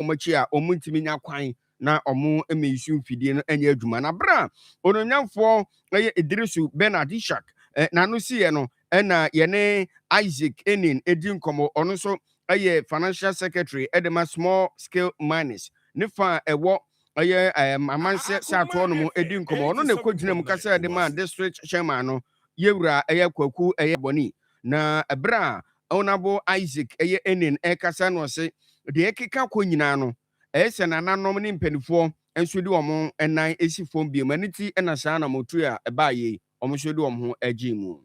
omochi a omuntimi nya kwan na omo emeyisu fidie no anya adwuma na bra ononyamfo eye Idrisu Bernard Ishak na no sie no na yene Isaac Enin edin komo ono so eye financial secretary edema small scale miners ne fa ewo eye amanse sato no mo edin komo ono ne kodina mu kasa edema district chairman no yewura eye kwaku eye boni na bra onabo Isaac eye Enin kasa no se de ekeka ko nyina no ese nananom ne mpanifo enso di omo enan esi fom bi maniti na saa na motu a baaye omo so di omo ho agimu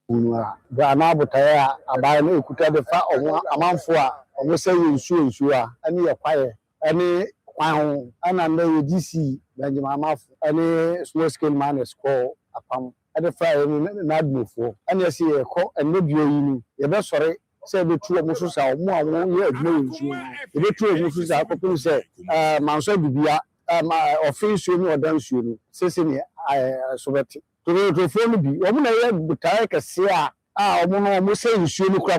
unwa Ghana abotaya abaye no ekuta de fa omo amanfo a omo sɛ nsuo a ani yɛ kwae ani kwan ho ana na yɛ DC Benjamin Marfo ani small scale miners call apam ade fa na admofo ani yɛ sɛ yɛ kɔ ɛne bio yi ni yɛ bɛ sɔre sɛ betu omo so sa omo a wo yɛ adwuma nsuo yɛ betu omo so sa akɔpem sɛ manso bibia ofin nsuo ni ɔdan nsuo ni sese ni sobɛte to fo no bi omo na yɛ butae kɛse a omo no omo sɛ nsuo ni kura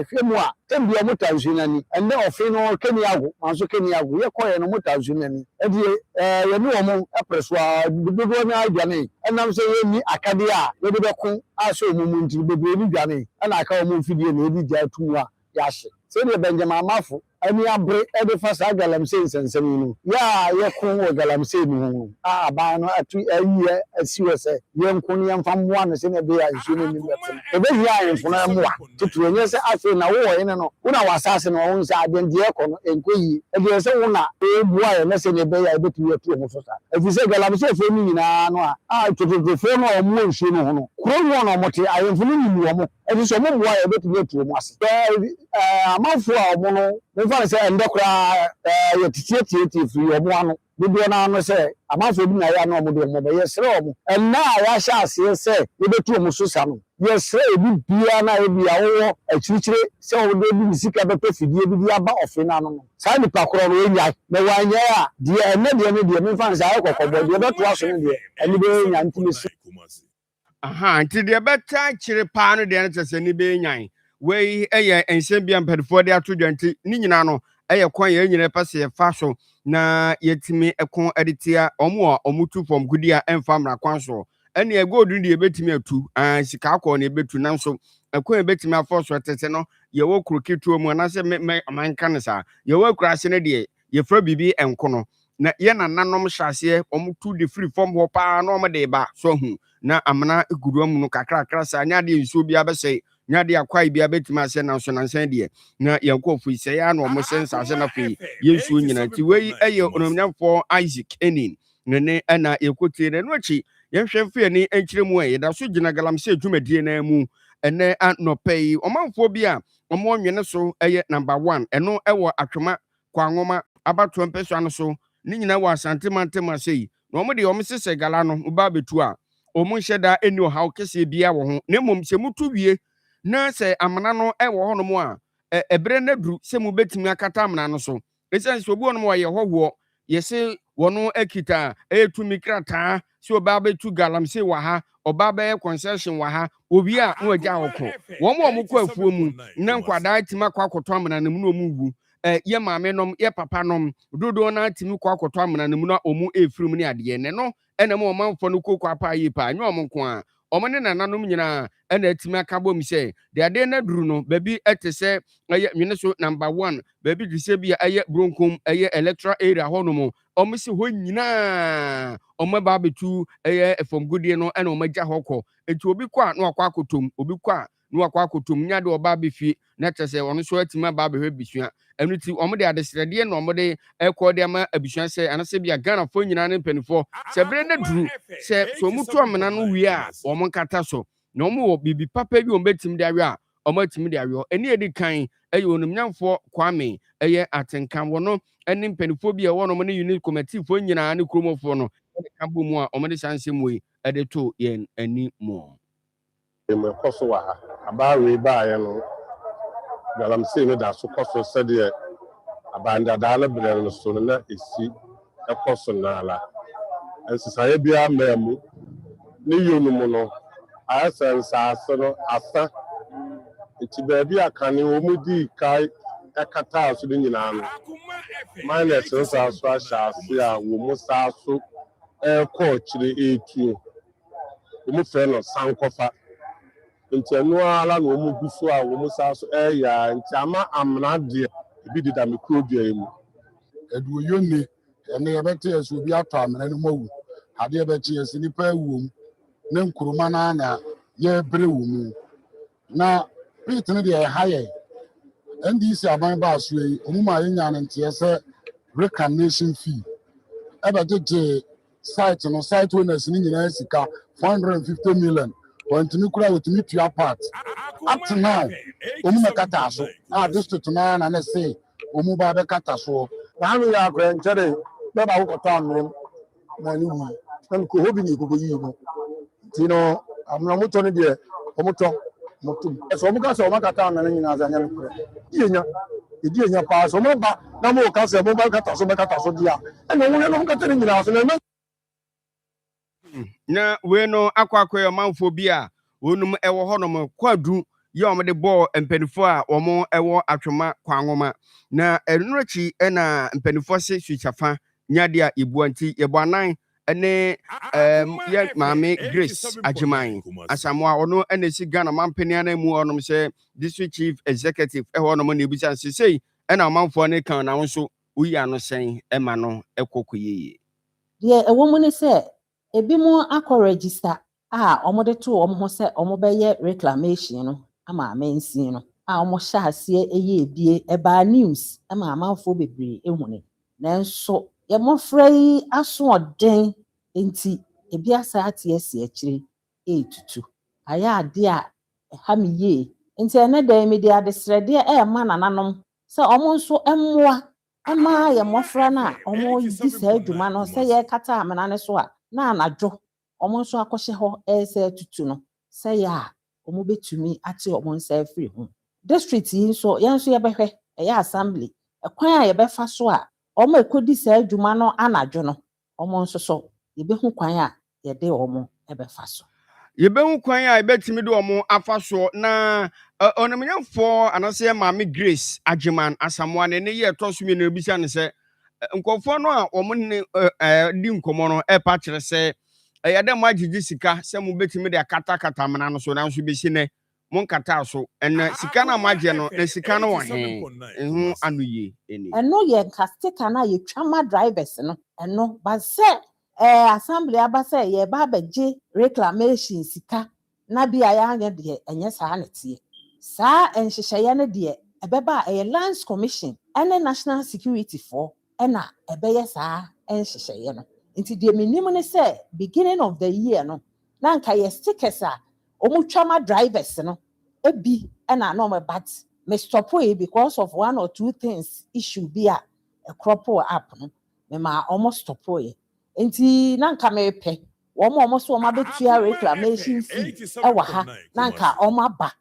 fie mu a tembi omo ta nsuo nani ende ofin no keni ago manso keni ago yɛ kɔyɛ no mo ta nsuo nani edi yɛ ni omo apreso a dodo ni aduane enam sɛ yɛ ni akade a yɛ de bɛko a sɛ omo mu nti bebre ni duane na aka omo fidie na edi gya tu a yɛ ahye sɛ de Benjamin Marfo ani abre ede fa sa galamsey nsensem no ya ye kun wo galamsey no ba no atu ayi asiwo se ye nkun ye mfam mo an se na be ya nsu no ni betem e be hia yin funa mo a tutu enye se afi na wo yin no una wasase no won se aden de ekọ no enkoyi e de se wo na e bua ye na se ne be ya e betu ye tu mo so sa e fi se galamsey fe ni nyina no a tutu fe no mo nsu no ho no kuro wo no mo te ayen funu ni wo mo e fi so mo bua ye betu ye tu mo ase amanfo a mo no mfa sɛ ende kura yɛ tietie firi omo ano bibi na ano sɛ amanfo bi na ya na omo de omo bɛyɛ sere omo ɛna a ya hyɛ ase sɛ yebetu omo so sa no yɛ sere ebi bia na ebi awo akyirikyire sɛ omo de bi sika bɛtɔ fidie bi di aba ofina no saa nipa korɔ no enya na wanya a de ɛna de ne de mfa sɛ ayɛ kɔkɔbɔ de bɛto aso ne de ɛne bɛ nya ntimi so nti de bɛta kyire paa no de ne sɛ ne bɛ nyan wei eye ensem bia mpadifo de ato dwanti ni nyina no eye kwan ye nyina pese ye fa so na yetimi ekon editia omo a omutu fom gudi a emfa mra kwan so ene egodu de ebetimi atu sika akọ na ebetu nanso ekon ebetimi afọ so tete no ye wo kroketuo mu na se manka ne sa ye wo kurase ne de ye fra bibi enko no na ye nananom hyase omutu de free form ho pa na omo de ba so hu na amana egudu mu no kakra sa nya de nsuo bia be sei nyade akwai bia betima ase na so nansan de na yankofo ise ya na omo sensa ase na fe yesu nyina ti wei eye onomnyamfo Isaac Enin ne na ekotie ne no achi yenhwe fe ni enkyiremu e da so gina galamsey dwumadie na mu ene anopei omanfo bia omo nwene so eye number 1 eno ewo atwema kwa nwoma abato mpeso ano so ni nyina wa asante mantema sei na omo de omo sese gala no uba betu a omo hyeda eni ohaw kese bia wo ho na mom se mutu wie na se amana no ewo hono mo a ebre na duru se mu betimi akata amana no so esen so obi hono mo ye hoho yese wono akita etumi krata se oba betu galamsey wa ha oba be concession wa ha obi a no agya hokọ wo mo kọ afuo mu na nkwada tima kwa akoto amana no mu no mu wu ye maame nom ye papa nom dodo na timi kwa akoto amana no mu na omu efirim ne ade ne no ena mo manfo no kokọ apa yi pa anyo mo nko a omo ne nananom nyina ena atimi akabom se de ade na duru no baby etese nwene so number 1 baby di se bia aye bronkom aye electoral area hono omo se ho nyina omo ba betu aye efom godie no ena omo gya hokọ enti obi kwa na akwa akotom obi kwa na akwa akotom nya de oba befie na tese ono so atima ba behwe bisua enu ti omo de adesrede na omo de ekọ de ama abisua se anase bia Ghana fo nyina ne mpanifo se bre na duru se so mutu amena no wi a omo nkata so na omo wo bibi papa bi omo betim de awe a omo atim de awe eni edi kan eye onumnyamfo Kwame eye atenkan wono eni mpanifo bi e wono mo ne unit committee fo nyina ne kromofo no de kambo mu a omo de sansem we ede to yen ani mo me koso wa ha abawe ba ye no galamsey no da so koso sede abanda da na bre no so na esi ekoso na ala ensisaye bia mamu ne yonum no asensa no asa eti ba bia kane wo mudi kai ekata so de nyina no minus no saa so ahyɛ ase a wɔn saa so ɛrekɔ akyire etuo wɔn fɛ no sankɔfa nti ɛno ara na wɔn gu so a wɔn saa so ɛreyɛ nti ama amena deɛ ebi deda me kuro dua yi mu. Eduoyo ne ɛne yɛbɛte yɛ so obi atɔ amena no mu awu adeɛ bɛkye yɛ sɛ nipa awu mu ne nkuruma no na yɛbere wɔ mu na pit no deɛ ɛha yɛ ndc aban baa so yi ɔmo ma yɛnya no nteɛ sɛ reclamation fee ɛbɛgyegye site owners no nyinaa sika 450 million wɔntumi kora wɔtumi tua part up to now ɔmo mɛkata so a district no na ne se ɔmo ba bɛkata so na ano yɛ akora nkyɛre bɛba wokɔtɔ amerɛm na ne wu na mekɔ hɔ bi ne ɛkɔkɔyii mu nti no amena motɔ no deɛ ɔmotɔ motom ɛsɛ ɔmo ka sɛ ɔmakata amena no nyinaa sɛ anyɛ nokorɛ ɛdi enya paa sɛ ɔmo ba na mo ka sɛ mo bɛkata so deɛ a ɛna ɔmo yɛ no ɔmokata no nyinaa so na na we no akwakoy manfo bi a wonum ewo honom kwadu ye omde ball mpanifo a omo ewo atwema kwanwoma na enurachi na mpanifo se swichafa nyade a ebuanti yeboanan ene ye maame Grace Ajiman asamwa ono ene si Ghana mampenia na mu onom se district chief executive honom na ebusa sesei ena manfo ne kan na wonso uyi ano sen ema no ekokoyeye de ewo mu ne se ebi mo akọ register a omode to omo ho se omo beye reclamation no ama amensin no a omo hya ase eye ebie eba news ama amanfo bebre ehune nanso ye mofra yi aso oden enti ebi asa ate ase akire etutu aya ade a ha me ye enti ene dan me de adesrede e ma nananom se omo nso emmoa ama ye mofra na omo di sa adwuma no se ye kata amena ne so a na anadwo omo nso akɔhye hɔ ɛsɛ tutu no sɛ ya omo betumi ate omo nsa afiri ho district yi nso yɛn nso yɛbɛhwɛ ɛyɛ assembly ɛkwan a yɛbɛfa so a omo ekodi saa adwuma no anadwo no omo nso so yɛbɛhu kwan a yɛde omo ɛbɛfa so yɛbɛhu kwan a yɛbɛtumi de omo afa so na onomnyamfo anase maame Grace Ajiman asamwa ne yɛ toso mi na ebisa ne sɛ nkɔfo no a omo ne di nkomo no ɛpa kyerɛ sɛ ɛyɛ dɛ magigi sika sɛ mo betimi de akata mena no so na nso besi ne mo nkata so ɛna sika na magye no na sika no wɔ he ehu anoye eni ɛno yɛ nkastika na yɛtwa ma drivers no ɛno ba sɛ assembly aba sɛ yɛ ba bagye reclamation sika na bia ya anya de ɛnyɛ saa ne tie saa enhyehyɛ no de ɛbɛba ɛyɛ lands commission ɛne national security for ɛna ɛbɛyɛ saa enhyehyɛ no nti de minim ne sɛ beginning of the year no na nka yɛ stickers a omutwama drivers no ebi ɛna na but me stop it because of one or two things issue bi a crop up no me ma almost stop it nti na nka me pɛ wɔn so wɔn abetua reclamation fee ɛwɔ ha na nka wɔn aba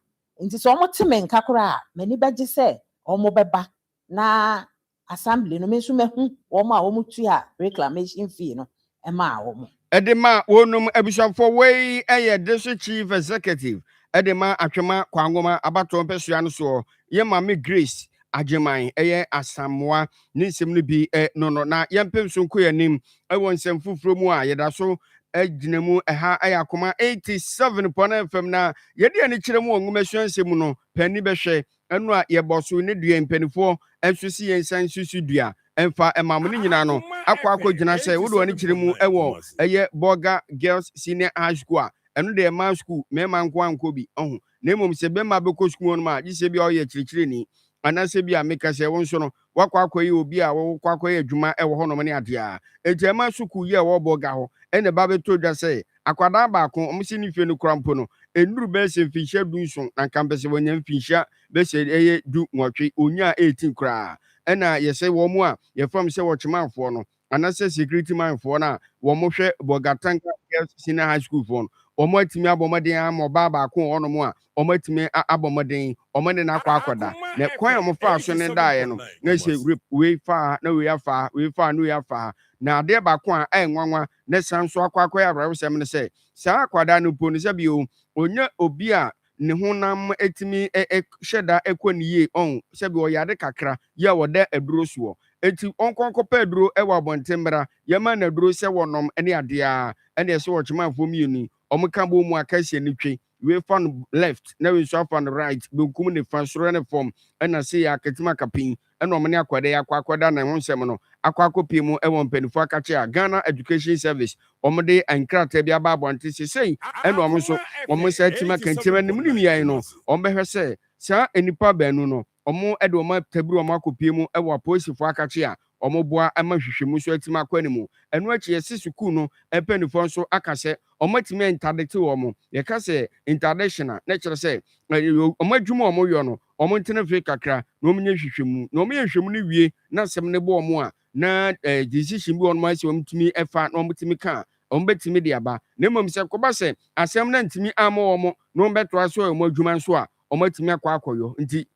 nti so wɔn te me nka koraa m'ani bɛgye sɛ wɔn bɛba na assembly no me nso mehu wɔn a wɔn tua reclamation fee no ɛma wɔn edema wonum abisafo wei eye district chief executive edema atwema kwangoma abato mpesua no so ye maame Grace Ajiman eye asamwa ni nsem no bi no na yempem so nko yanim ewon nsem fufuro mu a yeda so aginamu ɛha ɛyɛ Akoma 87.9 FM na yɛde ani kyerɛ mu ongumasua nsem no pani bɛhwɛ ɛno a yɛbɔ ne dua mpanifo ɛnso si yɛnsan susu dua ɛmfa ɛmam ne nyina no akɔ gyina sɛ wode wani kyerɛ mu ɛwɔ ɛyɛ Boga Girls Senior High School a ɛno de ma school mema nko anko bi ɔho na mmom sɛ bɛma bɛkɔ school no ma gye bi ɔyɛ kyerɛkyerɛ ni anase bi a meka sɛ wo nso no wakɔ yi obi a wakɔ yɛ adwuma ɛwɔ hɔ no ne ade a ɛtɛma school yi a wɔ Boga hɔ ɛna ba bɛtɔ dwa sɛ akwada baako ɔmsi ne fie no krampo no enduru bɛsɛ mfinhyia du nso na kampɛsɛ wɔnya mfinhyia bɛsɛ ɛyɛ du nwɔtwe onya 18 kraa ɛna yɛsɛ wɔ mu a yɛfam sɛ wɔkyemanfoɔ no anase security manfoɔ no a wɔn hwɛ Bogatanka Girls Senior High School foɔ no wɔn atumi abɔmɔden ama ɔbaa baako wɔ hɔnom a wɔn atumi abɔmɔden wɔn ne n'akɔ akɔda na kwan a wɔn fa so ne daeɛ no na sɛ wei fa na wei afa wei fa na wei afa na adeɛ baako a ɛnwanwa na san so akɔ abrɛwsɛm no sɛ saa akwadaa no po no sɛ bio onye obi a ne honam etimi hyɛda ekɔ ne yie on sɛ bi ɔyade kakra yɛ wɔda aduro soɔ enti onkonko pedro ewa bontembra yema na duro se wonom ene ade a ene se wo chimafo mienu omka bo mu akasie ni twe we fan left na we so fan right benkum ne fa soro ne form ena se ya ketima kapin ena omne akwade ya kwakwada na ho nsem no akwakopi mu ewo mpanifo akache a Ghana Education Service omde ankrata bia ba bonte sei ena omso omsa tima kantima nim nim yan no ombehwe se sa enipa banu no omo ede omo taburu omo akopie mu ewo aposifo akache a omo boa ama hwehwemu so atima kwanimu eno achi yesi sukuu no empanifo nso akase omo timi interdicte omo ye ka se international na kire se omo adwuma omo yo no omo ntene fe kakra na omo nye hwehwemu na omo ye hwehwemu ne wie na sem ne bo omo a na decision bi omo asi omo timi efa na omo timi ka omo betimi de aba na mom se koba se asem na ntimi ama omo na omo beto aso omo adwuma nso a omo timi akwa akoyo nti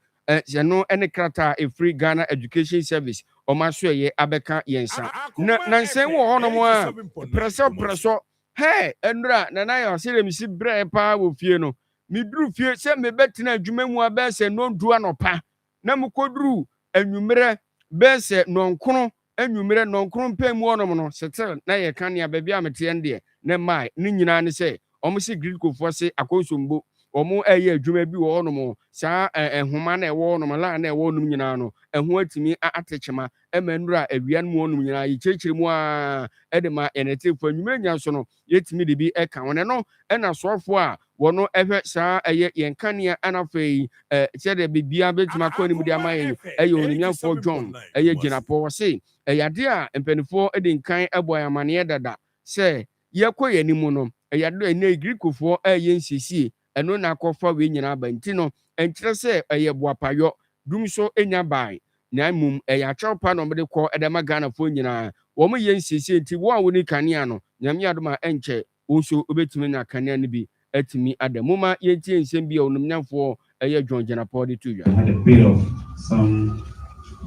no ene krata a free Ghana Education Service omaso ye abeka yensa na nsen wo hono mo a preso hey enra na na yo se mi si bre pa wo fie no mi duru fie se me betina adwuma mu aba se no ndu anopa na mu koduru anwumere be se nonkono anwumere nonkono mpam wono no setel na ye kan ya ba bia mete ende na mai ni nyina ne se omo si gridkofo se akonsombo omo eye adwuma bi wo no mo saa ehoma na ewo no la na ewo no nyina no eho atimi atechema emanura awia no no nyina yichechiri mu a edema enetifo anwuma nya so no yetimi de bi eka wona no ena sofo a wono ehwe saa eye yenkania anafei sede bibia betima kwani mu de amaye eye onimyafo John eye ginapo wose eyade a empanifo edinkan eboy amane dada se yekoye ni mu no eyade ene grikofo eye nsisi eno na akọfa we nyina ba nti no enkyere se eye boapayo dum so enya bai na mum eya chawpa no mede kọ edema Ghana fo nyina wo mo ye nsisi nti wo a woni kanea no nyame adoma enche wonso obetumi na kanea ne bi atimi adamuma yentie nsem bi onumnyafo eye John Jenapo de tuya had a bit of some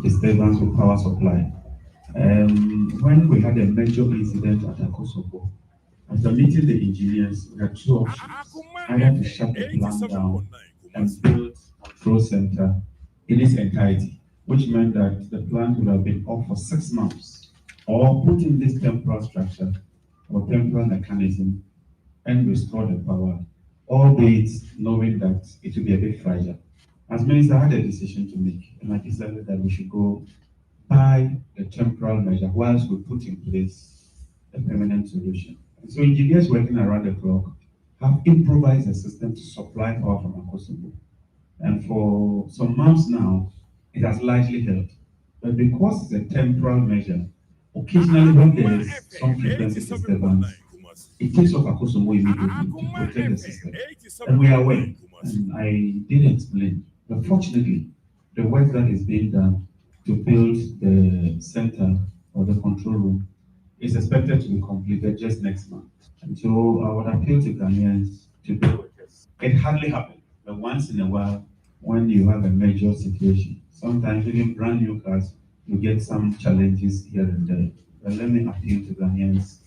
disturbance with power supply. When we had a major incident at Akosombo, after meeting the engineers, we had two options: either to shut the plant down and build a control center in its entirety, which meant that the plant would have been off for 6 months, or put in this temporal structure or temporal mechanism and restore the power, albeit knowing that it would be a bit fragile. As minister, I had a decision to make, and I decided that we should go by the temporal measure whilst we put in place a permanent solution. And so engineers working around the clock have improvised a system to supply power from Akosombo. And for some months now, it has largely held. But because it's a temporal measure, occasionally when there is some frequency disturbance, it takes off Akosombo immediately to protect the system. And we are aware, and I did explain, but fortunately, the work that is being done to build the center or the control room is expected to be completed just next month. And so I would appeal to Ghanaians to do it. It hardly happens, but once in a while, when you have a major situation, sometimes even brand new cars, you get some challenges here and there. But let me appeal to Ghanaians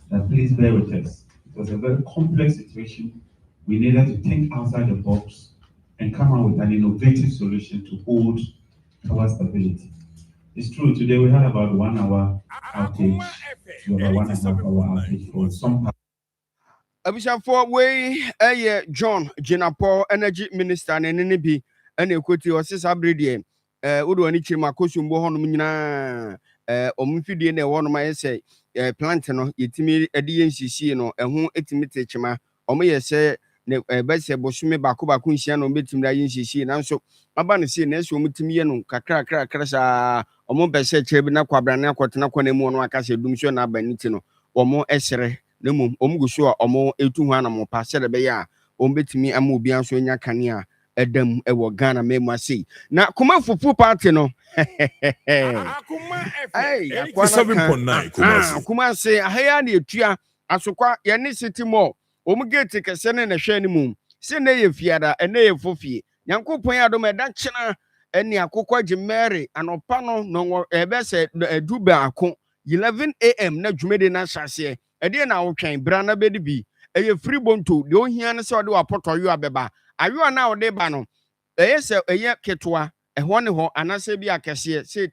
that please bear with us. It was a very complex situation. We needed to think outside the box and come out with an innovative solution to hold power stability. It's true, today we had about 1 hour outage, to about 1.5 hour outage for some part. Abishafo we John Jenapo Energy Minister ne ne bi ene kwoti osisa brede wodo ani chirima Akosombo honom nyina omfidie na ewo no ma yese plant no yetimi ede yensisi no eho etimi techima omo yese ne bese bosume bako nsia no betimi da yensisi nanso aba ne se na eso omtimi ye no kakra sa omo bese chebi na kwabra na akotena kwana mu no akase dum so na abaniti no omo esere na mum omguso a omo etu hu ana mo pa sede be ya ombetimi ama obi anso nya kanea edam ewo Ghana memu ase na kuma fufu party no ai 7.9 kuma se ahaya na etua asokwa ye ne city mall omgate kese ne na hwe ne mum se na ye fiada ene ye fofie nyankopon adom eda chena ene akokwa Mary anopa no ebese duba ako 11 am na dwumede na hyase ede na wotwen bra na bedi bi eye free bonto de ohia ne se ode wapoto yo abeba ayo na ode ba no eye se eye ketwa eho ne ho anase bi akese se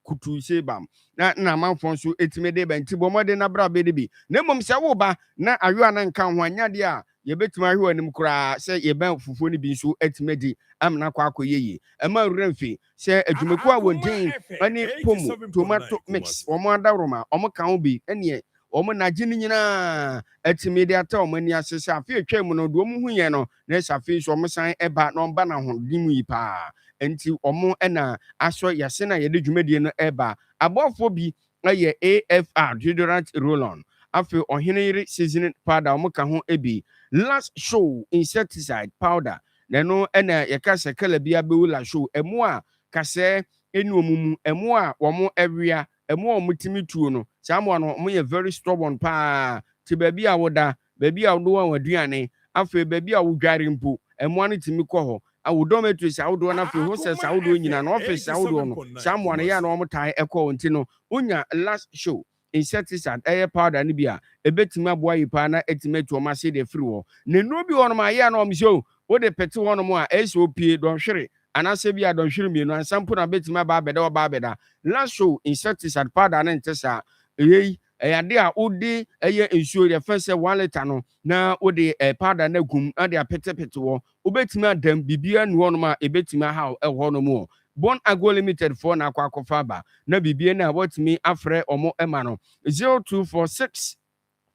kutu se bam na manfo nso etime de ba nti bomode na bra be de bi na mom se wo ba na ayo na nka ho anyade a yebetuma ahwe anim kura se yeba fufuo ni bi nso etime di amna kwa akoyeye ema remfi se adwumaku a wodin ani pomu tomato mix omo adaroma omo kan obi ene omo nagye ni nyina etime de ata omo ani asese afi atwa mu no do omo hu ye no na safi so omo san eba no mba na ho dimu yi pa enti omo na aso yase na yede dwumadie no eba abofo bi ye AFR deodorant roll-on afi oheneyire seasoning powder omo ka ho ebi last show insecticide powder nano na yeka kala bia be la show emu a kase enu omumu emu a omo ewia emu a omutimi tuo no samo no omo ye very stubborn pa ti baby a woda baby a wodo aduane afi baby a wodware mpo emu an timi kɔ hɔ awodometris awodo na afi ho se sawodo nyina na office awodo no samo no ya na omo tai ekɔ nti no onya last show insecticide air powder ni bia ebetimi aboa yipa na etimatu o ma se de free wo ne no bi wono ma ya na o mso wo de pete wono mo a SOP don hwere anase bia don hwere mi no ansampo na betimi ba beda o ba beda last show insecticide powder na ntesa eyi eyade a odi eye ensuo de fense 1 liter no na odi powder na gum ade apete wo obetimi adam bibia nu wono ma ebetimi ha ho no mo Born Ago Limited for na kwa kofa na bibie na watimi afre omo ema no 0246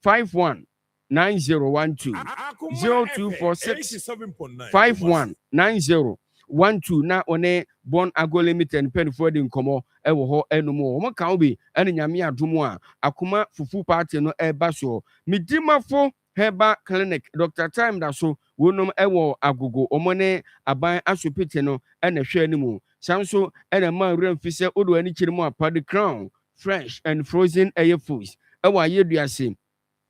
51 9012 0246 51 9012 na one Born Ago Limited pen for the nkomo ewo ho enumo omo kan obi ene nyame adomo a Akoma fufu party no eba so midimafo Heba Clinic Dr. Time da so wonum ewo agogo omone aban asopete no ene hwe animu samso ene man remfise odo ani chirimu apa the crown fresh and frozen air foods ewa yeduase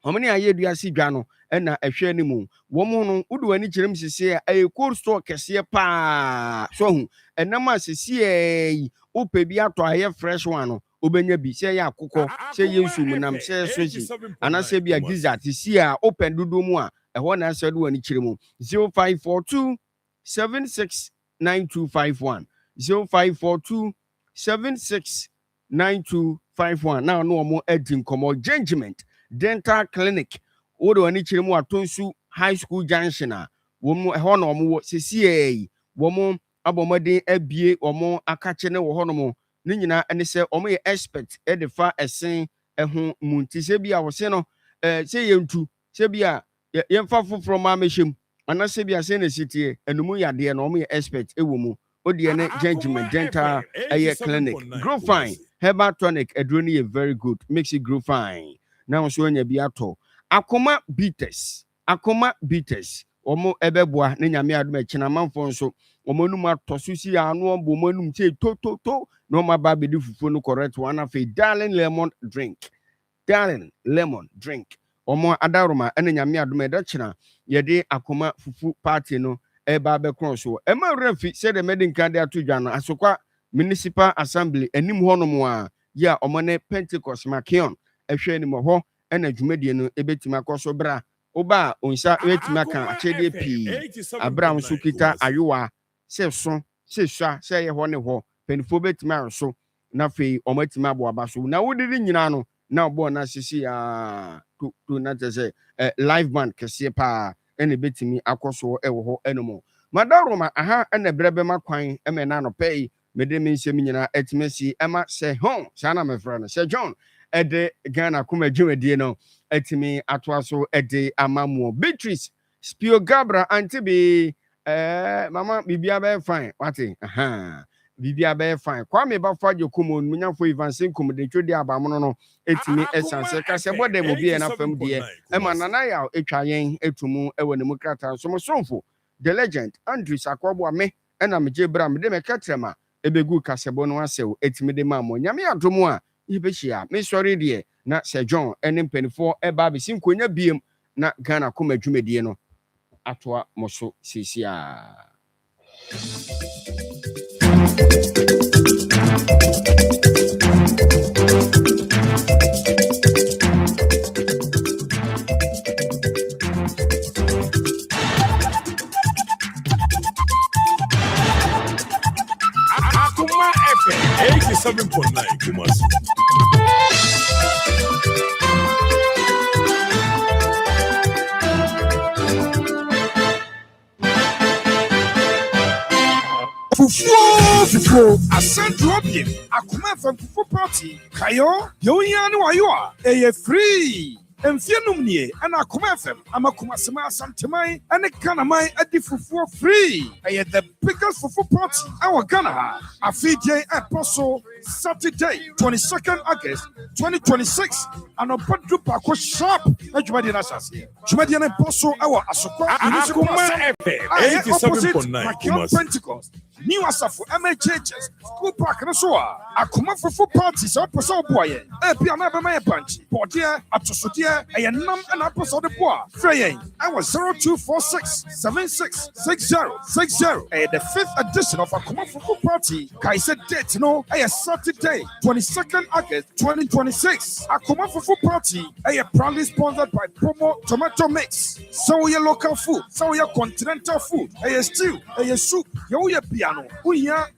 omone ayeduase dwa no ena ehwe animu wo mu no odo ani chirim sese a cold store kese pa so hu enam asese ope bi ato aye fresh one no obenya bi se ya akukọ se yesu munam se soji anase bi a gizzard si a open dudu mu a ehọ na ase do ani kyeremu 0542 769251 0542 769251 now no mo edi nkomo judgment dental clinic wodo ani kyeremu atonsu high school junction a wo mu ehọ na mo sesi wo mu abomode abie omo akache ne wo ho no mo ni nyina ene se omo ye expert e de fa esen ehun munti se bia wo se no se yentu se bia yemfa foforo ma mehiem ana se bia se na sitie enumu yade no omo ye expert e wo mu odi ene judgment dental aye clinic grow fine herbal tonic edroni ye very good makes it grow fine now so nya bia to Akoma bitters omo ebeboa ne nyame adom e kina manfo nso omo num atosusi anu ombo manum che to no ma ba be di fufu no correct one afi darling lemon drink omo adaroma ene nyame adom e da kina ye de Akoma fufu party no e ba be kron so e ma refi se de medin kan de atodwa no asokwa municipal assembly anim ho no mo a ya omo ne Pentecost makion ehwe ni mo ho ena dwumadie no ebetima akoso bra oba onsa ebetima kan achede pi abram so kita ayowa se so se swa se ye ho ne ho penifo betima so na fei omatima aboaba so na wodiri nyina no na obo na sisi a to na tese live band kese pa ene betimi akoso ewo ho enomo madaroma aha ene brebe makwan eme na no pei mede me nsem nyina etimesi ema se hon sana mefra no se John ede Ghana kuma dwumadie no etimi atoaso ede amamuo Beatrice Spio Gabra antibi mama bibia be fine wate aha bibia be fine Kwame Bafa Jokumo munyafo Ivansin kum de twodi abamono no etimi esanse ka se bode mo bie na fam de ema nana ya etwa yen etumu ewo ne mukrata so mosomfo the legend Andrew Sakobo ame ena meje bra me de me katrema ebegu kasebo no asew etimi de mamo nyame adomo a ibehia me sorry de na Sir John ene mpanifo eba be sinkonya biem na Ghana kuma dwumadie no atoa moso sisia Akoma FM 87.9 Fufu, a central game, Akoma FM Fufu Party, Kayo, Yoyan Wayoa, free. Enfianumnie and Akoma FM, Amakuma Sama Santamai, and the Kanamai at the Fufu free. I had the biggest Fufu Party, our Ghana, a Fiji Apostle, Saturday, 22nd August, 2026, and a Padru Paco Shop, Jumadian Assas. Jumadian Apostle, our Asoko, Akoma FM, 87.9, Pentecost. New Asafu, MHHS, School Park and so on. Akoma Fufu Parties, Apostle Boy, Piana Bama Punch, Portia, Atosotia, a num and Apostle de Bois, Freying. I was 0246 766060, the 5th edition of Akoma Fufu Party. Kaiser date, no, a Saturday, 22nd August 2026. Akoma Fufu Party, a proudly sponsored by Promo Tomato Mix. So your local food, so your continental food, a stew, a soup, your piano,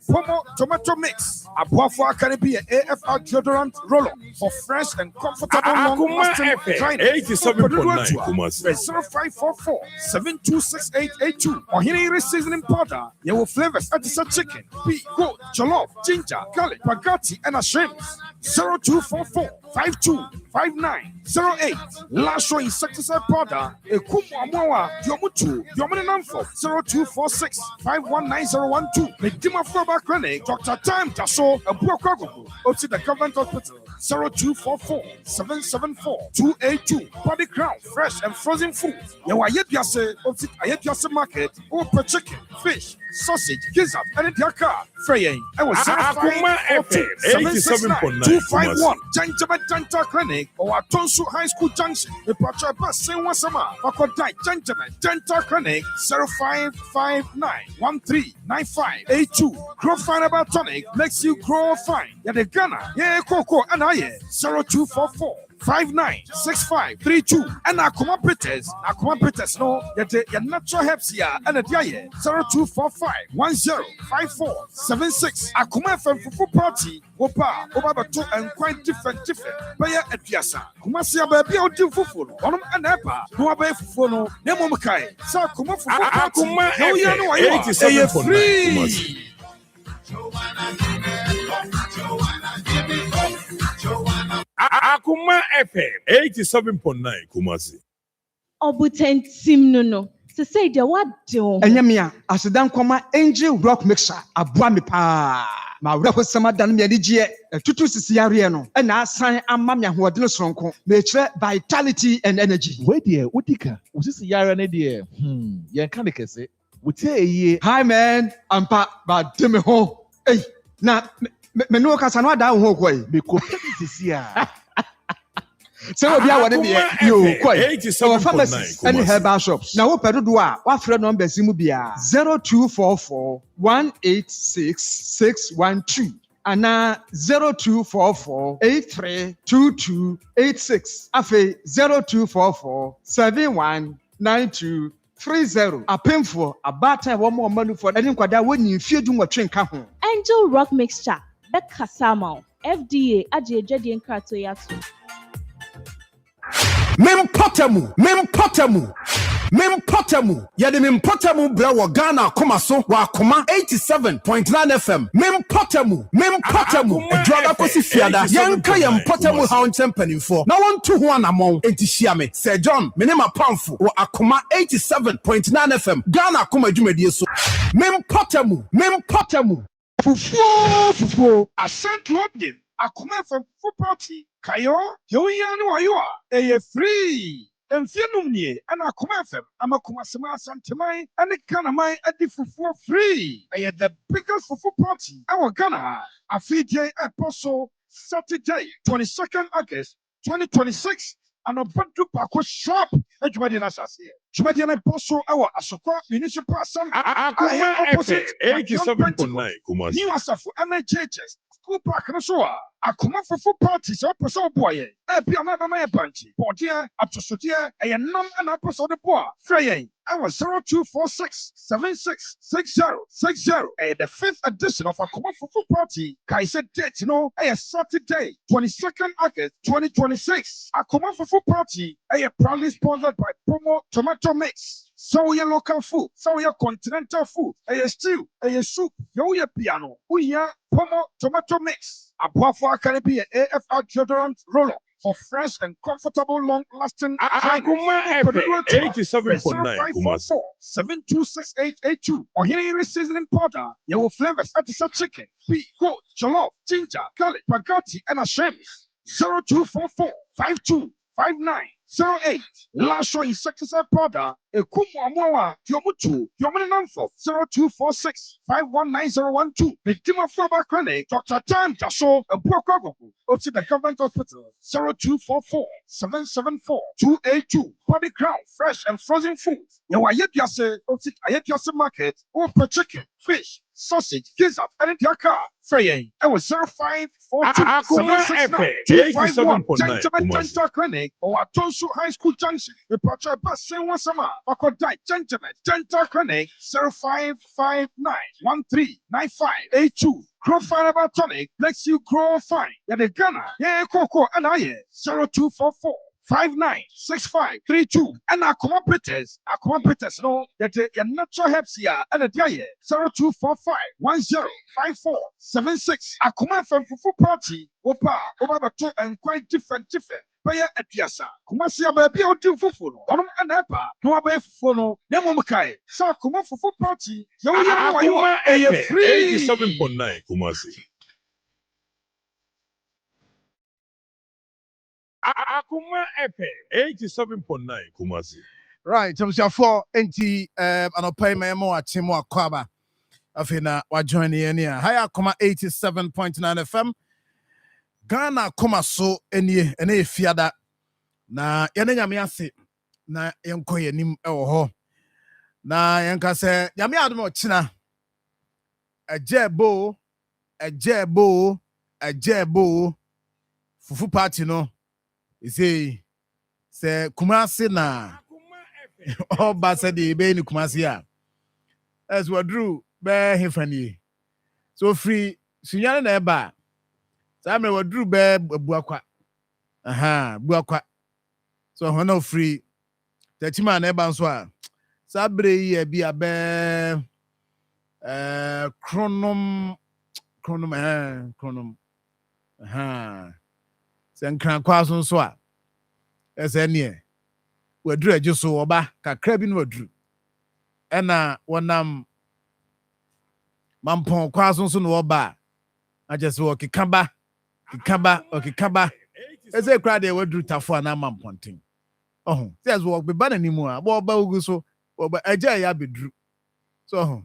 Pomo Tomato Mix. A Buafua can be an AFR deodorant roller for fresh and comfortable long-lasting cleaning. 87.9 0544 726882 or here seasoning powder. You will flavors at the chicken, beef, goat, jollof, ginger, garlic, spaghetti, and a shrimps. 0244 525908. Lasho insecticide powder. A Kumwa Yomutu, Yomanamfo 0246 519012. Medima Foba Clinic, Dr. Time Tasso, a Buakago, Opsi the Government Hospital 0244 774 282. Body Crown, fresh and frozen food. Yawayetiase, Opsi Ayetiase Market, Opa chicken, fish, sausage, gizzard, and the car. Freying. I was Akoma FM 87.9 251 Janjaba Janta Clinic or Tonsu High School Junction. The Pacha Bus Saint Sama, Pakodai Janjaba Janta Clinic 0559139582. Grow Fine About Tonic makes you grow fine. Yeah, the Ghana, yeah, Coco, and I 0244 596532 and Akoma Peters no yet your natural helps here and a dia 0245 105476 Akoma FM Fufu Party Opa Obabato and quite different Baya at Piasa Kumasia baby out to Fufu on an Epa who are by Fufono Nemomakai Sa Akoma Fufu Akoma FM 87.9 Akoma FM 87.9 Kumasi. Obutentim no. Se say the what do? Enyamia asedan koma angel rock mixer aboa me pa. Ma wreho sama dan me adigye tutu sisi yare no na asan ama me ahoɔden soronko me kire vitality and energy. We there udika usisi yare ne there yen kan de kese wote eye. Hi man ampa ba de me ho. Hey na me no kasa no ada ho koi me ko sisi a so obi a wone de yo koi so pharmacies and herbal shops na wo pedodo a wa frɛ number simu bia 0244 186612 ana 0244 832286 afi 0244 719230 apemfo abata wo mo manufo ani nkwada woni mfie du nwotwe nka ho Angel Rock Mixture Bekasama FDA ajeje nkrato yato Mempotamu. Yade mempotamu bra wo Ghana Akoma so wa Akoma 87.9 FM. Mempotamu. Edwada kosi fiada. Yanka yempotamu ha onchempanimfo. Na wontu ho anamon enti hia me. Sir John, menema pamfo wo Akoma 87.9 FM. Ghana Akoma dwumadie so. Mempotamu. Fufu. A central game. Akoma from Fufu Party. Kayo, Yoyan Wayoa, free. Enfianumnie, and Akoma FM, Amakuma Sama Santamai, and the Kanamai at the Fufu free. I had the biggest Fufu Party, our Ghana, a Fiji Apostle, Saturday, 22nd August, 2026, and a Bantu Paco shop at Jumadian Assas. Jumadian Apostle, our Asoko Municipal Assembly, opposite 87.9 Kumasi. New Asafu, MHHS. School Park and so on. Akoma Fufu Parties, Apostle Boy, Piana Bama Punch, Portia, Atosotia, a num and Apostle de Bois, Freying. I was 0246 766060, the 5th edition of Akoma Fufu Party. Kaiser date, a Saturday, 22nd August 2026. Akoma Fufu Party, proudly sponsored by Promo Tomato Mix. So your local food, so your continental food, a stew, a soup, your piano, pomo tomato mix. A for Caribbean AFR deodorant roller for fresh and comfortable, long-lasting. Akoma FM 87.9 Kumasi. 726882. Or here seasoning powder. Your flavors at the chicken, beef, goat, jollof, ginger, garlic, spaghetti, and a shrimp. 0244 525908. Last show insecticide powder. A kumwa yomutu yomunanfo 0246 519012. Victim of Flaba Clinic, Dr. Tan Jasho, a Buakago, up to the government hospital 0244 774 282. Body crown, fresh and frozen food. Yawayepiase, Otik Ayepiase Market, or per chicken, fish, sausage, gizzard, and the car. Freying, I was 0542 Akoma FM 87.9 Kumasi. Dental Clinic or Atonsu High School Junction. The Pacha Bus Wasama, Akodai Dental Clinic 0559 139582. Grow Fiber Tonic makes you grow fine. Yeah, the Ghana, yeah, Coco, and I 0244 596532. And Akoma Peters, no, that your natural helps here and a day 0245 105476. Akoma from Fufu Party, Opa, over the two and quite different. Paya at Yasa, Kumasia baby or do Fufu, and Epa, no abay Funo, Nemokai, Sa Kuma Fufu Party, Akoma FM 87.9 Kumasi. Akoma FM 87.9 Kumasi. Right, so for NT anɔpa ma mo ache mo akwaba afina wa join here near higher 87.9 FM Ghana Akoma so enie ene fiada na yene nyame ase na yenko yenim ewo ho na yenka se nyame adom ochina ejebo fufu party no say Kumasi na all basadi be ni Kumasi a as we drew be hefani so free sunyane na eba Samre we drew be buakwa buakwa so hono free tetima na eba nso a sabre yi bi abe chronom senkran kwaso nso a esenie wadru ajuso oba kakra bi no wadru ena wonam mampon kwaso nso no oba ajese okikaba ese kra de wadru tafo na mamponten says wo be bana nimu a bo ba ugu so oba aja ya bedru so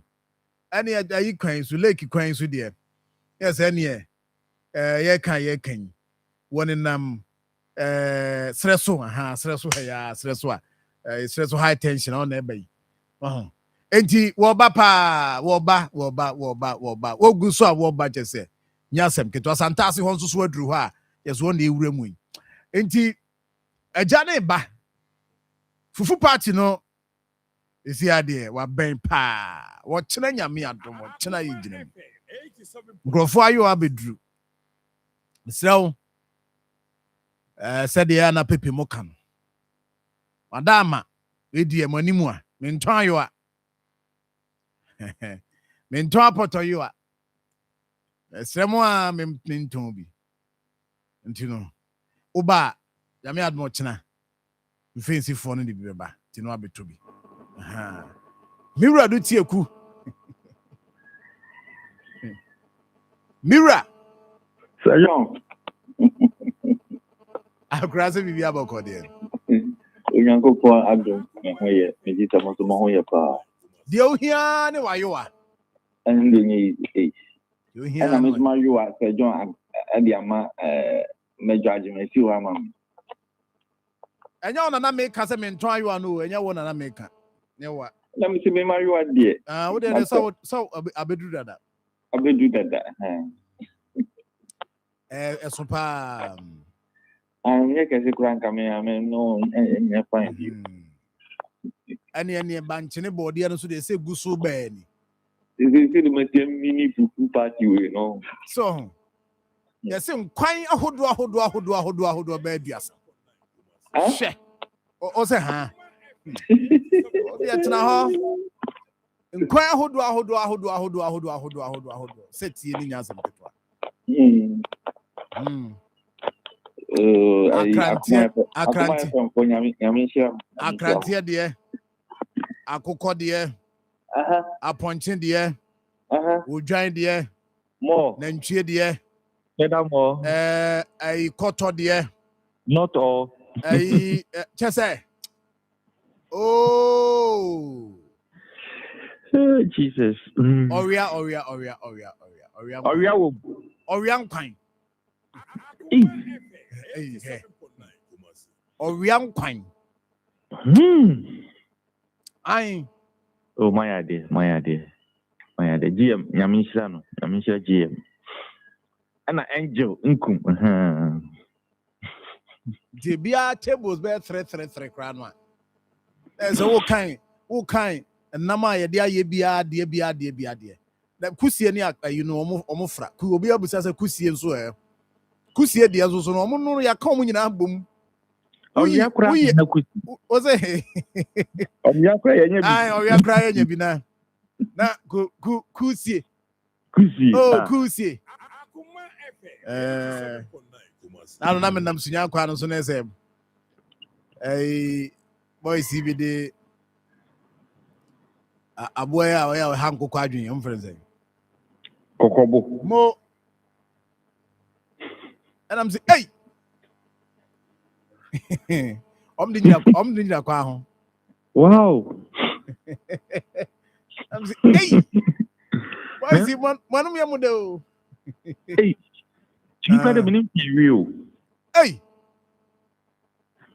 ene ayi kwan so lake kwan so de yes ene ye kan wonenam stresso high tension on ebe enti wo ba ogu so a wo ba jese nyasem keto asantase ho nso so aduru ho a yes won dey wura mu enti aja ne ba fufu party no esi ade wa ben pa wo kyena nyame adom wo kyena yigina grofo ayo abedru srawo said the ana pepe mokan madama edi emanimu a menton ayo a menton apoto yo a sremo a menton bi ntino oba yame admo chena mfensi fo no de bi beba tino abeto bi mira do tieku mira Sayon akrase bibi aboko de Onyankopon adom hoye medita mo so mo hoye pa de ohia ne wayo a ende nyi de ohia na me ma yo a Sayon ade ama mejo agimesi wa ma enya ona na me ka se me nton ayo no enya wona na me ka ne wa na me se me ma yo ade wo de so abedu dada esopa anye kese kuran kame no enya fine ani banchine body no so de say gusu be ni this is the mini fufu party we no so yes nkwan ahodo be aduasa she o se ha tena ho nkwan ahodo setie ni nya asem ketwa akrantie de akokɔ de aponche de odwan de nantwie de ai kɔtɔ de not all chese oh Jesus Oria wo Oria nkwan Oria nkwan ai oh my idea GM nyamishira no nyamishira GM ana angel nkum de bia tables be 3 kra no so wo kan nama ye de aye bia de na kusie ni you know omo fra ku obi abusa se kusie nso kusie de nso no omo no ya ka omo nyina bom oya kra na kusie o se oya kra ye nya bi oya kra ye nya bi na kusie oh kusie na me nam sunya kwa no so na se boys bi de aboya oya hanko kwa adwen am friends kokobo mo and I'm say hey om de nyira kwa ho wow I'm say hey boys manum ya mu de o hey chifa de minim real hey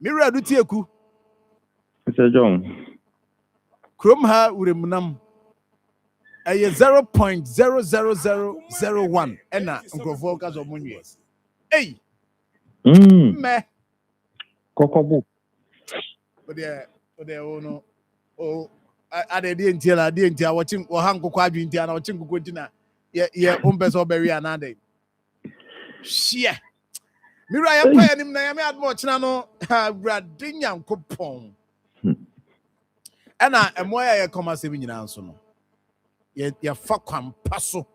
mira do tieku Mr. John krom ha uremunam aye 0.00001 ena nkrofo ka zo munwe hey me kokobo ode ono o ade de ntia watching wo hankoko adwen ntia na watching kokko ntina ye umbeso beri anade shia mira ya kwa nim na ya me admo china no brade nyankopon ena emoya ye koma se nyina nso no ye fa kwampa so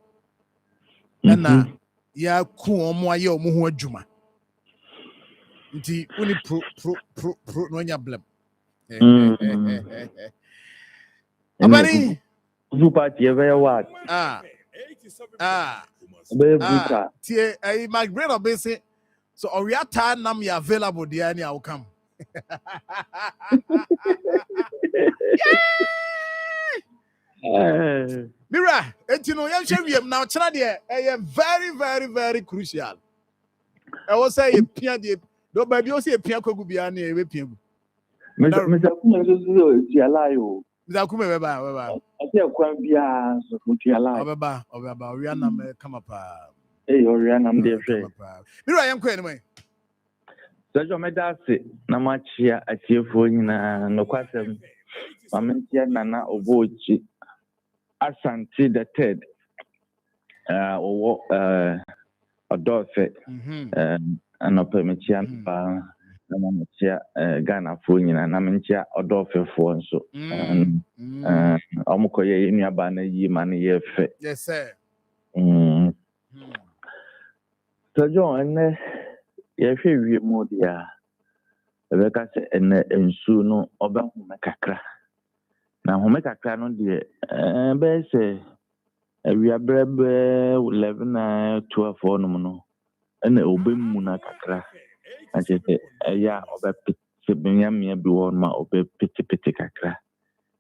ena ya ku omo aye omo ho adwuma nti uni pro no nya blem abani super tie very what be buka tie ai my brain obese so oriata nam ya available there ni outcome Mira, etino yan hwewiem na ochira de very very very crucial. I was say pia de do ba bi o say pia kwagu bia na e pia gu. Mr. Kuma so ti alayo. Mr. Kuma we ba. Ati akwan bia so ti alayo. Obeba ori anam kama pa. Ori anam de hwe. Mira yan kwa ni mai. Sajo medase na machia atiefo nyina no kwasem. Mamentia nana obochi Asante the third Odofe anopemechia pa na mechia Ghana fo nyina na mechia Odofe fo nso omukoye enuaba na yi ma na ye fe yes sir so John ene ye hwe wie mo dia ebeka se ene ensu no obahu makakra na home kakra no de be se awia brebe 11 12 no ene obemmu na kakra achete eya obepete benyamia bi won ma obepete kakra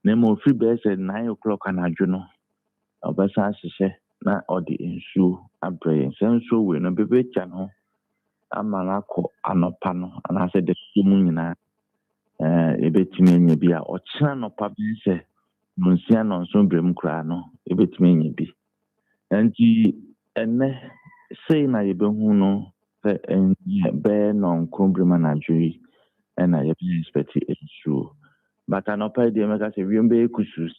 na mo free be se 9 o'clock anadwo no obesa hyehe na odi ensu abre senso we no bebecha no amana ko anopa no ana se de mu nyina ebetimi anya bi a ochira no pa bi se munsia no nso brem kura no ebetimi anya bi anti enne sei na yebehu no se enye be no nkrombrem na adwiri na ye be expect issue but anopa de meka se wiembe ekusu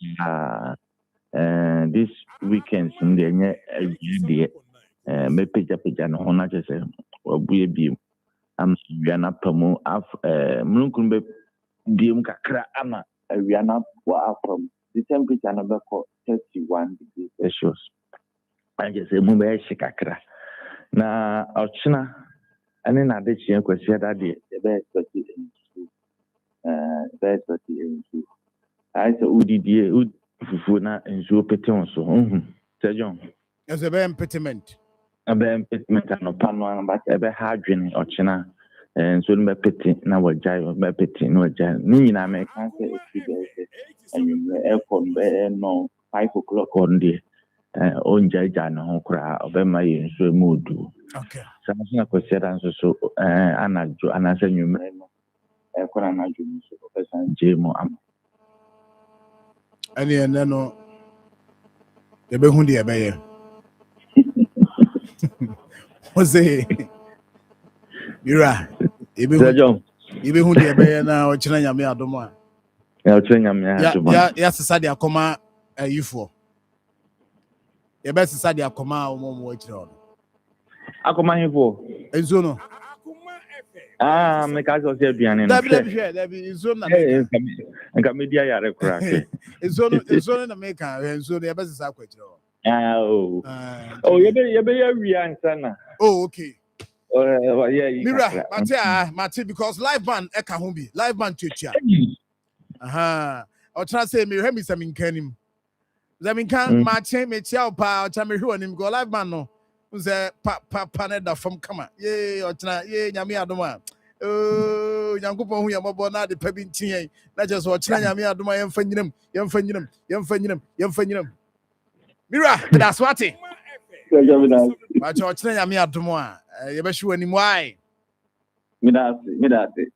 this weekend nde enye agide me peja no na chese obuye bi am wiana pamu af mlunkun be diem kakra ama awia na from the temperature na bɛkɔ 31 degrees Celsius. I just say mu bɛyɛ hye kakra. Na ɔkyena ɛne n'ade kyeɛ kwasi da deɛ ɛbɛyɛ 30 nsuo. Ɛbɛyɛ 30 nsuo. Ayɛ sɛ wodidie fufuo na nsuo pete wo so. Sɛ John. As a very impediment. A very impediment no pano but ɛbɛha adwene ɔkyena nsuo no bɛpete na wɔgyae bɛpete na wɔgyae. Ne nyinaa mɛka sɛ ɛfi bɛyɛ anwummerɛ ɛkɔ no bɛyɛ no 5 o'clock on deɛ ɔngyaegya ne ho koraa ɔbɛma yɛ nsuo mu odu. Okay. Saa nso na kwasi da nso so anadwo anaasɛ anwummerɛ no ɛkɔ na anadwo no so ɔbɛsan gye mu ama. Ɛne ɛnɛ no yɛbɛhu deɛ ɛbɛyɛ. Jose Mira yɛbɛhu deɛ ɛbɛyɛ na ɔkyena nyame adom a. Ɔkyena nyame adom a. Yɛasesa de akɔma ayifoɔ. Yɛbɛsesa de akɔma a wɔmɔ akyerɛ ɔno. Akɔma ayifoɔ. Nsuo no. Meka sɛ ɔsɛ aduane no. Dabi nsuo na meka. Nka medi ayare koraa ke. Nsuo no na meka nsuo no yɛbɛsesa akɔ akyerɛ ɔno. Yɛbɛyɛ awia nsa na. Oh, okay. Mira, Mate, because live band eka ho bi. Live band twetwa. Aha. Ɔkyerɛ sɛ me hwɛ mi sɛ menka nim. Sɛ menka Mate me tia opa ɔkyerɛ me hwɛ onim go live band no. Sɛ pa ne da fam kama. Ye ɔkyerɛ nyame adom a. Nyankopɔn hu yɛmɔbɔ na de pa bi ntiɛ. Na kyerɛ sɛ ɔkyerɛ nyame adom a yɛmfa nyinam. Mira, that's what it. But you're trying to me at tomorrow. You better show any why. Midate.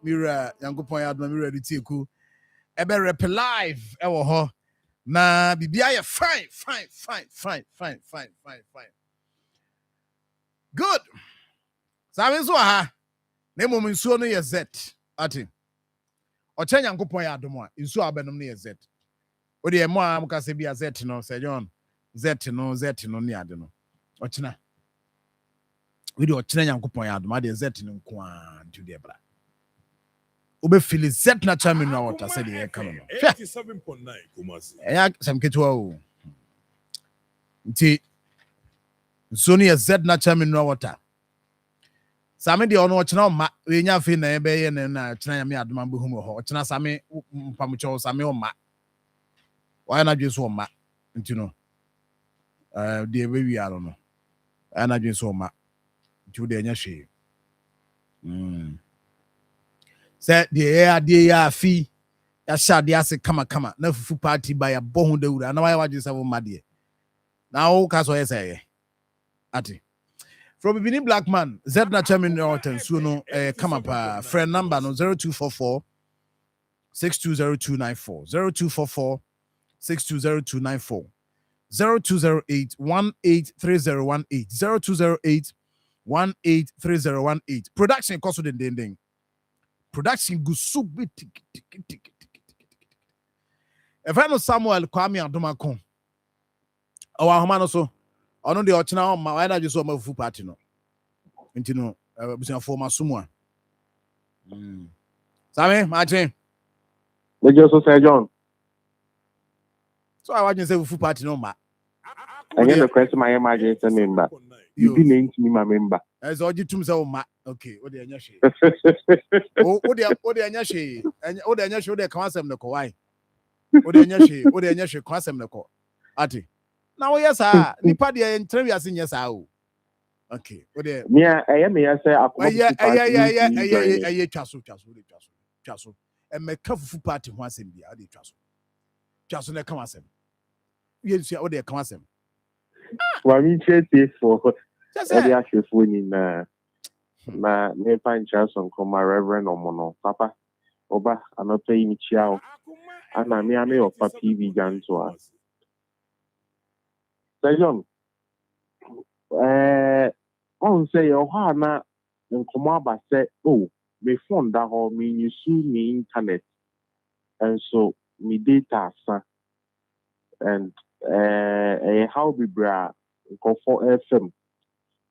Mira, young point out, Mira, the Tiku. Ebe rep live, ho. Na Bibia, fine. Good. Sabe so ha. Ne moment so no ye zet. Ati. O chen young point out tomorrow. Insu abenum ne ye zet. O de mo am ka se bia zet no, Sir John. Zet no ni ade no ochina we do ochina Nyankopon ya adoma de zet no nko a ntu de bra obe feel zet na cha menu water say de ka no 87.9 Kumasi ya sam ketwa o nti so ni zet na cha menu water same de ono ochina o ma we nya fe na ebe ye na ochina ya me adoma behu mo ho ochina same mpamucho same o ma wa na dwe so o ma nti no the baby I don't know. And I just saw my to the nyashe. Said the air fee. Ya shot the ass kama. No full party by a bone de wood. And I just have my dear. Now, Caso say. Ati. From a beginning black man, Zedna Chairman Norton, Suno, come up, friend number no 0244 620294. 0244 620294. 0208-183018 0208-183018 production cost den production go so big Evano Samuel Kwame Adomako o ahoma no so ono de ochina on ma why na just ma fu party no nti no busia for masumu a Same Martin we just say John. So I want to say full party no ma. I get the question my emergency member. You be named me my member. As all you tum say ma. Okay, what the anyashe. What the anyashe. And what the anyashe the kwasem no ko why. What the anyashe kwasem no ko. Ati. Now yes ah, nipa de interview as yes ah. Okay, what the Yeah, I am here say Akoma. Yeah, twaso. And me ka full party ho asem bia de twaso. Twaso na kwasem. Yes, what they come asem. Wa mi chete for the actual phone in na me find chance on come Reverend Omono Papa Oba anope mi chiao ana me ame of TV ganto a John on say o ha na nkomo aba say oh me phone da ho me use me internet and so me data sa and how be bra go for FM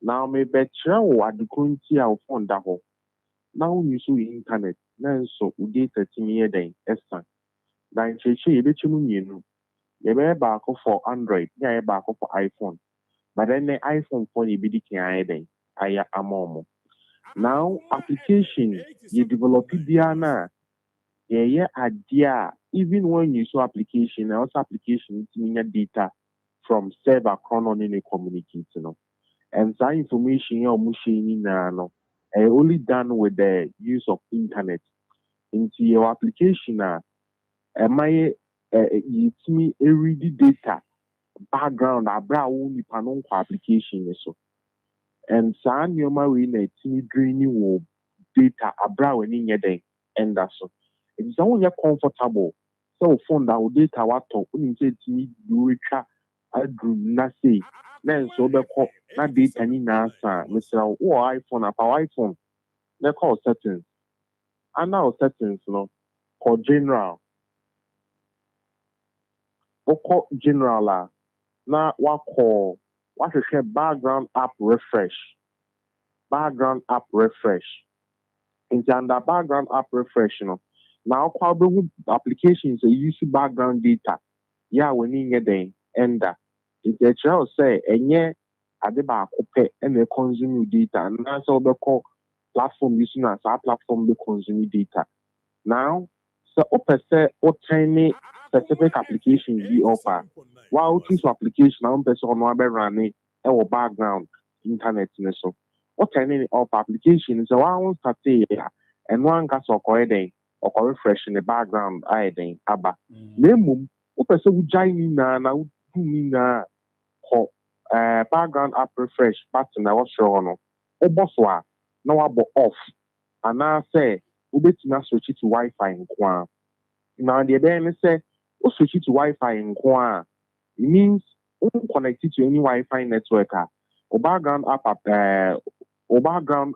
now me bet you adukunti a phone da ho now you use internet nanso wo data tumi yɛ dɛn ɛsa na nkyerɛkyerɛ yɛbɛkyɛ mu mmienu yɛbɛyɛ baako for Android na yɛyɛ baako for iPhone but then the iPhone phone yɛbɛdi kan ayɛ dɛn ayɛ ama ɔmo now application yɛ develop biara na yeah, idea. Even when you saw application, also application mean data from server chronon in a communicate, and that information you're machine no, only done with the use of internet. Into your application, my it's me read data background abra only panon application so, and san your marine it's me draining data abra when in your day and that's so. It's only comfortable. So phone that data what talk when you say to me you retry I do not say then so the call not data ni nasa Mr. iPhone iPhone they call settings and now settings called general or general now what call what is background app refresh into under background app refresh now, probably applications are using background data. Yeah, we need a and if the child say, and yeah, I did back and they consume data, and that's all the call platform using as our platform they consume data. Now, so open say what tiny specific applications we offer. While this application, I'm person on one running our background internet so what tiny of applications so I won't start here and one got so called or refresh in the background then aba nemum o pese wo jai ni na wo du ni na ko background app refresh button na wo show no o boss wa na wa bo off ana say wo betina switch to Wi-Fi nko na the then say o switch to Wi-Fi nko it means o connect to any Wi-Fi network o background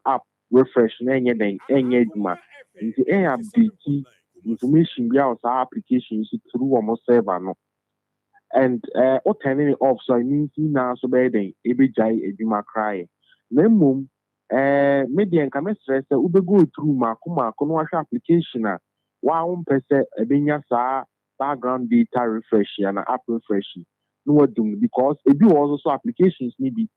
app refresh na enye duma into update information be out applications through almost server no and turning it off so I mean now so bad every jai eduma cry nemum media and come stress go through makuma kono application wow person ebenya sa background data refresh and app refresh no what do because it do also applications maybe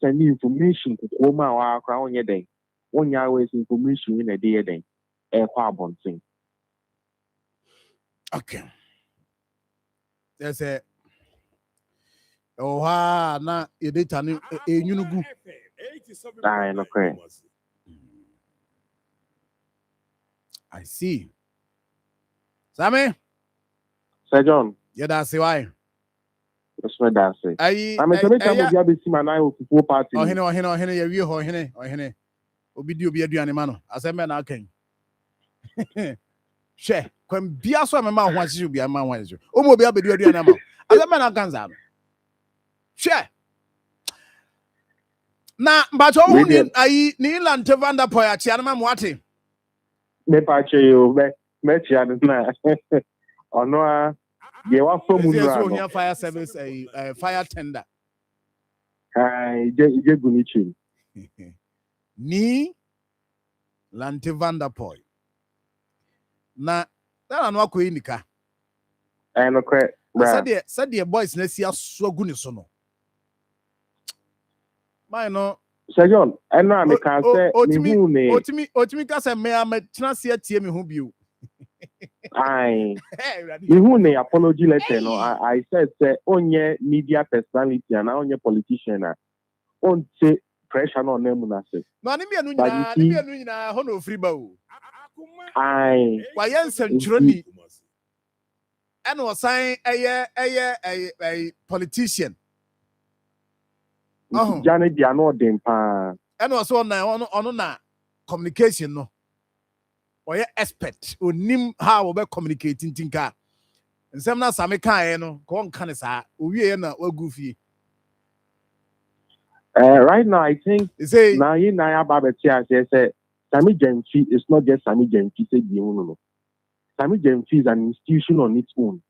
send information to koma wa kra onye den onya always information in a day den thing. Okay. There's a na your data enyunugu. I see. Sammy? Sir John. Yeah, that's why. That's what I say. I'm a party. Oh, hene. Obidi obi aduane ma no aseme na akan she kwam bia so me ma ho asisi obi ma ho asisi o mo obi abedi aduane ma aseme na akan za no she na mbacho hu ni ayi ni lante vanda poya chia na ma ate me pa che yo me chia na ono a ye wa fo mu no fire service fire tender je gunichi ni Lante Vanderpoy. Na no akọ enika. No correct. Said the boys na si aso gu ni so no. My no. Sir John, I know I can say otimi ka say me tena se atie me hu bio. Aye. Me hu ne apology letter no. I said say onye media personality and onye politician na. On say pressure no name na say. No ani me anu nyina ho no free ba o. Aye. Wa yensem churoni. And was saying a politician. Janet dia no dem pa. And was on na communication no. Or ye expert onim how we communicating tinka. Nsem na same kan no ko nka ne sa owie na wagu fie. Right now, I think now you na Babetia say Sami Genfi is not just Sami Genfi say the Sami Genfi is an institution on its own.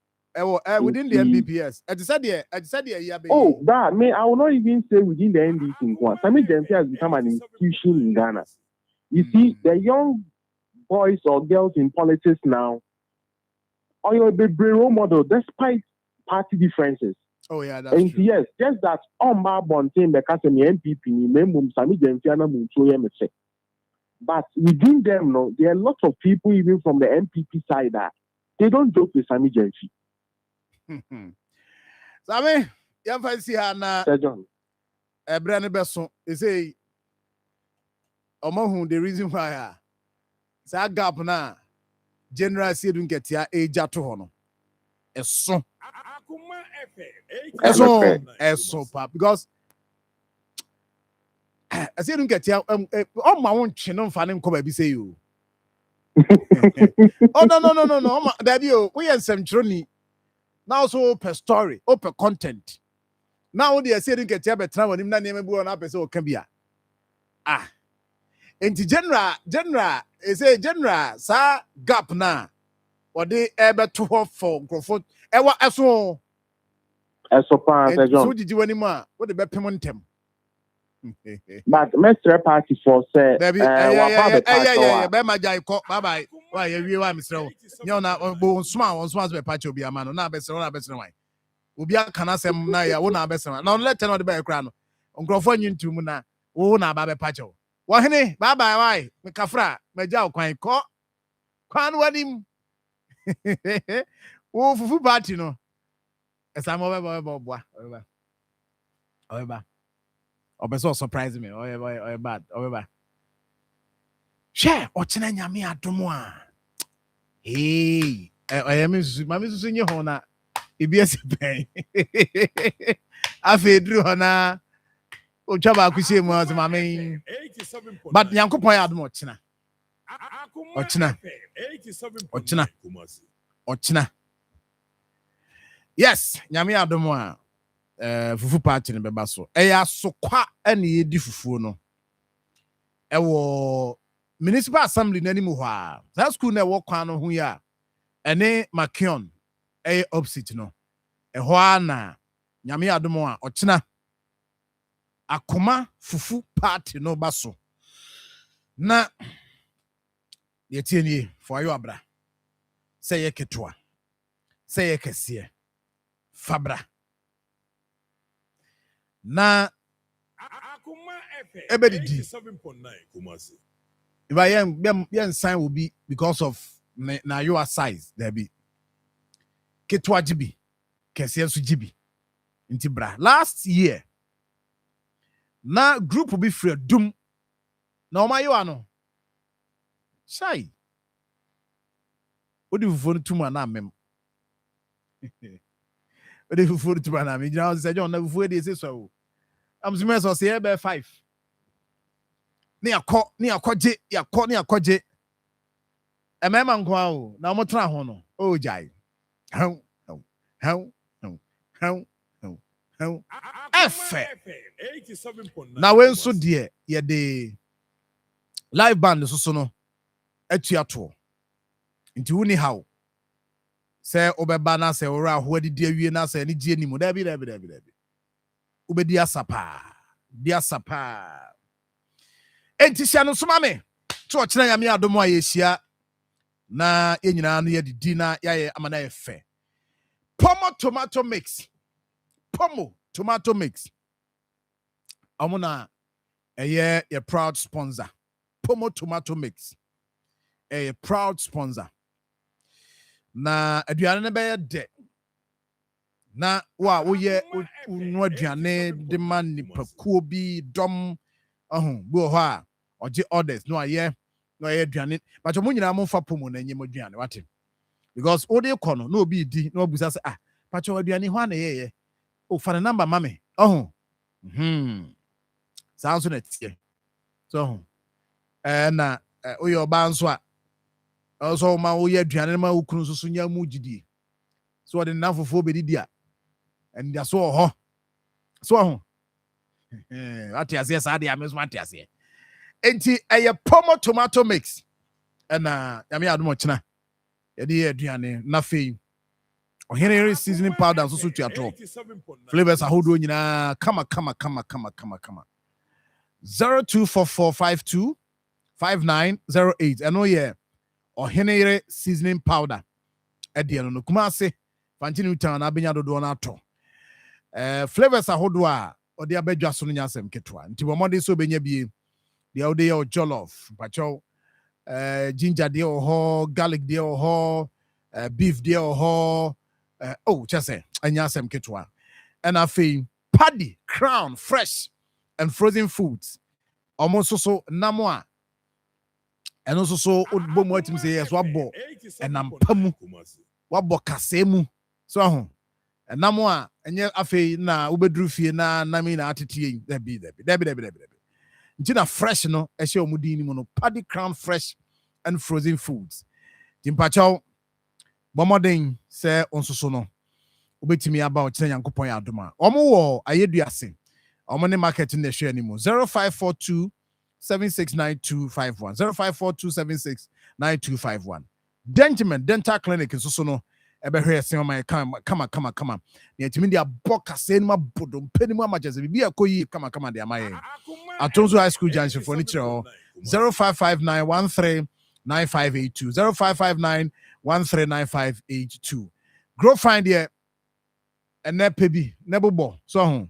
Within the MBPS. I said oh, that I will not even say within the NDC. Sami Genfi has become an institution in Ghana. You see, the young boys or girls in politics now, or you're a big role model despite party differences. Oh yeah, that's and true. yes, just that on my bonting because I'm MPP, mum sami demfiana mum say. But within them, no, there are lots of people even from the MPP side that they don't joke with Sami Jenfi. Sami, you fancy Hana? John. Brand Besson is a Omohu, the reason why I gap now. General said don't get your age at home. A son. So, because I said don't get your on my own channel fanning come be say you. Oh no. That you we are some journey. Now so per story, or per content. Now they say don't get your better when him na name bu on episode can be ah. Enti general is a general sa gap na or they able to hope for growth. Ewa eso Pa John. So did you anymore? What the be payment them? But Mr. Party for say yeah. Be my jai ko bye. Why you why Mr. You na bo small be patch obi amano na be se why. Obi aka na sem na ya wo na be se. Na let no the be kra no. Nkrofo nyintu mu na wo na ba be patch. Wo hene bye why me kafra me ja kwan ko kwan wadim. Wo fufu party no. Esa mo be boa. Oba. Obeso surprise me. Oh bad. Share ochina nyame adomo a. Hey, mami susu nye ho na ebi esi pen. Afi dru ho na otwa ba kusie mu az mami. But Yankopon ya adomo ochina. Yes, nyame adomo a fufu party ne beba so. Eya sokwa ene yedi fufu no. Ewo municipal assembly nani mu hwa. That school na wo kwan no hu ya. Ene Makion opposite no. Ehwa na nyame adomo a ochina Akoma fufu party no baso. Na yetieni for you abra. Say ye ketwa. Say ye kese. Fabra. Na ebedi 87.9 Kumasi. If I am sign will be because of na your size there be ketwa GB kese su GB inti bra last year na group will be free dum na o ma you ano shy odi fufu tuma na mem odi fufu tuma na me now say John na fufu dey say so am zime so say be 5 ni akọje emema nkwa o na mo tra ho no o jai how efe na we nso de ye de live band so no atuato nti woni how say obeba na say ora ho adidi awie na say ni die ni mu da bi ubedi asapa enti sia no soma me to ochina ya me adomo ayehia na enyina no ye didi na ya amana efe pomo tomato mix amuna eye your proud sponsor pomo tomato mix a proud sponsor na aduane ne be de na wa wo ye no aduane de man ni pakuo bi dom bo ho a oje orders no aye aduane but mo nyina mo fa pomo na nyem aduane wate because o de kono na obi di na obusa say pacho aduane ho na ye o fa number mame sounds so net so na o yo ba nso a also ma wo ye aduane ma wo kunu so nya mu gidi so de na fofo be di a and ya so ho atiase sa de ameso atiase enti eye pomo tomato mix na ya me adom china ye de aduane na fei ohere seasoning powder so tuato flavors ahodo nyina kama 0244525908 and oh yeah ɔheneyere seasoning powder ɛdeɛ no kumase fantini utan na abenya dodoɔ no atɔ flavors ahodoɔ a ɔde abɛdwa so no nya asɛm ketewa nti wɔmɔde so benya bie deɛ wode yɛ jollof mpakyɛw ginger deɛ wɔ hɔ garlic deɛ wɔ hɔ beef deɛ wɔ hɔ kyɛ sɛ ɛnya asɛm ketewa ɛna afei paddy crown fresh and frozen foods ɔmo nso so nam a ɛno nso so wobɔ mu atim sɛ yɛ so wabɔ ɛnam pa mu wabɔ kasee mu so ho ɛnam a ɛnyɛ afei na wobɛduru fie na nam yi na atete yi dabi nti na fresh no ɛhyɛ ɔmo din mu no paddy crown fresh and frozen foods timpakyɛw bɔmmɔden sɛ nso so no wobɛtumi aba ɔkyerɛ nyankopɔn yɛ adom a ɔmo wɔ ayɛduase ɔmo ne market no ɛhwɛ anim 0542 769251 0542769251 Dentiment dental clinic nso so no ɛbɛhwɛ ɛsɛn ɔman kama na yɛtumi de abɔ kasee no mu abɔ dompe no mu ama kyerɛ sɛ biribi ɛkɔ yie kama de ama yɛn atonso high school junction for no kyerɛ hɔ 0559139582 0559139582 grow find deɛ ɛnɛ pɛ bi na bobɔ so ho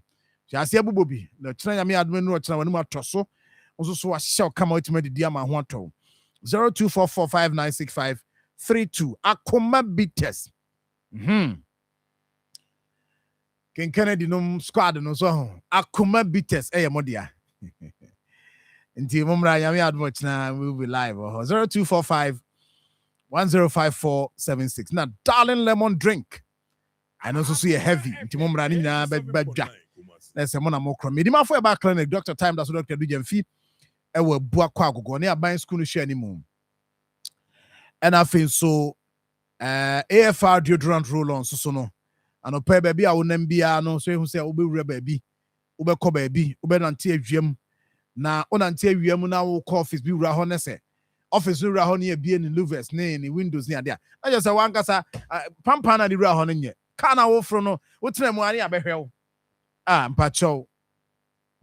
hyɛ aseɛ bobɔ bi na kyerɛ nyame adom no ɔkyerɛ wɔn mu atɔ so nso so ahyɛ kama ultimate didi ama ho atɔ 0244596532 Akoma bitters Ken Kennedy no squad no so ho Akoma bitters ɛyɛ modia nti momra nyame adom ɔkyerɛ we will be live 0245105476 na darling lemon drink I know so you're heavy. Timomra ni na bedja. Let's say mona mokro. Medimafo e ba clinic Dr. Time that's Dr. Dujemfi. E we bua kwa gogo. Ne aban school no share ni mu. And I feel so AFR deodorant roll on so no. Ano pe baby a wonam bia no so ehu say obe wura baby. Obe kɔ baby. Obe nante awiem. Na onante awiem na wo kɔ office bi wura ho ne se. Office wura ho ne bie ni louvers ne windows ne ade a. Na just say wan kasa pampa na di wura ho ne nye. Kana wo fro no wotra mu ari abehwe wo mpacho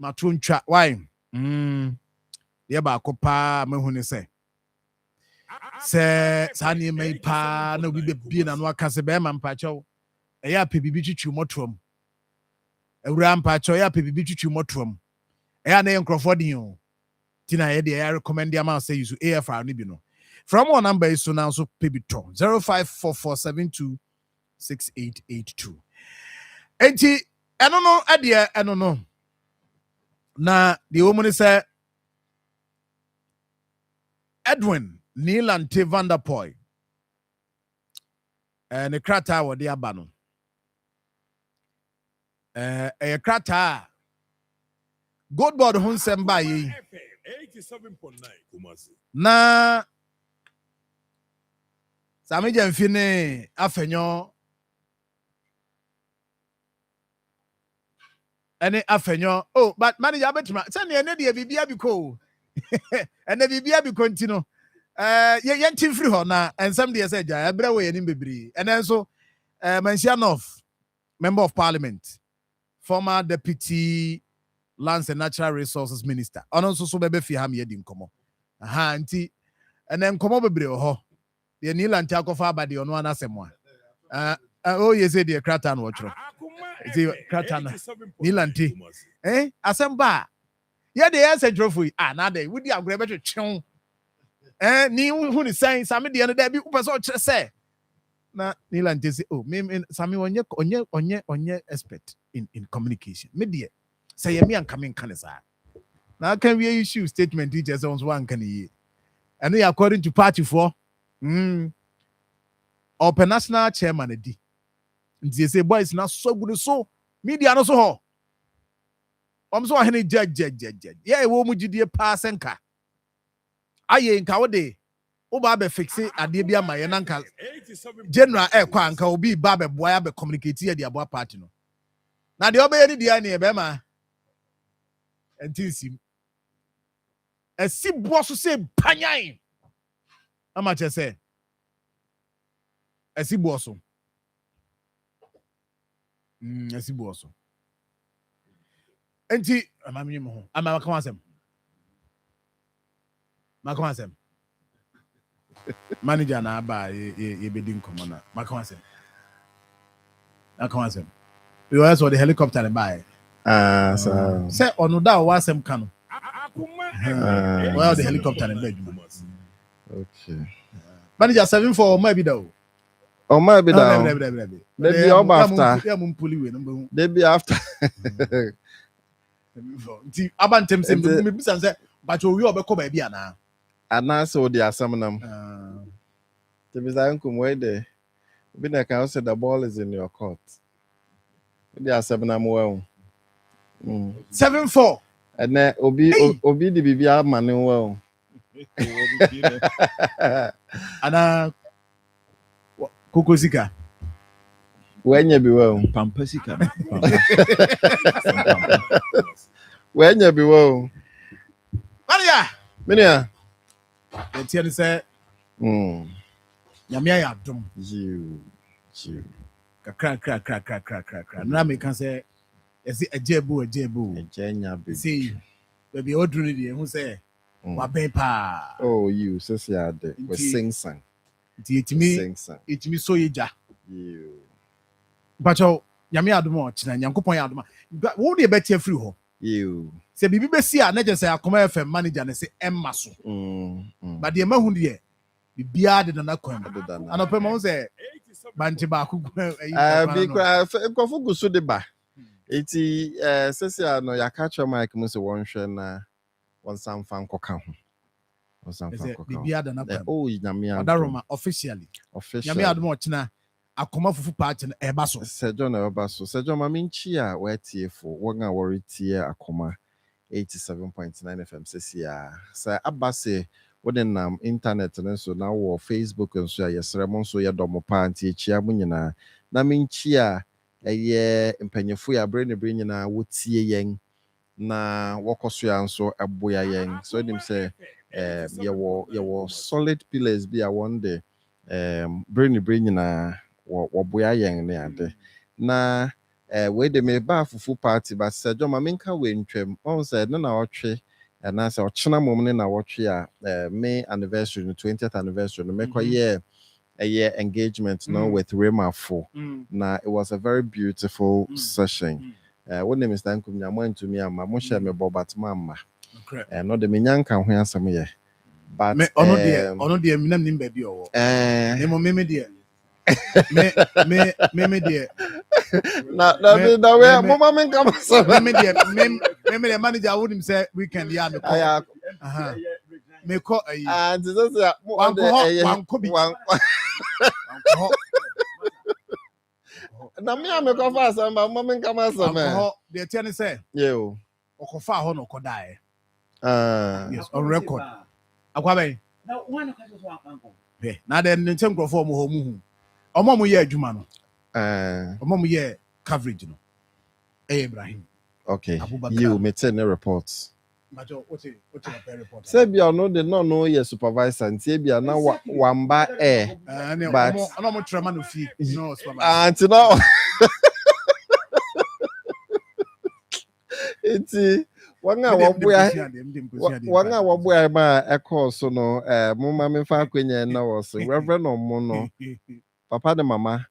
matuntwa why ye ba ko pa mahu ne se sani mai pa na obi be na no aka se be ma mpacho e ya pe bibi twitwu motrom ewura mpacho ya pe bibi twitwu motrom e ya na ye nkrofo din o tina ye de ya recommend am say use AFR no bi no from one number is so now so pe bi to 054472 6882. Enti eno no adie eno no na the woman say Edwin Neilante Vanderpoy ne krata wo de aba no krata good board hun semba yi 87.9 Kumasi na Sami Jemfine afenyo ene afenyo but manager betima say ne ene de bibia biko ene bibia biko ntino ye ntimfiri ho na ensam de say ja ebre we yenim bebri ene so Mentionoff member of parliament former deputy lands and natural resources minister ono so bebe fi ha me yedi nkomo aha nti ene nkomo bebre ho de Neilante akofa abade ono anasemo yes de krata no wotro zi krata na Neilante asemba ye de answer trophy na de wudi agre be twetwe ni hu ni san same de no da bi upese o kire se na Neilante say me same onye expert in communication me de say ye me anka me kan sa na can we issue statement teachers on one kan yi and according to party for Open national chairman edi nti say boys na so good so media no so ho so ahene judge yeah wo mu gidie pa senka aye nka wo de wo ba be fixe ade bia ma ye nanka general kwa nka obi ba be boya be communicate ye de abo party no na de obe ye ni dia ne be ma enti sim esi bo so say panyan ama che say esi bo so esi bo so enti amamye mo ama makawasem Manager na aba ye bedin komona. Maka wasem. We were so the helicopter by. So Say onu da wa asem ka no. Well the helicopter in bed. okay. Manager 74 maybe though. Oh, might be down. They be up after. They be after. Abantem sem me bisan say but we obekọ ba bia na. Ana so the asamnam. The bisan kum where there. Be na can say the ball is in your court. The asamnam well. 7-4. And then obi the bibia man well. Ana Kokosika. When you be well. Pampasika. When you be well. Mania. The tier say Yamia Yadum. You. Crack. Na me can say a jebu. A jenya baby. See, baby, ordinary who say Wabepa. Oh, you, Sessiade, we sing sang. It me so ija. You. But oh, Yamia Admo, China, Yankupon Adma. But won't be better free ho? You. Say, Bibi Bessia, never say, I come here for manager and say, Maso. But the Mahundi, the beard and a coin. And a permon say, Bantibaku, Kofugu Sudeba. Iti Sessia no ya catch your mic muso one some fan coca. Or some fan coca. Oh, Yamia Daroma officially. Yamia Admochina. Akoma fufu party na ebaso. Sejo na ebaso. Sejo maminchia we tie for wanga worry tie Akoma 87.9 FM Sessia. Sa abase wodenam internet na so na wo Facebook nso ya yesremon so ya domo panti chia munyina na minchia eye mpanyefu ya bre nyina wotie yen na wokoso ya nso eboya yen so dim say ye solid pillars be a one day bre nyina woboya yen ne ade na we de me ba fufu party ba sejo ma menka we ntwem on say na otwe na say ochena mom ne na wotwe a May anniversary 20th anniversary no mekoye engagement no with Marfo. Now it was a very beautiful session. What name is that? I'm going to me and my share me bobat mama. No the minyan can hear some here. But ono dear minam nim baby or nemo me dear. Me dear. No, where mama men come so me dear. Me the manager wouldn't say weekend yeah me call and this is one na me am go fast am mama men come so man the tell say yo okofa ho no kodai yes on record akwa ben na one question so anko na the ntem grofo mo ho mu omo ye adwuma no omo ye coverage no Ibrahim okay you me tell the reports what's a report? Say be no they no know your supervisor and say be na wamba but no mo trauma no fee no supervisor and no it's wanga waboya ma ekọ so no mama me fa akwenya na wo so reverend no mo no papa de mama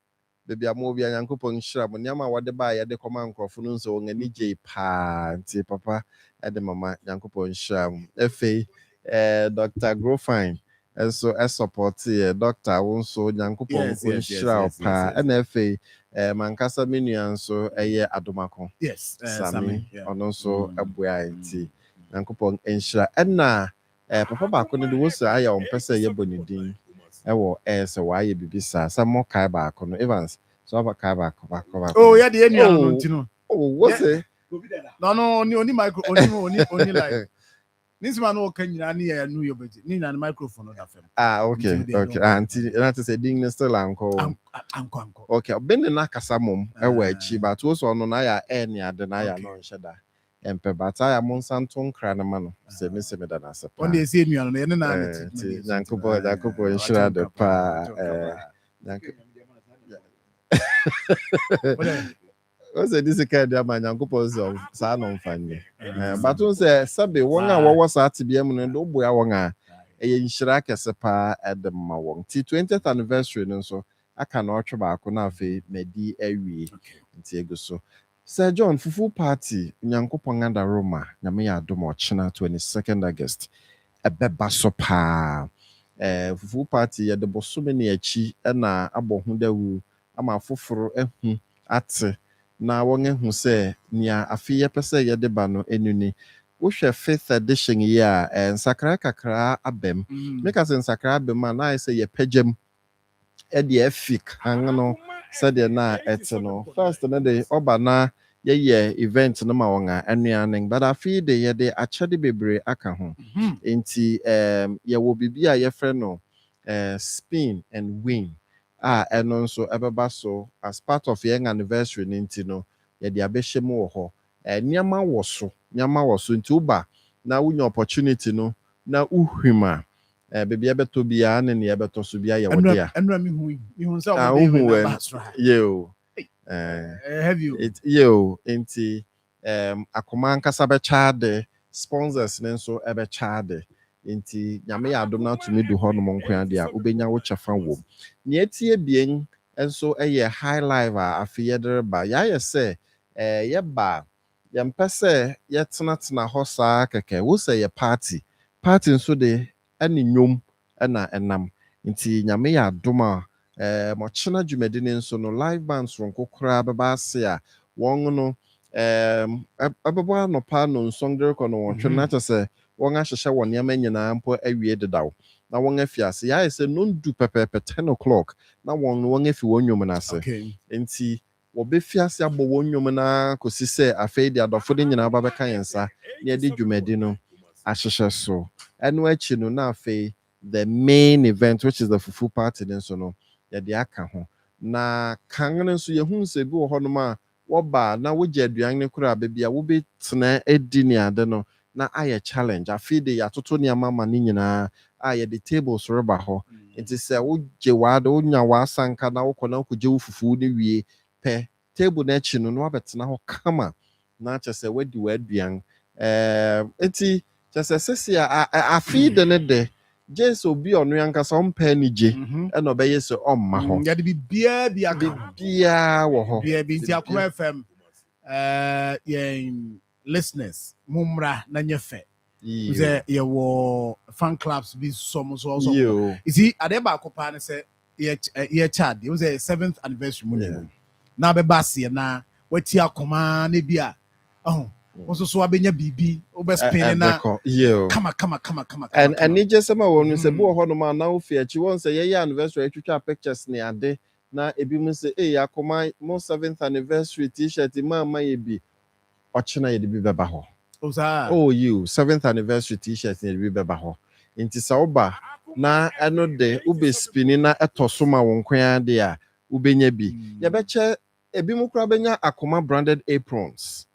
baby amobi anyankopon hira mo niam a wode ba ye de koma nkrofo no nso ngani je pa nti papa ede mama anyankopon hira mo efe Dr. Grofine so support doctor wonso anyankopon hira pa na efe mankasa menua nso eye adomako yes sami ono nso aboa nti anyankopon hira na papa ba ko ne de wo so aya on pese ye bonidin ewo se waye bibisa samo kai ba kono Evans so ba kai ba ko oh yeah the enu no ntino oh what say no oni micro oni like this man no kan nyina ne ya nu yo beji ni na microphone da fem okay anti na say ding still anko okay ben na kasa mom ewa achi but wo so no na ya ni ade na ya no nheda empebata ya monsanton kra na mano se me da na sepa on dey say enu no ye na ti nyankopo nshira de pa o se this kind ya ma nyankopo so sa no mfanye but on say sabe won a wo sa tibia mu no do boya won a nhyira kɛse paa ɛde ma wɔn ti 20th anniversary no nso aka na ɔtwe baako na afei madi awie nti egu so Sir John fufu party nyankopɔn adaroma nyame yɛ adom ɔkyena 22nd August ɛbɛba so paa fufu party yɛde bosome ne akyi ɛna abɔ ho dawu ama afoforo ehu ate na wɔn ehu sɛ nea afei yɛpɛ sɛ yɛde ba no enuni wohwɛ 5th edition yi a nsakra kakra abɛm meka sɛ nsakra abɛm a na ayɛ sɛ yɛpɛgyam ɛde afi kan no sɛdeɛ na ɛte no first no de ɔba na yɛyɛ event no ma wɔn a anuane but afei de yɛde akyɛde bebree aka ho nti yɛwɔ biribi a yɛfrɛ no spin and win a ɛno nso ɛbɛba so as part of yɛn anniversary no nti no yɛde abɛhyɛ mu wɔ hɔ nneɛma wɔ so nti woba na wonya opportunity no na wohwim a baabi ɛbɛtɔ biara ne nea ɛbɛtɔ so biara yɛ wɔde a ɛnura mi hu sɛ ɔmo de ɛwɛ na baasoro ha have you nti akoma nkasa bɛkyaade sponsors ne nso ɛbɛkyaade nti nyame yɛ adom na atumi du hɔ nom nko ade a wobɛnya wo kyɛfa wɔ nea etie bien nso ɛyɛ high life a afei yɛde reba yɛayɛ sɛ yɛba yɛmpɛ sɛ yɛtenatena hɔ saa kɛkɛ wo sɛ yɛ party nso de ɛne nnwom ɛna ɛnam nti nyame yɛ adom a mɔkyena dwumadi ne nso no live band soronko koraa bɛba ase a wɔn no ɛbɛbɔ anɔpa no nsɔn de rekɔ no wɔntwe no akyɛ sɛ wɔn ahyehyɛ wɔn nneɛma nyinaa mpo awie dedaw na wɔn afi ase yɛayɛ sɛ nondu pɛpɛɛpɛ 10 o'clock na wɔn afi wɔn nnwom no ase nti wɔbɛfi ase abɔ wɔn nnwom na kɔsi sɛ afei de adɔfo de nyinaa babɛka yɛn nsa na yɛde dwumadi no ahyehyɛ so ɛno akyi no na afei the main event which is the fufu party ne nso no yɛde aka ho na kan no nso yɛhu sɛ bi wɔ hɔnom a wɔba na wogye aduane no koraa baabi a wobɛtena adi ne ade no na ayɛ challenge afei de yɛatoto nneɛma ma ne nyinaa a yɛde tables reba hɔ nti sɛ wogye w'ade wonya w'asanka na wokɔ na wokɔgye wo fufuo no wie pɛ table no akyi no na wabɛtena hɔ kama na kyɛ sɛ wadi w'aduane nti kyɛ sɛ sɛsi a afei de ne de gye sɛ obi ɔno ankasa ɔmpɛ ne gye ɛna ɔbɛyɛ sɛ ɔmma hɔ yɛde biribiara bi aka biribiara wɔ hɔ biribiara bi nti Akoma FM yɛn listeners mummra na nyɛ fɛ sɛ yɛwɔ fan clubs bi sɔm so isi ade baako paa ne sɛ yɛkyɛ adeɛ wo sɛ 7th anniversary mu ne na bɛba aseɛ na wati Akoma ne bi a nso so abɛnya biribi wobɛspin na kama ɛne gye sɛm a wɔ no sɛ bi wɔ hɔ nom a na wofi akyi wɔn sɛ yɛyɛ anniversary atwitwa pictures ne ade na ebi mu sɛ Akoma mo 7th anniversary t-shirt ma yɛ bi ɔkyena yɛde bi bɛba hɔ 7th anniversary t-shirt yɛde bi bɛba hɔ nti sɛ woba na ɛno de wobɛspini na ɛtɔ so ma wo nkoa de a wobɛnya bi yɛbɛkyɛ ebi mu koraa bɛnya Akoma branded aprons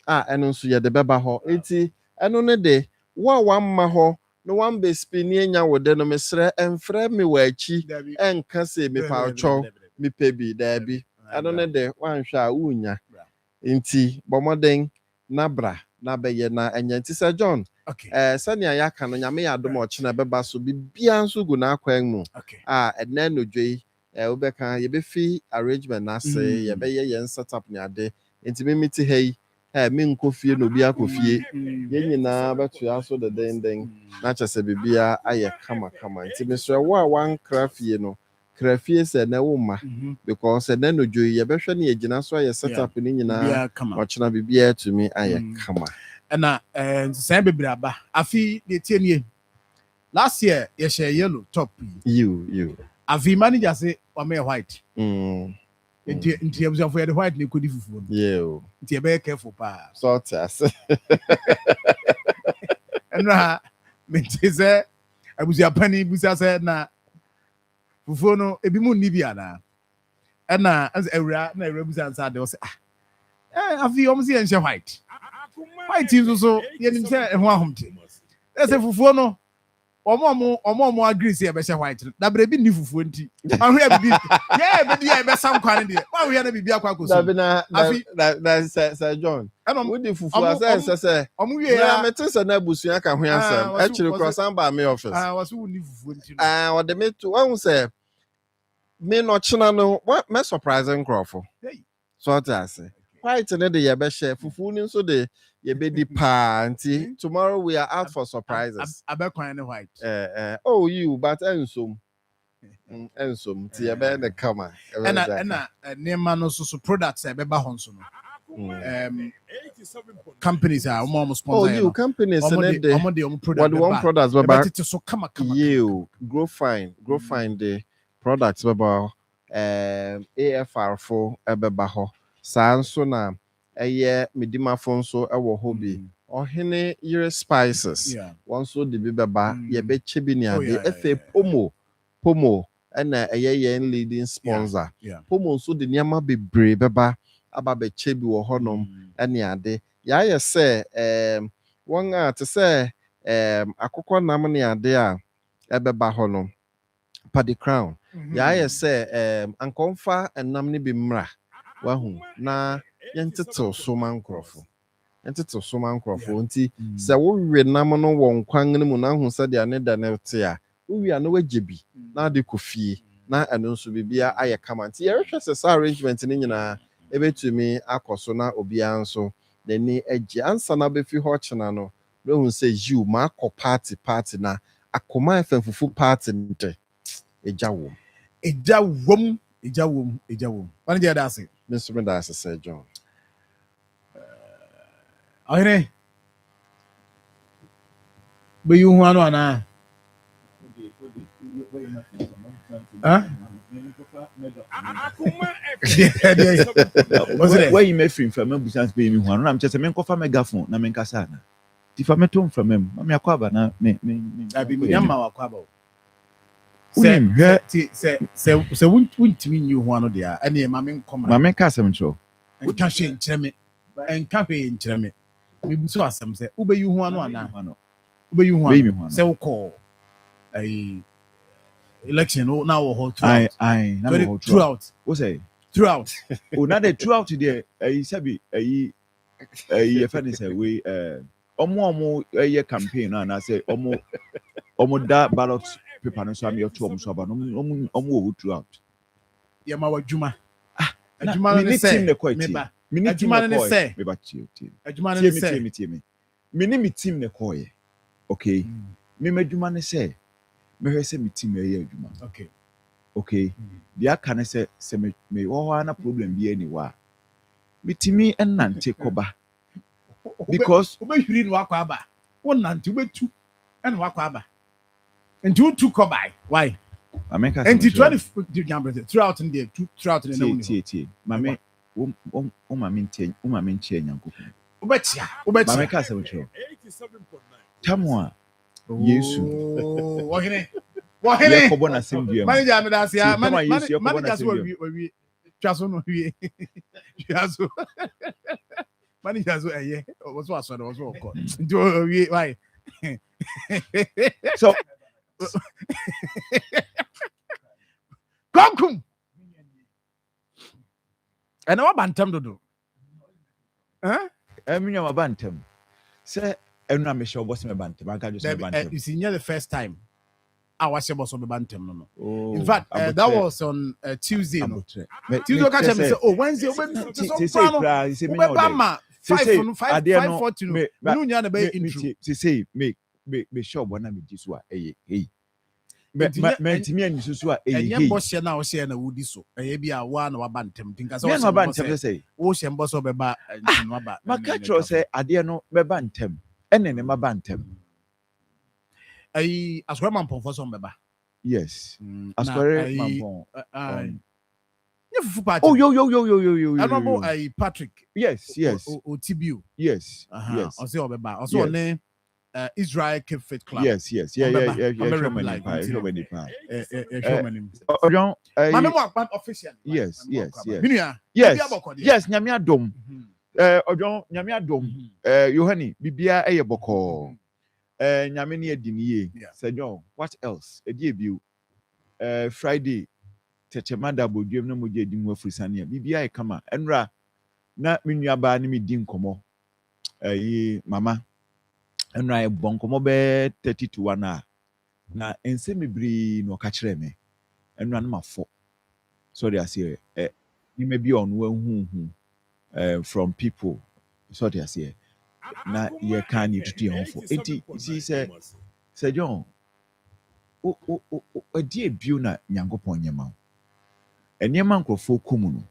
ɛno nso yɛde bɛba hɔ enti ɛno ne de wo a wamma hɔ na wambɛspini anya wo de no mesrɛ ɛmfrɛ me wɔ akyi ɛnka sɛ mepa ɔkyɔw mepɛ bi daabi ɛno ne de woanhwɛ a wonya nti bɔ mmɔden na bra na bɛyɛ na ɛnyɛ nti sɛ John sɛnea yɛaka no nyame yɛ adom ɔkyena bɛba so biribiara nso gu n'akwan mu a ɛnɛ nodwo yi wobɛka yɛbɛfi arrangement ase yɛbɛyɛ yɛn setup ne ade nti memete ha yi menkɔ fie na obi akɔ fie yɛn nyinaa bɛtoa so dedenden na kyɛ sɛ biribiara ayɛ kamakama nti mesrɛ wo a wankra fie no kra fie sɛ na wo ma because ɛnɛ nodwo yi yɛbɛhwɛ ne yɛgyina so ayɛ setup ne nyinaa ɔkyena biribiara tumi ayɛ kama ɛna nsesan bebree aba afi deɛ tie nie last year yɛhyɛ yellow top you afi manager say wamɛ white nti abusuafo yɛde white na ekodi fufuo no nti yɛbɛyɛ careful paa sort as ɛnra mente sɛ abusuapani busa sɛ na fufuo no ebi mu nni bi ana ɛna awura busa nsa de ɔsɛ afi ɔmo si yɛnhyɛ white nso so yɛnim sɛ ɛho ahomte ɛsɛ fufuo no Omo agree say e be she white. Na bre bi ni fufu nti. Ahwe e bi. Yeah, be dia e be sam kwan de. Wa hwe na bibi akwa koso. Na Sir John. Wo di fufu ase. Omo wie na mete se na busua ka ho ansem. E chiri cross amba me office. Was wo ni fufu nti. Wo de me to wan say me no china no me surprising crofo. So that say. White ne de ye be share fufu ni so de ye be di pa nti tomorrow we are out for surprises. Abekwan ne white. Oh you but ensom ti ye be ne kama. Na nema no so products e be ba ho so no. Companies are almost sponsor. Oh you companies and the one products about so come you grow fine the products about AFR4 ebeba ho saa nso na eye medima fo nso ewo ho bi ohene yere spices one so de bibeba ye be chebi ni ade efe pomo na eye leading sponsor pomo nso de niama bebre beba aba be chebi wo honom ene ade ya ye se won a te se akokọ nam ne ade a ebeba honom Paddy Crown. Ya ye se ankomfa enam ne bi mra wahu na yentete so mankrofo. Yentete so mankrofo nti se wo we nam no wo nkwan ne mu na hu se de ane da ne te a wo wi ana wajebi na de kofie na eno nso bibia aye kama nti ye rehwe se arrangement ne nyina ebetumi akoso na obia nso de ni age ansa na be fi ho chena no hu se you ma akọ party na Akoma fufu party nte Eja wom. What did you say? Mr. Mendas said, John. Okay. But you want one, where you may free from me, Bushans being one. I'm just a man for megaphone, na menkasana. If I met home from him, Mamma Quaba, me, I be Yama Quabo. Say, wouldn't mean you one of the any mammy come. Mamma Cassim show. We can't change me and can't pay in Jeremy. We saw some say, Uber you one, Uber you one, so call a election now or I throughout. What's say? Throughout. Oh, not a throughout today. A sabi a funny say we Omo a campaign and I say Omo that ballot. Paper no so am your two so ba no omo throughout ya ma wadwuma adwuma no say me team ne say me ba tie adwuma no say me team ne koye okay me madwuma ne say me hwe say me team e adwuma okay dia ka ne say me wo na problem bi ani wa me timi enante koba because obehwiri no akwa aba won nante obetu en wakwa aba. And you took by why? I make and 20 throughout in the throughout in the Mamma, Uma chain, Ubetia, Mamma Castle. Tamwa, yes, what in Cobona Symbia, manager, we just on we managers was what was why so Come. And our bantam do. Huh? I mean, our bantam. Say, and I'm sure what's my bantam. I got just bantam. You see, near the first time I was your boss of the bantam. No. Oh, in fact, that was on Tuesday. No. Tuesday, catch me say, oh, Wednesday, me sure one am this one hey me so eh boss na o share na wudi so eh bia wa na wa bantem tinka so wa bantem say wo she boss o be ba no ba ma catch say ade no be bantem ene ne ma bantem asware man pon for so be ba yes asware man pon fufu party oh yo honorable Patrick yes o TBU yes o say o be ba o so ne Israel Cape Faith Club. Yes. Yeah. Yes. Nyame adom. Ojon nyame adom. Yohani bibia eye boko. nyame ne edi niye. Sir John, what else? Ebio Friday Techemada bodwem na moje di mu afrisania. Bibia e kama. Enra na menua ba ne me di nkomo. Mama enra e bon nkomo be 30 to 1 a. Na ense mebri no ka kire me. Enra na mafo. Sorry I say you may be on who from people. Sorry I say na ye can you to your for. Enti see say John o die bio na Nyankopon nyema. Enyema nkrofo komu no.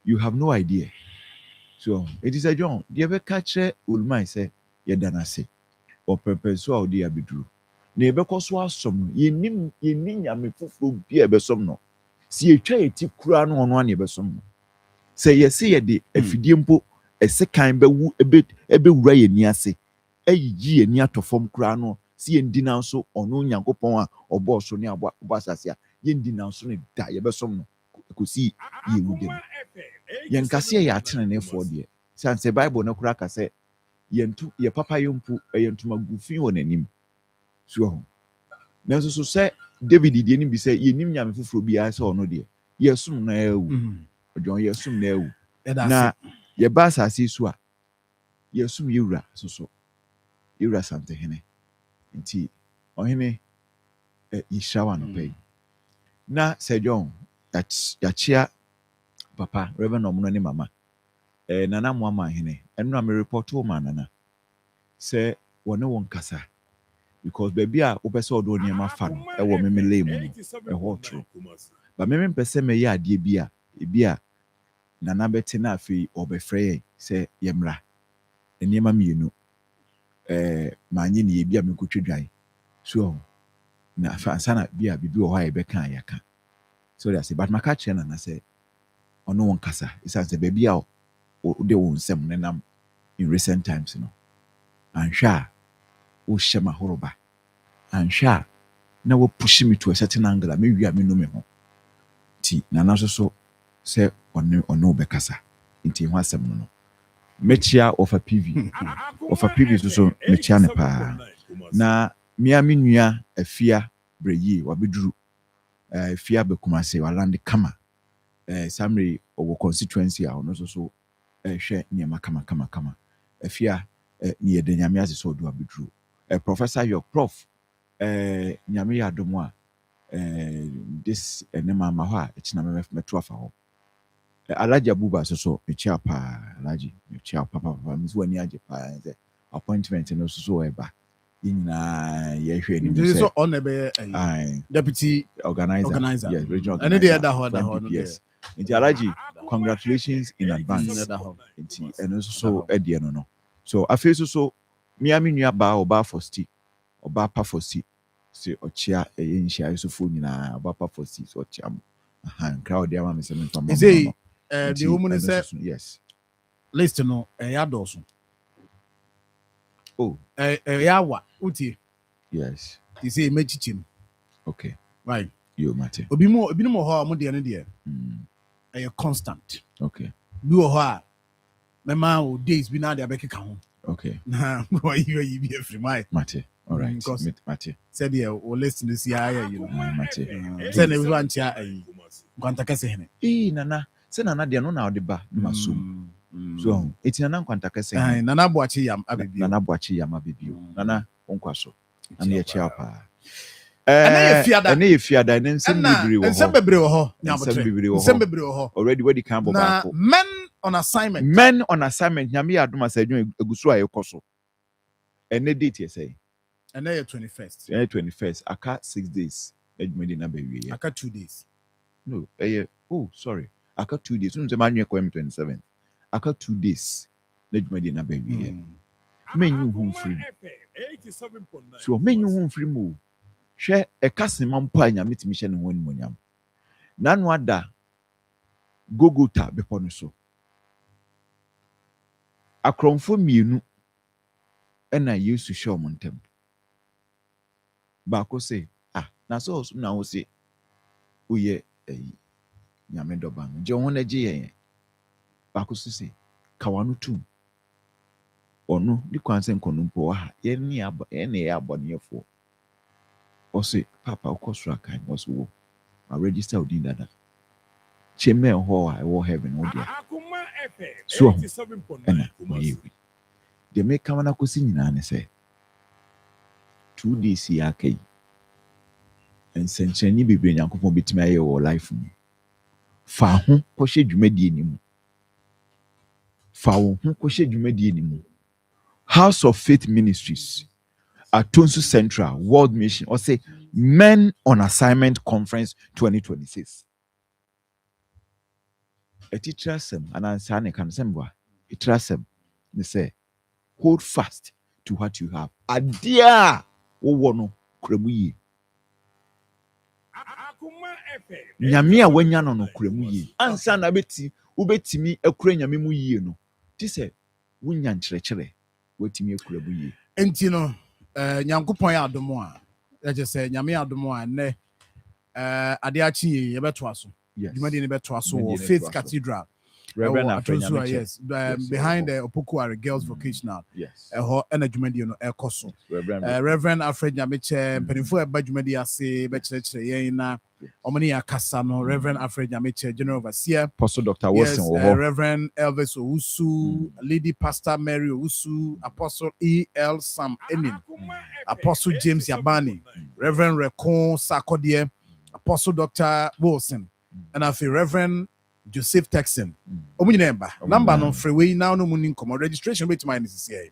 You have no idea. So it is a John. The ever catch ulma say ye danase. Or purpose so dia bidru. Na ebe koso asom ye nim nyame fufuro bia ebe som no. Si ye twa eti kura no ono an ebe som no. Say ye say ye de afidie mpo ese kan be wu ebe wura ye ni ase. Eyi ye ni atofom kura no. Si ye ndi na so ono Nyankopon a obo so ne abo asase a ye ndi na so ne da ye be som no. Kosi ye wudem. Yen kase ye atene ne for de. Sanse Bible no kura kase yentu ye papa yompu yentu magufin won anim. So nanso so say David de ni bi say ye nim nyame fufuro bia say ono de. Ye sum na ewu. Ojon ye sum na ewu. Na ye ba asase so a ye sum ye wura so ye wura sante hene. Nti ohene ye shawa no pay. Na Sir John ya chia papa Reverend Omuno ne mama nana muama hene eno am report o manana say wone won kasa because baby a opese odo niam fa no e wo memele mu no e ho tro ba memem pese me ya ade bia nana beti na afi obefre say yemra niam mienu manye ne bia me kotwedwan so na fa sana bia bibi o ha e be kan ya ka so that say but maka che na say ono won kasa isa say baby a de won sem nenam in recent times no anhwa wo shema horoba anhwa na wo push me to a certain angle me wi a me no me ho ti na na so say ono be kasa nti ho asem no mechia ofa PV so mechia ne pa na mia menua afia breyi wabeduru afia be kumase walande kama samre owo constituency a ono so hwe niema kama afia ni yede nyame ase so do abedru Professor York Prof nyame ya domo a this enema ma ho a echina meto afa ho Alaji Abuba so mechia pa Alaji mechia papa mizu ani age pa appointment no so eba nyina ye hwe ni this so on ebe deputy organizer yes regional and the other one yes nti Alaji congratulations in advance nti eno so edie no so afeso so miami nua ba oba fosti oba pa fosti se ochia enhia yusufo nyina oba pa fosti so ochia crowd ya ma me se me pam the woman say yes list no ya doso oh ya wa uti yes you say mechichim okay right you mate obi no ho mo de ne de constant okay bi wo ho a mema o days bi na de abekeka ho okay na why you be free my mate all right mate said yeah o list this year you know mate say na we wan chia kwanta kase hene nana se nana de no na ode ba masum so eti nana kwanta kase hene nana boachi yam abibio nana onkwa so ana ye chia pa ana ye fiada na nsem bibiri wo ho nsem bibiri wo ho already where the camp na men on assignment nyame ya adoma sadwon egusu a yekoso ene date ye say ene ye 21st aka 6 days edmedi na bewie aka 2 days no sorry aka 2 days unse manwe ko 27 aka 2 days edmedi na bewie menyu hu free so menyu hu free mo hwe ekasema mpo anya metimi hye ne ho animonyam nanu ada gogota bepo no so akromfo mienu ena Yesu hye omontem ba ko se na so na wo se uye nyame doba no je ho na je yen ba ko se kawanu tum ɔno ne kwan sɛ nkɔno mpo wɔ ha yɛne yɛ abɔneɛfoɔ ɔse papa wokɔ soro akan ɔse wo register wodin dada kyɛmmɛ hɔ a ɛwɔ heaven wo deɛ so ɛna ɔyɛ wi deɛ meka ma no akɔsi nyinaa ne sɛ 2 days yi aka yi nsɛnkyerɛnne bebree nyankopɔn bɛtumi ayɛ wɔ life mu fa ho kɔhyɛ dwumadie ni mu fa wo ho kɔhyɛ dwumadie ni mu House of Faith Ministries Atonsu Central World Mission or say Men on Assignment Conference 2026 a teacher sem and answer ne kan semba a trasem ne say hold fast to what you have adia wo wono kramu yi nyame a wanya no kramu yi ansa na ubetimi akura nyame mu yi no ti se wonya nkyerɛkyerɛ watimi akura bu yi enti no nyankopɔn ya adomo a ɛgye sɛ nyame adomo a ne ade akyi yi yɛbɛto aso dwumadi ne bɛto aso wɔ Faith Cathedral Reverend Atonsu, yes, behind the Opokuare Girls Vocational. Yes. And Jumedi no Ekoso. Reverend Alfred Nyamiche, Penifo Eba Jumedi Ase, Bechre Yena, Omani Akasano, Reverend Alfred Nyamiche, General Overseer, Apostle Dr. Wilson, Reverend Elvis Owusu, Lady Pastor Mary Owusu, Apostle E.L. Sam Enin, Apostle James Yabani, Reverend Rekon Sakodie, Apostle Dr. Wilson, and I feel Reverend Joseph Texan. Number no freeway now no money come registration rate mine is here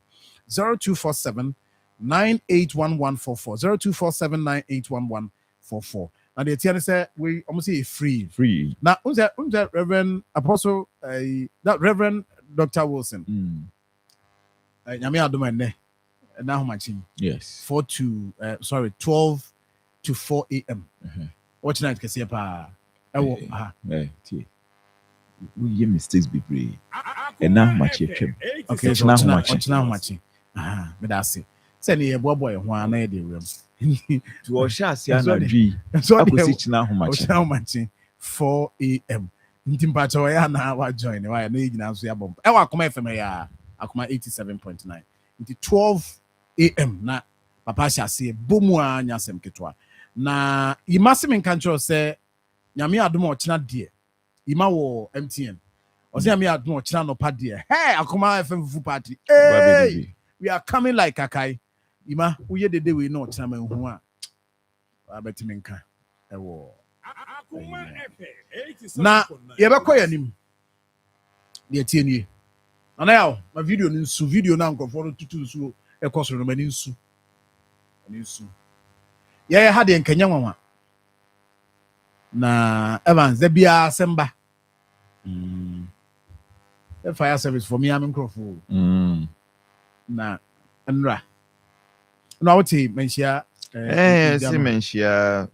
0247 981144 0247981144. And the TN say we almost say free. Now unza Reverend Apostle that Reverend Dr. Wilson. Nyame adom ene na ho machi. Yes. 12 to 4 a.m. What night can see pa. We hear mistakes be brave. And now much you okay, so now much. But that's it. Send a boy one night the room. To our shots, so I was now much 4 a.m. Ntimpacho ya na wa join why na yina so ya bomb. E wa Akoma FM ya Akoma 87.9. Nti 12 a.m. na papa sha se bomu anya sem ketwa. Na imasi me kan tro say nyame adom o kina de Ima wo MTN. Ose nyame adom o kina no pa de. Hey, Akoma FM fufu party. Hey, we are coming like Akai. Ima uye dede we no kina ma hu a. Abetimi nka. Ewo. Na yebekọ yanim. De tie nie. Ana yawo, ma video ni nsu video na nkofo no tutu nsu ekoso no mani nsu. Ani nsu. Ye ha de nkanya nwanwa. Na Evans the bia semba. The fire service for me I'm microphone. Na Nra. Na woti menshia si menshia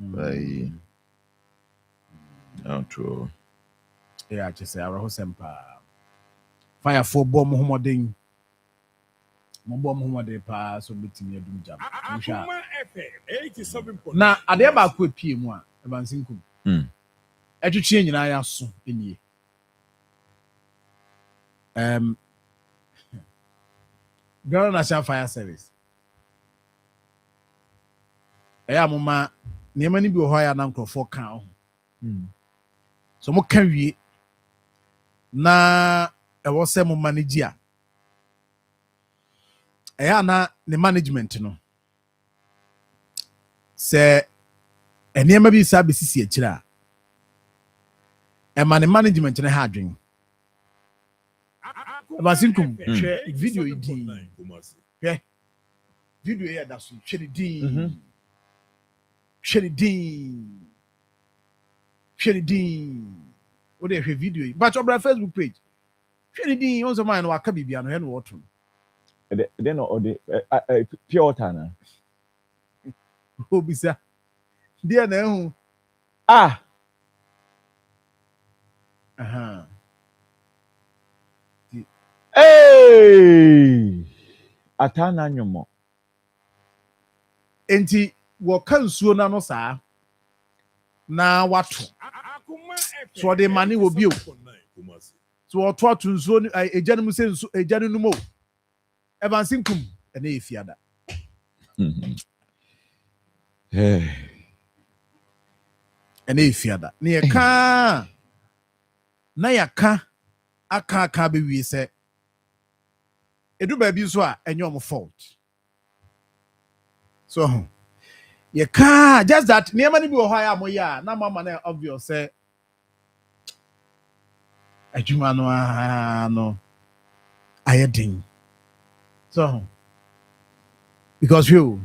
true. Yeah, just say our sempa. Fire for bomb homoding. Bomb homode pa so betimi adum jam. Akoma FM 87. Na ade ba ko pie mu a Evans nkum. Etwetwe nyina ya so enie. Ghana National Fire Service. Eya mama niema ni bi ho ya na nkrofo kan ho. So mo kan wie na ewo se mo manage a. Eya na ne management no. Se eniema bi sa besisi akira. Emane management ne ha adwen. Abasinkum video idi. Okay. Video here that so shedi what dey video but on Facebook page shedi on so man wa ka bibia no he no woto then or the pure water na obisa dia na hu hey atana nyomo enti wo kan suo na no saa na wato so de mane wo bio so wo to suo ejanum se ejanu mo Evansinkum ene efiada. Ene efiada. Ne yeka na yaka aka be wi se edu ba bi so a enye om fault. So yeka just that niam ni bi wo ha ya moya na mama na obvious say adwuma no ayedin. So because you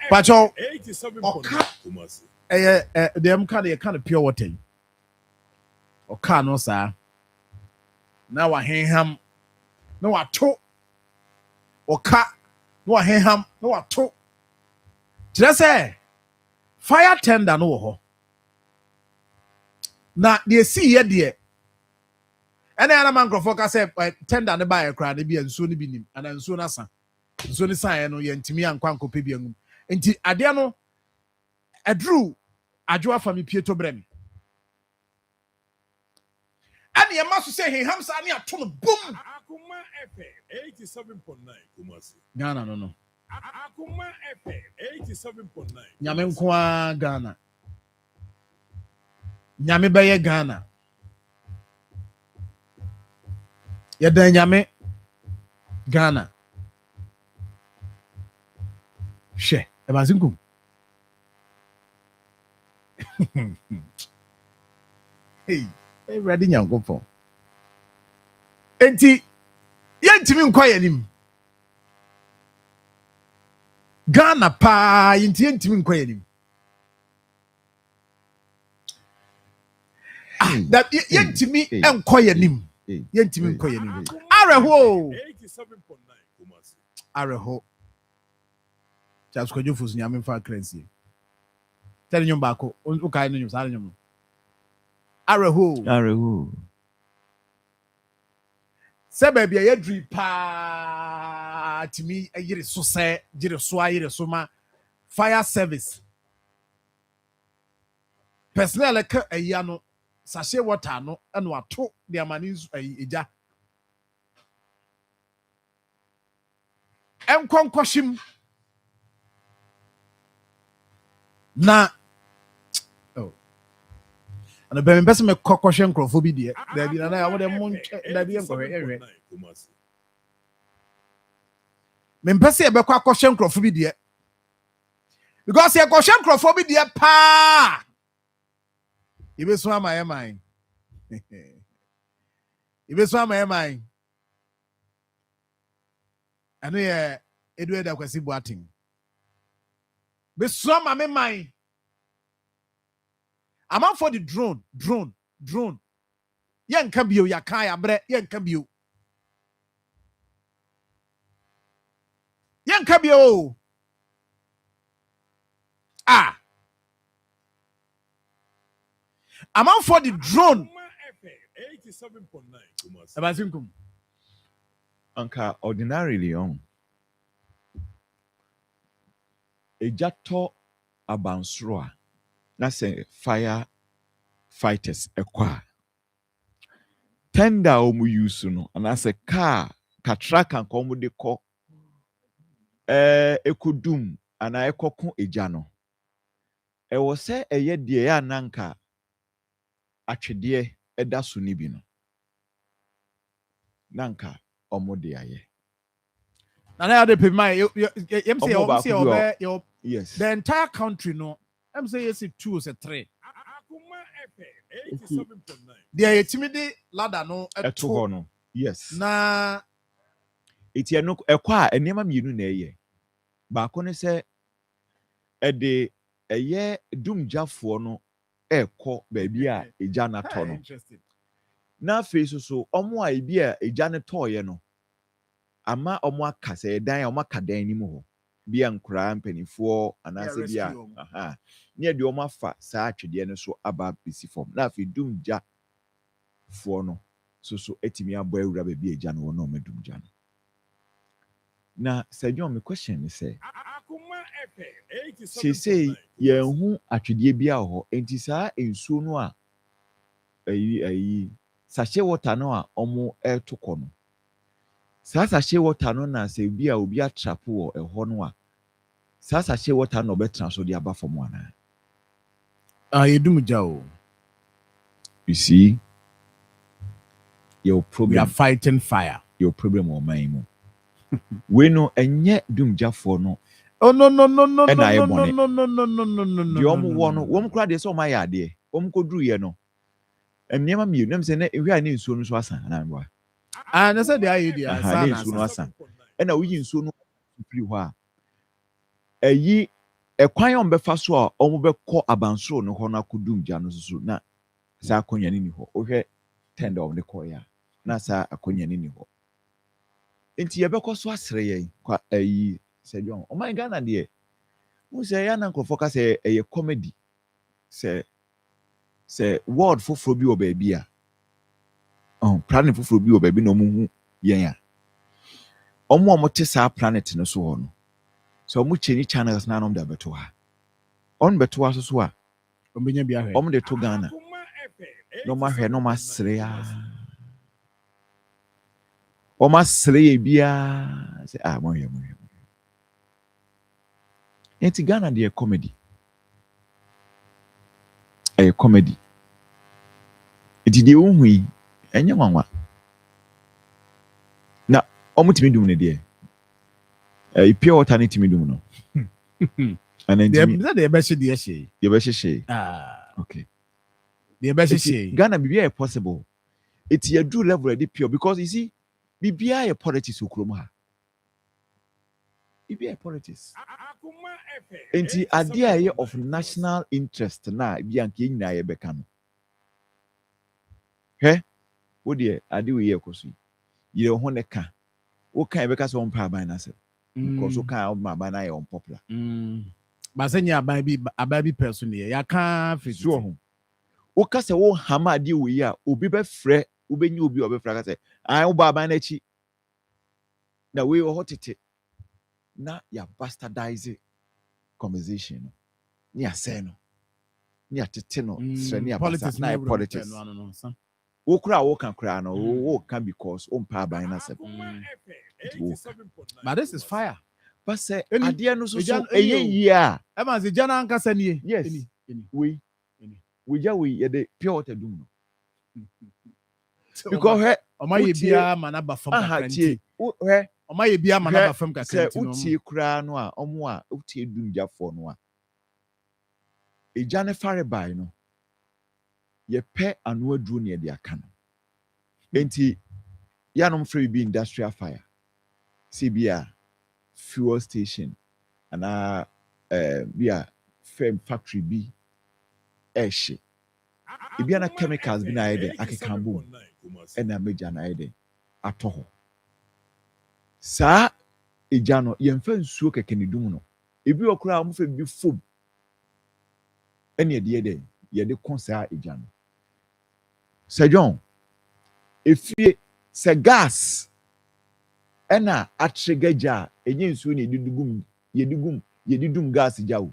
Pacho 87.9 them kind of pure water. Oka no sir. Now I ham. No I to. Oka. No I ham. No I to. Just say fire tender no ho. Na they see here there. And then man crofo say tender ne buy a cry ne bi enso ne bi nim and enso na sa. Enso ne sa no ye ntimi ankwa nkope bi angum. Enti ade no adru adwoa fa me pieto brem. And your master say he hams and ya turn boom. Akoma FM 87.9 Kumasi. Ghana no. Akoma FM 87.9. Nyame nkwa Ghana. Nyame baye Ghana. Yeda nyame Ghana. She, ebazinkum. Hey. Ready nyango for. Enti yentimi nkwa yanim. Ghana pa yentimi nkwa yanim. That yentimi nkwa yanim. Yentimi nkwa yanim. Areho. 87.9 Kumasi. Areho. Charles Kojo fusu nyame fa currency. Tell nyum bako, o kai no nyum sa nyum. Areho. Se baby ya dri pa timi ayire so se gire so ayire so ma fire service. Personnel ka ayi no sachet water no e no ato de amani eja. Enkonkoshim na and the person me question crofobia there. There be na I want them there be enkohwe. Me person be question crofobia there. Because you question crofobia there pa. You be so my mind. You be so my mind. I know ya edu da kwasi boating. Be so my mind. I'm out for the drone. Yen kabio ya kaya bre yen kabio. Yen kabio. Ah. I'm out for the drone. 87.9 Kumasi. Abazinkum. Anka ordinarily on. Ejato abansroa. Na say fire fighters ekwa. Tender omu use no and as a car truck and come de ko ekudum and I ekokun ejano. E was say eye de ya nanka atwede eda so ni bi no. Nanka omo de aye. Na na dey my you say your yes. The entire country no. I'm saying yes 2 or 3. Akoma FM 87.9. There timide ladder no eto no. Yes. Na eti no ekwa enema mienu na eye. Ba ko ne se e de eye dumjafo no ekọ baabi a eja na to no. Na face so omo a ebi a eja ne toye no. Ama omo akase dan omo akadan ni mu ho. Bia nkura mpanifo anase bia aha ne de omo afa saa atwede ne so aba besi form na afi dumja fo no so etimi abo awura ba bia eja no no medumja no na John me question me say Akoma FM 87.9 say ye hu atwede bia ho enti saa ensuo no a ayi sachet water no a omo etokọ no Sasa she water no na se bi a obi atrap wo ɛhɔ no a. Sasa she water no betra so de aba from one. Yedum jao. You see, your problem. We are fighting fire. Your problem on my mo. We know enye dum jafo no. Oh no. The one crowd is on my idea. Kodru ye no. Nneema mi nem se na ehwe a ne nsuo no so asan na nwa. Na say the idea sana nsuo no asan. Na wuyi nsuo no firi hɔ a. Eyi ekwan on befa so a omo bekɔ abansoro no hɔ na kodum gya no so na sa akonya ni hɔ. Ohwɛ tender of the koya. Na sa akonya ni hɔ. Enti ye bekɔ so asere ye kwa eyi se John. O my Ghana de. Who say ya na nkofo ka say eye comedy. Say word foforo bi wɔ baabi a planet foforo bi wɔ baabi na ɔmo hu yɛn a ɔmo te saa planet no so hɔ no so ɔmo change channels na ɔmo da bɛto ha ɔmo bɛto ha so a ɔmo bi ahwɛ ɔmo de to Ghana na ɔmo ahwɛ na ɔmo asere a ɔmo asere yɛ bia sɛ mo hwɛ enti Ghana de comedy comedy. It is the only any one. Now, almost me doing it there. Pure alternative me doing no. And then the best she. The best she. Okay. The best she. Ghana be possible. It's a true level of pure because you see, be a politics who chroma. It be a politics. And the idea of national interest na be an king na becano. Hey, what dear, I do here, Cosi. You don't want a car. What kind of because on power by myself? Because you can't my banana on popular. But then you a baby person here. You can't fit sure home. What can say, oh, hammer deal we are, Ubi be fre, Ubi you be over fragate. I owe Babanechi. Now we were hot it. Now you bastardize conversation. Near Seno. Near Titino, near politics, na politics. Okra can cry no can because power by myself. But this is fire. But say idea no so yeah. Emma the jana anka sani. Yes. We the pure water doom. Because omaye bia manaba fam kakranti. Omaye bia manaba fam kakranti no. Say utie kra no a omo a utie dum jafo no a. Ejane fare by no. Ye pe anu aduru ne de aka no enti ya no mfrɛ bi industrial fire CBA fuel station ana bia firm factory bi ehye ebia na chemicals bi na ayede akeka bom ɛna major na ayede atɔ hɔ saa eja no yɛmfa nsuo kɛkɛ ne dum no ebi okura mfrɛ bi foam ɛne de yɛde kon saa eja no Sir John, if you say gas, and a trigger, and you soon you do gas jaw.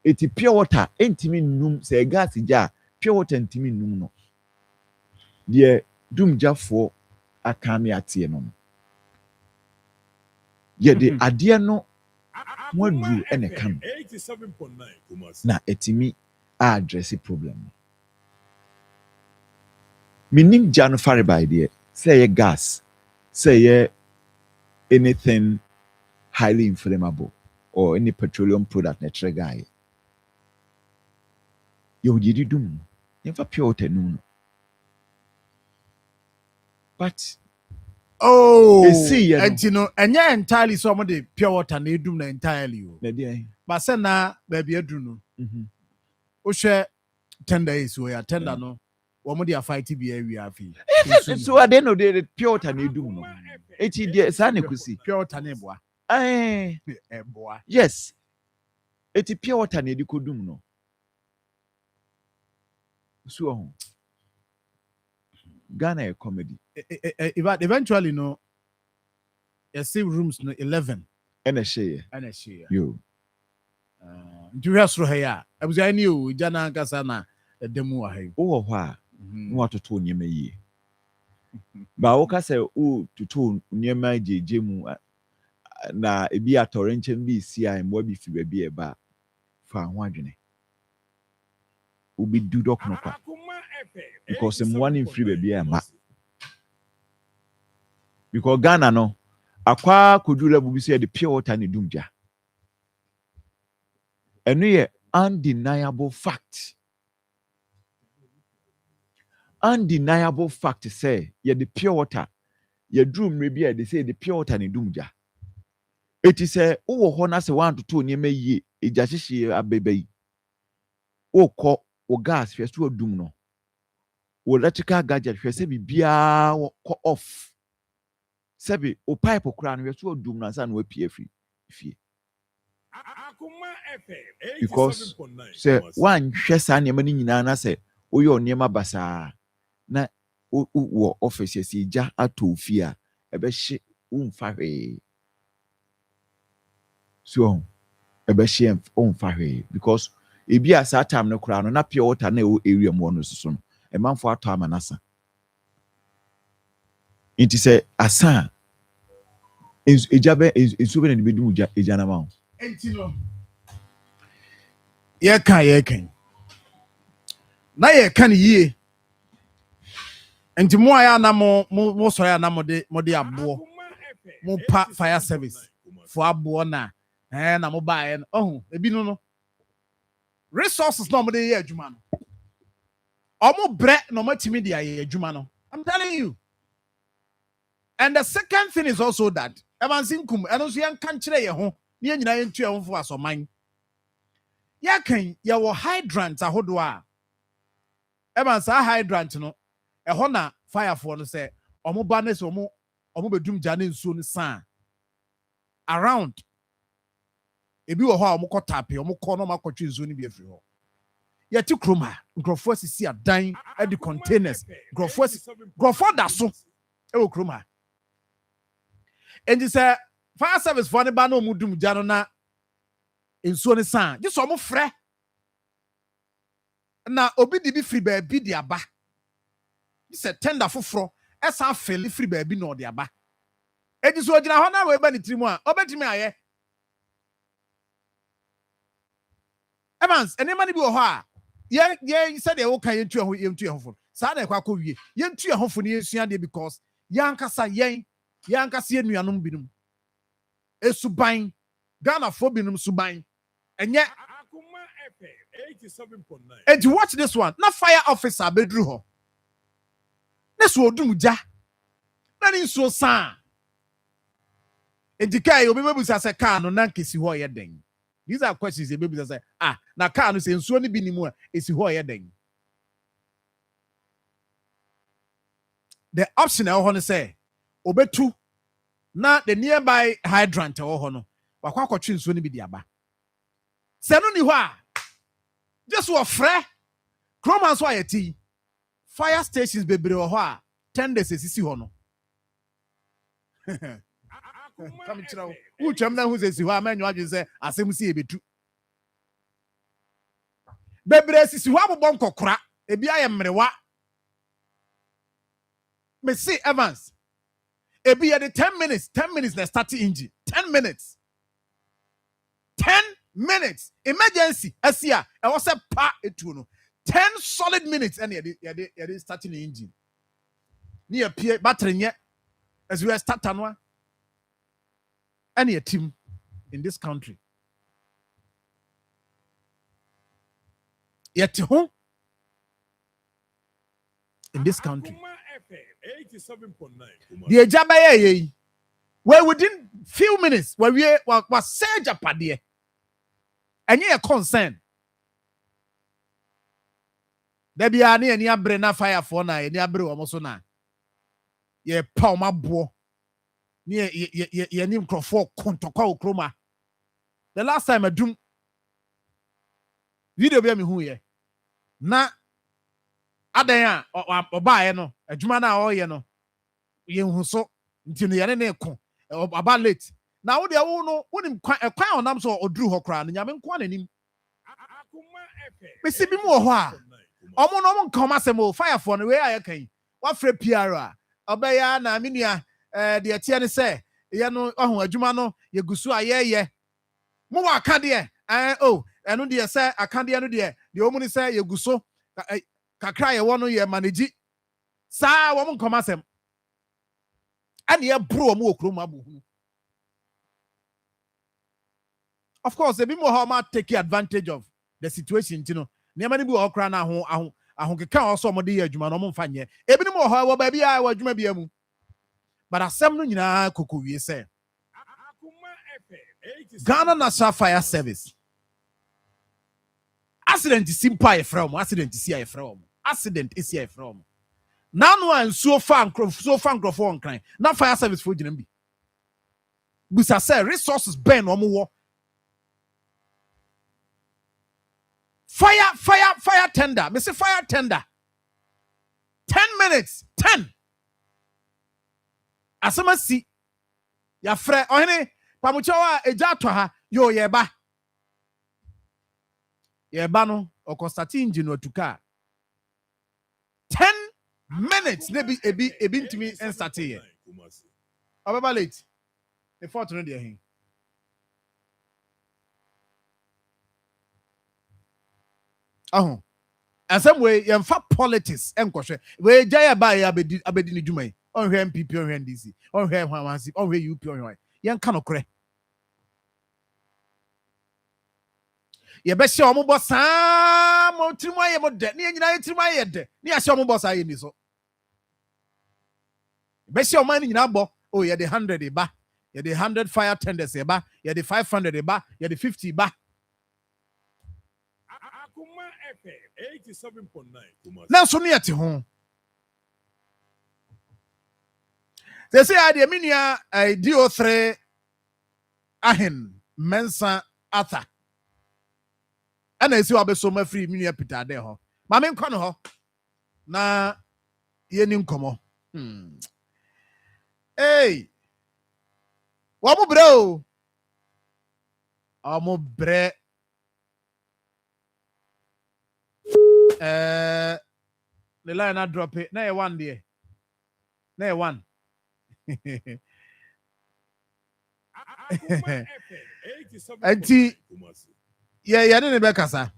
It's pure water, intimate num, say gas jar, pure water intimate num no. Dear doom jar for a kami at no. Yet the idea no one drew and a can. Now, it's me address a problem. Meaning Jan fire by there, say gas, say anything highly inflammable or any petroleum product natural guy. You did do never pure water no. But see, and you know, and yeah, entirely some of the pure water need do entirely. But send na baby a do no. Share 10 days we are tender no. What would you fight to be area fee? So I didn't know the pure water need do no. It's the sun could see pure water neighbor. Boy. Yes. It's pure water need you could do no. So Ghana a comedy. Eventually, no. You see rooms no 11. And a share. You. Do you have through here? I was I knew Jana Gasana a demo. Oh, why? What to tell you me? Ba woka say o tutu niema jeje mu na ebi atore nchen bi si a mbo bi fi ba bi e ba fa ho adwene. Obi do dok no kwa. Because one in free baby ama. Because Ghana no akwa kodura bubi say the pure water ni dumja. Eno ye undeniable fact. Undeniable fact say ye the pure water ye drum maybe they say the pure water ni dumja. It is a owo ho na se 1 to 2 niema yie eja hihie abebe. O ko o gas first o dum no. O electrical gadget hwe se bibia ko off. Sebi o pipe kura no hwe so dum na sa na wapie free fie. Because say one hwe sa niema ni nyina na se oyo niema basa na wo office si ja ato fie a ebe hye umfa hwe. So ebe hye umfa hwe because ebi asa time no kura no na pure water na e area mo no so no e manfo ato amanasa. It is a asa ejabe esube na bedu ejana ma. Enti no. Ye kan. Na ye kan yie. Enti mo aya na mo so ya na mo de abo. Mo pa fire service. For abo na na mo ba e no. Ebi no. Resources no mo de ye adwuma no. Omo bre no matimi de ye adwuma no. I'm telling you. And the second thing is also that evansinkum eno so yan kan kire ye ho ne nyina ye ntua ho fo asoman. Ya kan ye wo hydrant ahodo a evans a hydrant no e ho na fire for no say omo ba ne so omo bedum gya ne nsuo ne san around ebi wo ho a omo kotape omo ko no makotwe nsuo ne bi afiri ho ye ti kroma grofo asisi adan e di containers grofo da so e wo kroma. And you say fire service for anybody no mudum jano na nsuo ne san just omo frɛ na obi di bi free baby di aba you say tender foforo esa feli free baby no di aba edi so ogina ho na we ba ni trimu a obetimi aye Evans enema ni bi wo ho a ye said e wo kan yentu ho fo sa na ekwa wie yentu ho fo ne yesua de because yankasa yankasa enuanom binum esuban Ghana fo binum suban enye Akoma FM 87.9. and you watch this one na fire officer bedru ho na so odum ja na ni so san edikai obi bebusa say car no na nkesi ho ye den. These are questions they bebusa say na car no say nsuo ni bi ni mu a esi ho ye den. The option e ho no say obetu na the nearby hydrant e ho no wakwa akotwe nsuo ni bi di aba se no ni ho a just wo frɛ Chroma so ayeti fire stations bebre ho a 10 days esisi ho no come chira wo twam na hu sesi ho a manyo adwen sɛ asɛm si ebetu bebre esisi ho abobɔ nkokora ebi aye mmerewa me see Evans ebi ye the 10 minutes na start engine 10 minutes 10 minutes emergency asia e was a pa etu no 10 solid minutes and ye starting the engine ni appear battery nye as we start anwa and a team in this country yet home in this country FM 87.9. the ejabaye where within few minutes where we was say japade and you concern there be any abre na fire for na any abre omo so na ye pa o mabo ye nim crofo kontokwa okroma the last time adum video be me hu ye na adan a obaye no adwuma na o ye no ye hu so nti no ye ne ko aba late na wo de wo no wonim kwan onam so oduru ho kra no nyame nko ananim mesi bi mu ho a omo no omo nka omo asem o fire for no we aye kan wa frɛ PR a Obeya na minua de etie ne se ye no ohun adwuma no ye gusu ayeye. Mo wa aka de eno de se aka de no de omu ni se ye guso kakra ye wo no ye manage. Sa wo mo nkomasem. Ani ye bro mo okrom abuhunu. Of course, a bit more how take advantage of the situation, you know. Never be all cry now. I can also more dear Juma no fanye. A bit more how baby I was maybe but a seven kuku we say. Ghana National Fire Service. Accident is simple from accident is here from accident is here from. Now one so far for crime. Now fire service for Jinbi. Busa say resources burn or more. Fire tender. Me say fire tender. 10 minutes. 10. Asama si. Ya fre. Ohene. Pamuchawa ejato ha. Yo yeba. Yeba no. Okostati engine otuka. 10 minutes. Nebi ebi ntimi enstati ye. Ababa late. The fourth no dey hin. And some way, you have politics and question. Where Jaya by abedi ni Jumai, on her MPP on her DC, on her Hamansi, on her UP on her. Young cannot cray. You best show more boss. Mo Timaya mo dead. Near Timaya dead. Near show more boss. I in this. Best show money in Abo. Oh, you're the 100 ba. You're the 100 fire tenders ba. You're the 500 ba. You're the 50 ba. Akoma FM 87.9. Now, so near to home. They say, I dear minia, I do 3 ahen, mensa atha. And I see what be so my free minia pita there. Mamma Cono, na yenim como. Hey, what bro? Amo bre. The line I drop it. Nay one day. Nay one. Auntie, yeah, didn't be kasa.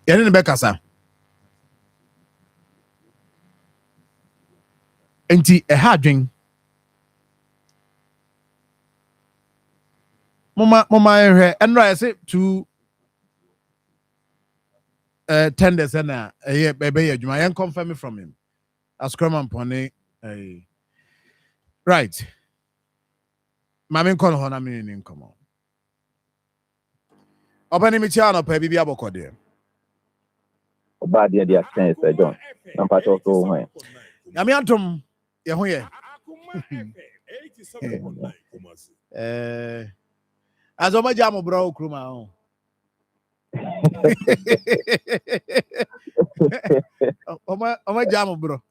Yeah, didn't be kasa. Auntie, a hard drink. Mama, and I say to tenders and baby, you might confirm me from him. As Crumman Pony, right. Mammy Con Hona meaning come on. Open me channel, baby, be able to Bad idea, sense, John. I'm part of the way. Yamiantum, Yahoye. As Oma Jamo bro, Kruma. Oma Jamo bro.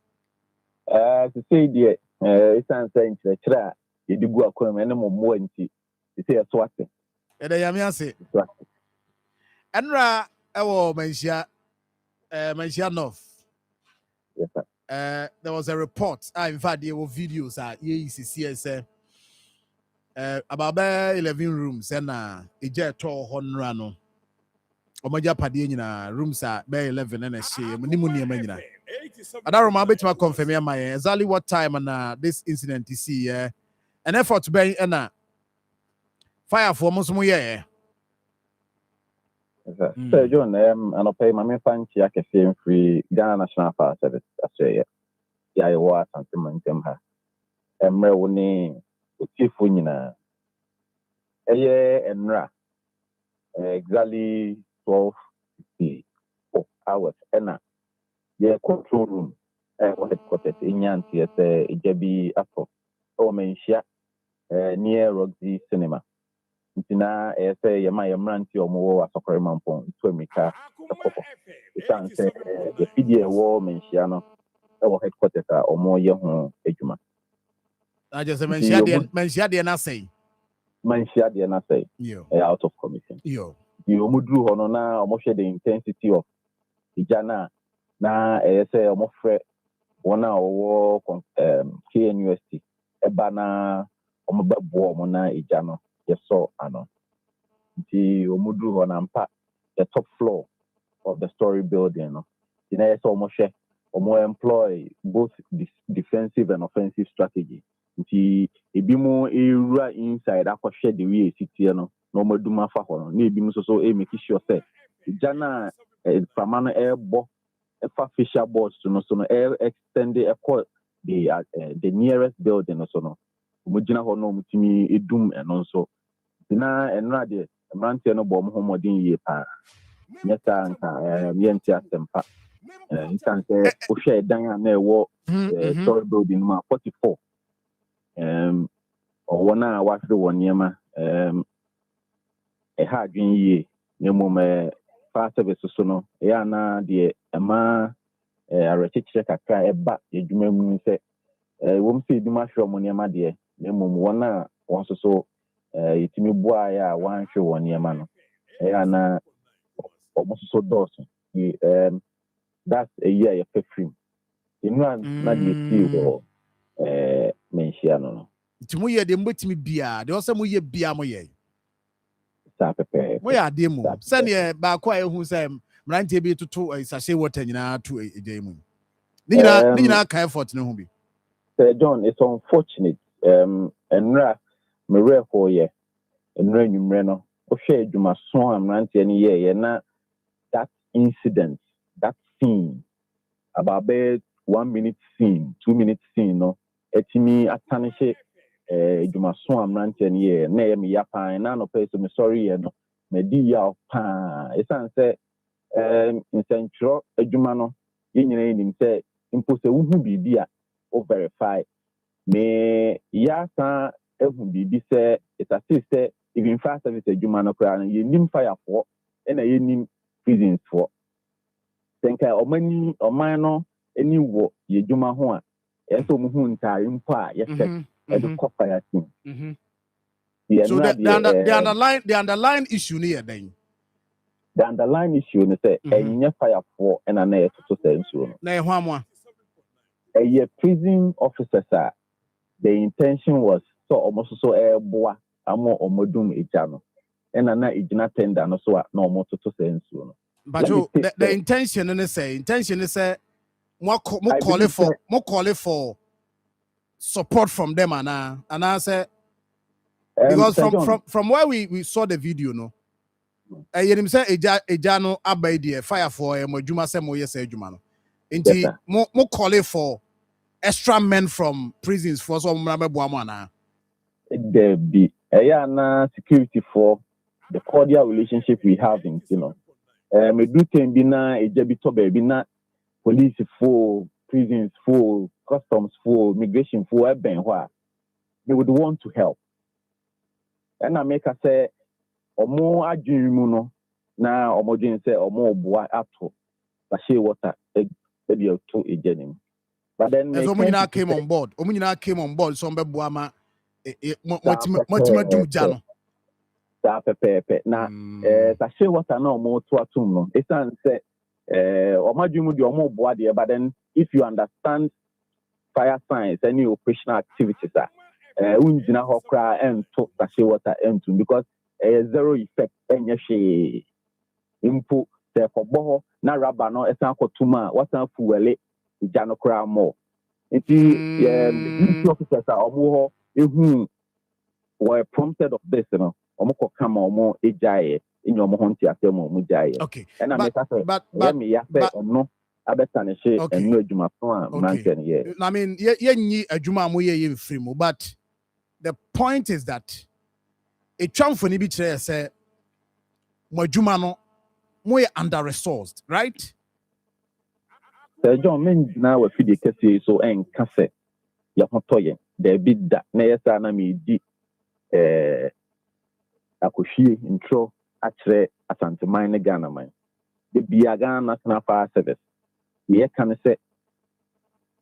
To say, dear, it's saying to the tra, you do go a and no more to say a swatting. And I am Yancy. Enra, oh, Mensia North. Yes, sir. There was a report. In fact, there were videos at ECCS about 11 rooms and a jet tall honrano. Omaja Padina rooms at 11 and a shame. Nimunia. I don't remember to confirm my exactly what time and this incident you see. An effort to be fire for most more. Sir John, and I'll pay my fancy. I can see free Ghana National Fire Service. Australia. Yeah, I was something in her. And Merwini, Tifunina. A year and ra. Exactly 12 hours. And yeah, control room. Headquarters in Yanti at Ijabi Afro. Oh, Menshia near Roxy Cinema. Ntina say my ranti or more as a Mampon to America. It can say the PDA war Menshiano our headquarters or more young Ejuma. I just mentioned the say. Manshia the say out of commission. Yo. You Mudru Honona or Moshe the intensity of Ijana na say omo frɛ wɔn a wɔwɔ KNUST ɛba na omo bɛboa omo na egya no yɛsɔ ano nti omo duru hɔ na mpa the top floor of the story building no na yɛsɛ omo hwɛ omo employ both defensive and offensive strategy nti ebi mo ewura inside akɔhwɛ the way esitie no na omo duma fa hɔ no na ebi mo so make sure say egya na fama no ɛbɔ ɛfa facial boards no so no extend the nearest building so no omo gyina hɔ no omo timi edum ɛno nso na ɛnra de mmeranteɛ no bɔ mo ho mmɔden yie paa nyɛ saa nka yɛnte asɛmpa nsan sɛ wohwɛ dan a na ɛwɔ story building no ma 44 ɔwɔ no a wahwere wɔ nneɛma ɛha adwen yie na mmom fire service so no ɛyɛ ana deɛ ɛma awerɛkyekyerɛ kakra ɛba adwuma mu sɛ wɔm sɛ edwuma hwɛ ɔmo nneɛma deɛ na mmom wɔn a wɔn nso so yɛtumi boaeɛ a wɔanhwɛ wɔ nneɛma no ɛyɛ ana ɔmo nso so dɔɔso that's a year yɛfɛ firim nnura na deɛ tie wɔ menhyia no nti moyɛ deɛ mbɛtumi biaa deɛ ɔsɛ moyɛ biaa moyɛ saa pɛpɛɛpɛ moyɛ adeɛ mu sɛneɛ baako a ɛhu sɛ mmeranteɛ bi toto sachet water nyinaa to agya mu ne nyinaa ka effort ne ho bi Sir John, it's unfortunate nnura mmerɛ hɔ yɛ nnura nwummerɛ no wohwɛ adwuma so a mmeranteɛ no yɛɛyɛ na that incident that scene about 1 minute scene 2 minute scene no etimi atanish adwuma so a mmeranteɛ no yɛɛyɛ na ɛyɛ me ya paa na no pɛ so me sorry yɛ no me di ya paa esan sɛ nsɛntwerɛ adwuma no yɛnyina nim sɛ mpo sɛ wohu biribi a o verify me ya san ehu biribi sɛ it's say even fire service adwuma no koraa no yɛnim firefoɔ ɛna yɛnim prisons foɔ sɛnka ɔman no ani wɔ yɛdwuma ho a ɛsɛ ɔmo hu ntaare mpo a yɛhyɛ ɛde kɔ fire team so the underlying issue no yɛ dɛn the underlying issue no sɛ ɛnyɛ firefoɔ ɛna na yɛtoto sɛ nsuo no na ɛho amoa ɛyɛ prison officers a the intention was so ɔmo so ɛɛboa amo ɔmodum egya no ɛna na egyina tender no so a na ɔmo toto sɛ nsuo no but the intention is say mo call for support from them and I say because from where we saw the video no yenim say egya no abai there fire for mo adwuma say mo yes adwuma no nti mo call for extra men from prisons for so mo mabebo am ana there be na security for the cordial relationship we have in me do can be na egya bi to be na police for prisons for customs for migration for eben ho they would want to help and I make us say omo adwin mu no na omo dwen say omo oboa ato sachet water e dey to egya nim but then omo nyina came on board so mbeboa ma motima dum gya no sa pepepe na sachet water na omo to atum no esan say omo adwin mu de omo oboa de but then if you understand fire science any operational activities unjina ho kra and to sachet water into because zero effect enye hwe impo se kobo ho na rubber no esan kotuma wasan fuwele ija no kra mo enti officers omo ho ehu were prompted of this no omo ko kama omo ejaye enye omo ho nti asem omo jaye and I make say me ya say omo abetane hwe enu adwuma so a manten ye I mean yenyi adwuma mo ye mfiri mu but the point is that a chamfoni bi kire say mo adwuma no mo ye under resourced right Sir John men na we fi de kase so enka se ya hotoye there be da na yesa na me di akohwie intro akire asanteman ne Ghana man the Biaga National Fire Service we can say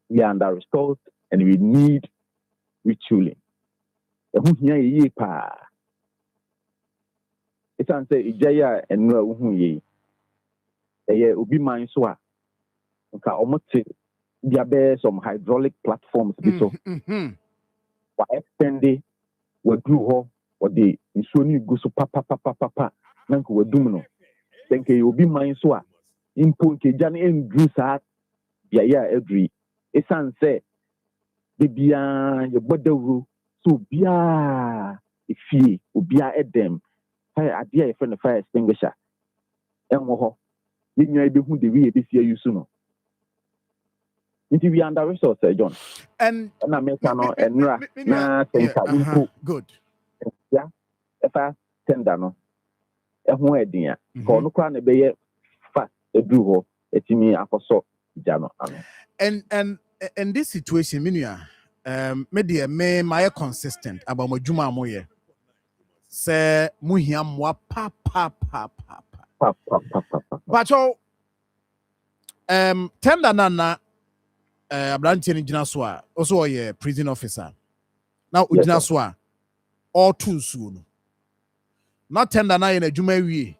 we are under resourced and we need retooling ehu hia yi pa isan say ijaya enu ehu yi eye obi man so a nka omote dia be some hydraulic platforms bi so wa extend we do ho or the nsuo ni go so papa na nka wadum no denke obi man so a impo nkeja na endru sa ya edri esan se bibia ye bodawru so bia efie obia edem fire ade a friend fire extinguisher enwo ho yinya ebe hu de wi ebe sia yusu no nti we under resource John and na meka no enra na senka impo good ya efa tender no ehu edin a ko no kwa na be ye fast edu ho etimi akoso jano ano and this situation minua me de me my consistent about madwuma amoye say muhia mwa pa but tender na abrantie ni gina so a also ye prison officer now ugina so a all too soon not tender na ye na adwuma wie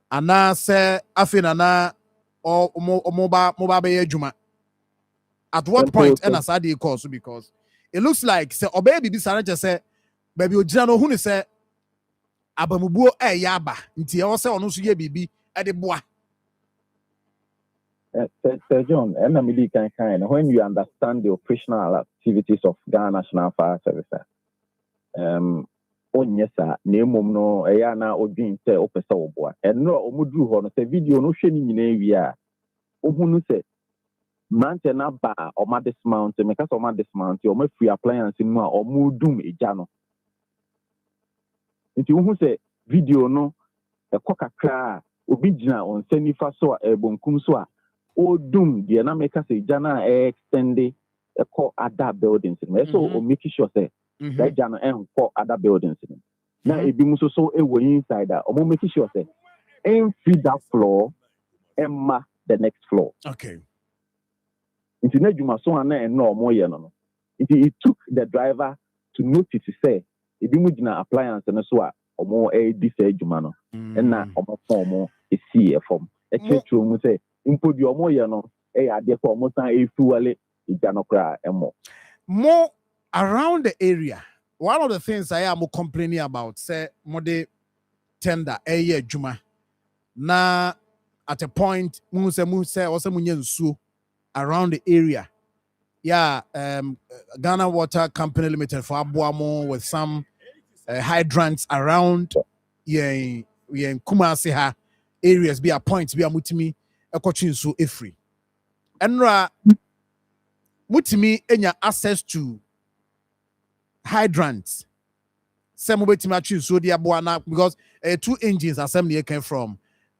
ana say afina na or mobile be adwuma. At what point and as I did cause because it looks like say obey bibi sanaje say baby ojina no hu ne say abamubuo yaba nti e wo say ono so ye bibi e de boa. Sir John, when you understand the operational activities of Ghana National Fire Service, onyesa na emom no eya na odwin se opesa oboa enro omudru ho no se video no hwe ni nyina wi a ohunu se mante na ba oma dismount me ka so oma dismount o ma free appliance no a omudum eja no nti ohunu se video no ekokakra obi gina on senifa so a ebonkum so a odum de na me ka se eja na extend ekọ other buildings no so o make sure say that jano for other buildings. Now, if you must so inside that, or make sure say, feed that floor, and the next floor. Okay. It's not you must so and no more. It took the driver to notice to say, if you move appliance and so or more a disadvantage, and now or more a CFM. A church room say, input your more, a therefore almost a fuel, janokra and more. Around the area, one of the things I am complaining about, say, mode tender, juma. Na at a point, muse, also munyensu around the area. Yeah, Ghana Water Company Limited for Abuamo with some hydrants around. Yeah, in Kumasi areas be a point be a mutimi a coaching so free. Enra mutimi enya access to hydrants. Some way to choose so dear boana because 2 engines assembly came from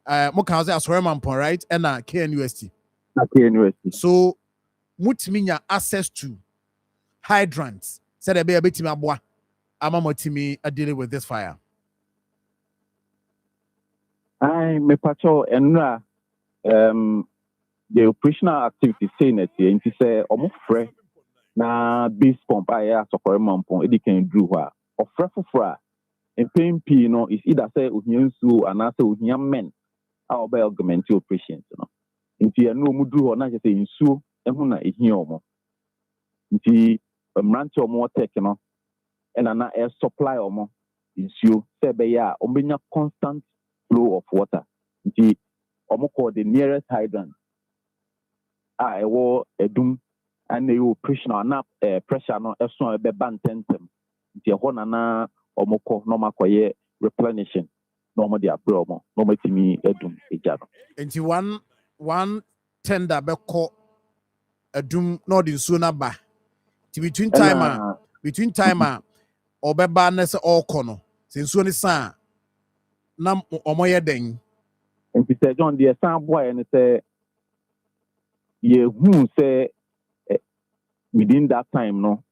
Mokaze Aswerampon, right? And KNUST. So mutiminya access to hydrants. Said a bit to my boy. Amamotimi are dealing with this fire. I me patrol and the operational activity saying it and to say almost fresh. Na base pump aya sokore mampon edi kan dru ho a ofra fofora empempi no is either say ohiansu ana say ohian men a oba augment operations no nti eno omudru ho na je say nsuo ehu na ehia omo nti mranche omo tech no ena na air supply omo nsuo say be ya omenya constant flow of water nti omo call the nearest hydrant a ewo edum and the operational pressure no eso be bantentem nti ho na omoko no makoye replenishing no mo dia promo no matimi edum eja no nti one tender be ko edum no di nsuo na ba ti between time obeba na se all no se nsuo ni sa na omoye den nti se John the san boy and say ye hu say within that time no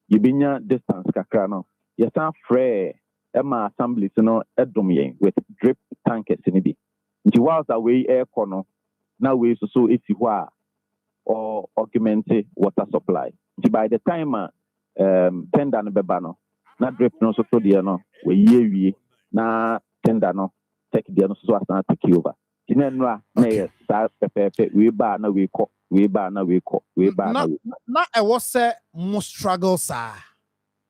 you benya distance kakra no you san free Emma assemblies no edom yen with drip tankers ni bi nti whilst away air no now we so eti ho a or augment water supply nti by the time tender no beba no na drip no so to there no we ye wie na tender no take there no so as na take over Tinenra na sa pepe we ba na we ko we ba na we ko we ba na we. Na I was say more struggle sir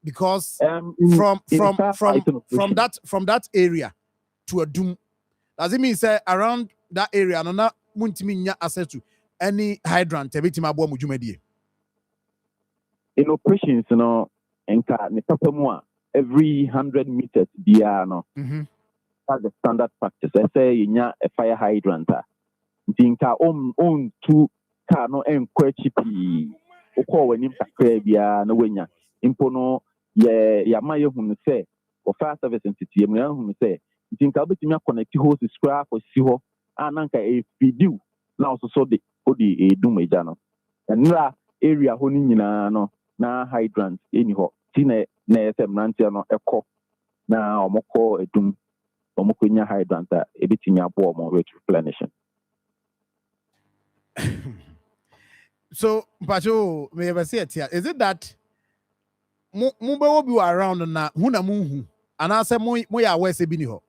because from that area to a doom. Does it mean say around that area no na muntimi nya access to any hydrant ebitima abo mujumedie? In operations, enka ne papa mu a every 100 meters bia no. That's the standard practice. I say you a fire hydrant. Nka own two car no chipi. Oko when him kakra bia no wenya. Impo no ya maye hunu say for fire service entity mu hunu say nka betimi connect hose scrap for si ho ananka e video na so de odi edum eja no. Enra area ho ni nyina no na hydrant eni ho ti na SM nantia no ekọ na omoko edum omokunya hydrant ebitimi abo omo with replenishing. So Pacho may ever say it here. Is it that mube will be around na huna muhu and I say mo ya we se bi ni ho?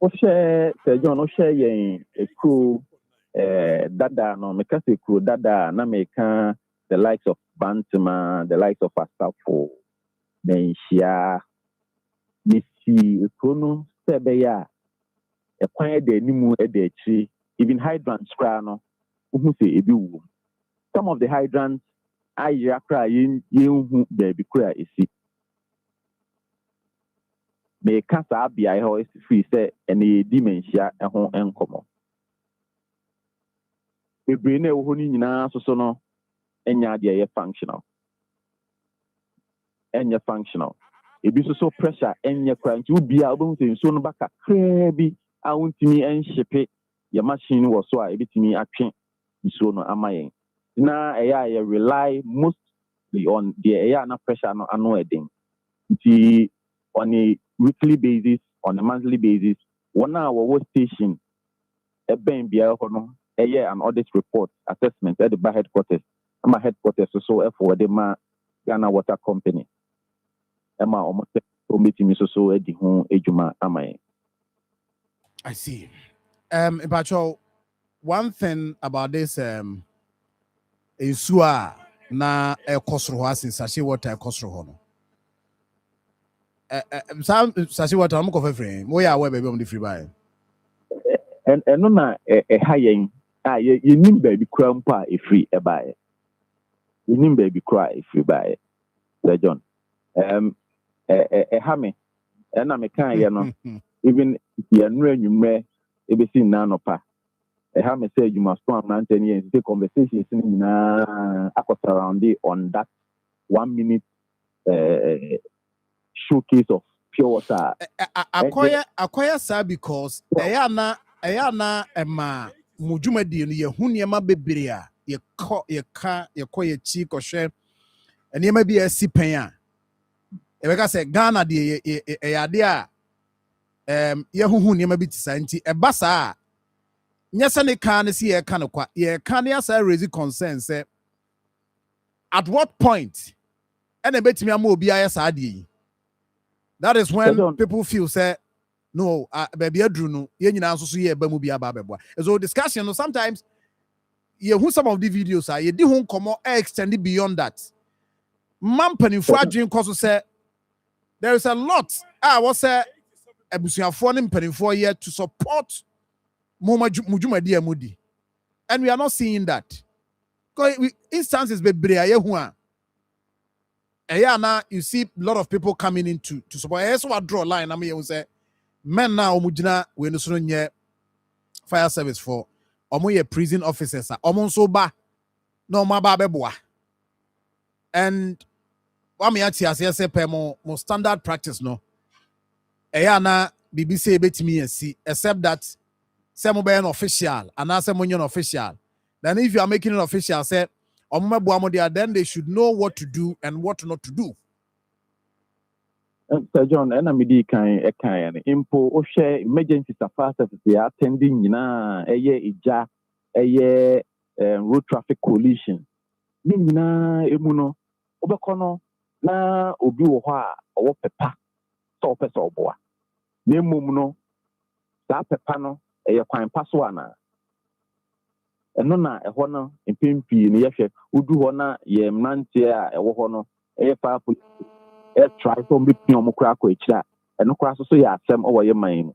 O share John o share yen ekru dada no meka se ekru dada na meka the likes of Bantama, the likes of Astafo, Menshia, Missy, Kono, Sebeya, a quiet de Nimu Edechi, even hydrants crano, who say Ebu. Some of the hydrants I yakra you baby cry is it. May Casa be I hoist free say any dementia a home and common. We bring a honey na so no. Enya dia functional. Enya functional. Ebi so pressure enya kra nti obi a obon se so no baka krebi a wontimi enshipe ya machine wo so a ebitimi atwe so no amayen. Na eya rely mostly on the eya na pressure no ano edin. Nti on a weekly basis, on a monthly basis, one hour station e ben bia ho no eya an audit report assessment at the headquarters. My headquarters so for the Ghana Water Company. Emma almost meeting so at the home ejuma amai. I see. Pacho, one thing about this is na a kosro has in Sashi water kosro hono. Some Sashi water I'm coffee frame. We are baby on the free buy. And no na a high you need baby crumpa a free a buy. You need baby cry if you buy it. John. A hammy. And I'm a kind, even if you're you may be seen none of her. A hammy said you must come 10 years, the conversation around it on that 1 minute showcase of pure water. Acquire sir because Ayana Emma Mujumadi ye hunyama beberia. Ye call your cheek or share, and you may be a sipan. If I say Ghana, the idea, Yahoo, you may be scienti, a bassa. Yes, and they can't see a kind of quite, ye can't raise concern, say, at what point, and a bit me a more BISRD. That is when people feel, say, no, baby, I drew no, you know, so ye, Bamubia Bababa. So discussion, sometimes. Who some of the videos are you didn't come on extended beyond that. Mampany for dream cause say there is a lot. I was a busia phone penny for year to support Moma Mujumadi Mudi. And we are not seeing that. Because instances be brea now you see a lot of people coming in to support. I also draw a line. I mean, say men now Mujina we no fire service for omo ye prison officers omo so ba no ma ba beboa and wa me ati ase se pe mo standard practice no eya na BBC betimi asi except that some be an official and na some union official then if you are making an official say omo meboa mo there then they should know what to do and what not to do. Sir John, and I'm kind impo o share emergency services they are attending a year road traffic collision. Nina emuno obekono na obi wo ho a owo pepa so pesa oboa. Na emum no sa pepa no ɛyɛ kwan pa so ana ɛno na ɛhɔ no mpempii no yɛhwɛ wodu hɔ na yɛ mmeranteɛ a ɛwɔ hɔ no ɛyɛ fire police try to be pion kura ko ekyira ɛno kura so yɛ asɛm ɔwɔ yɛ man mu.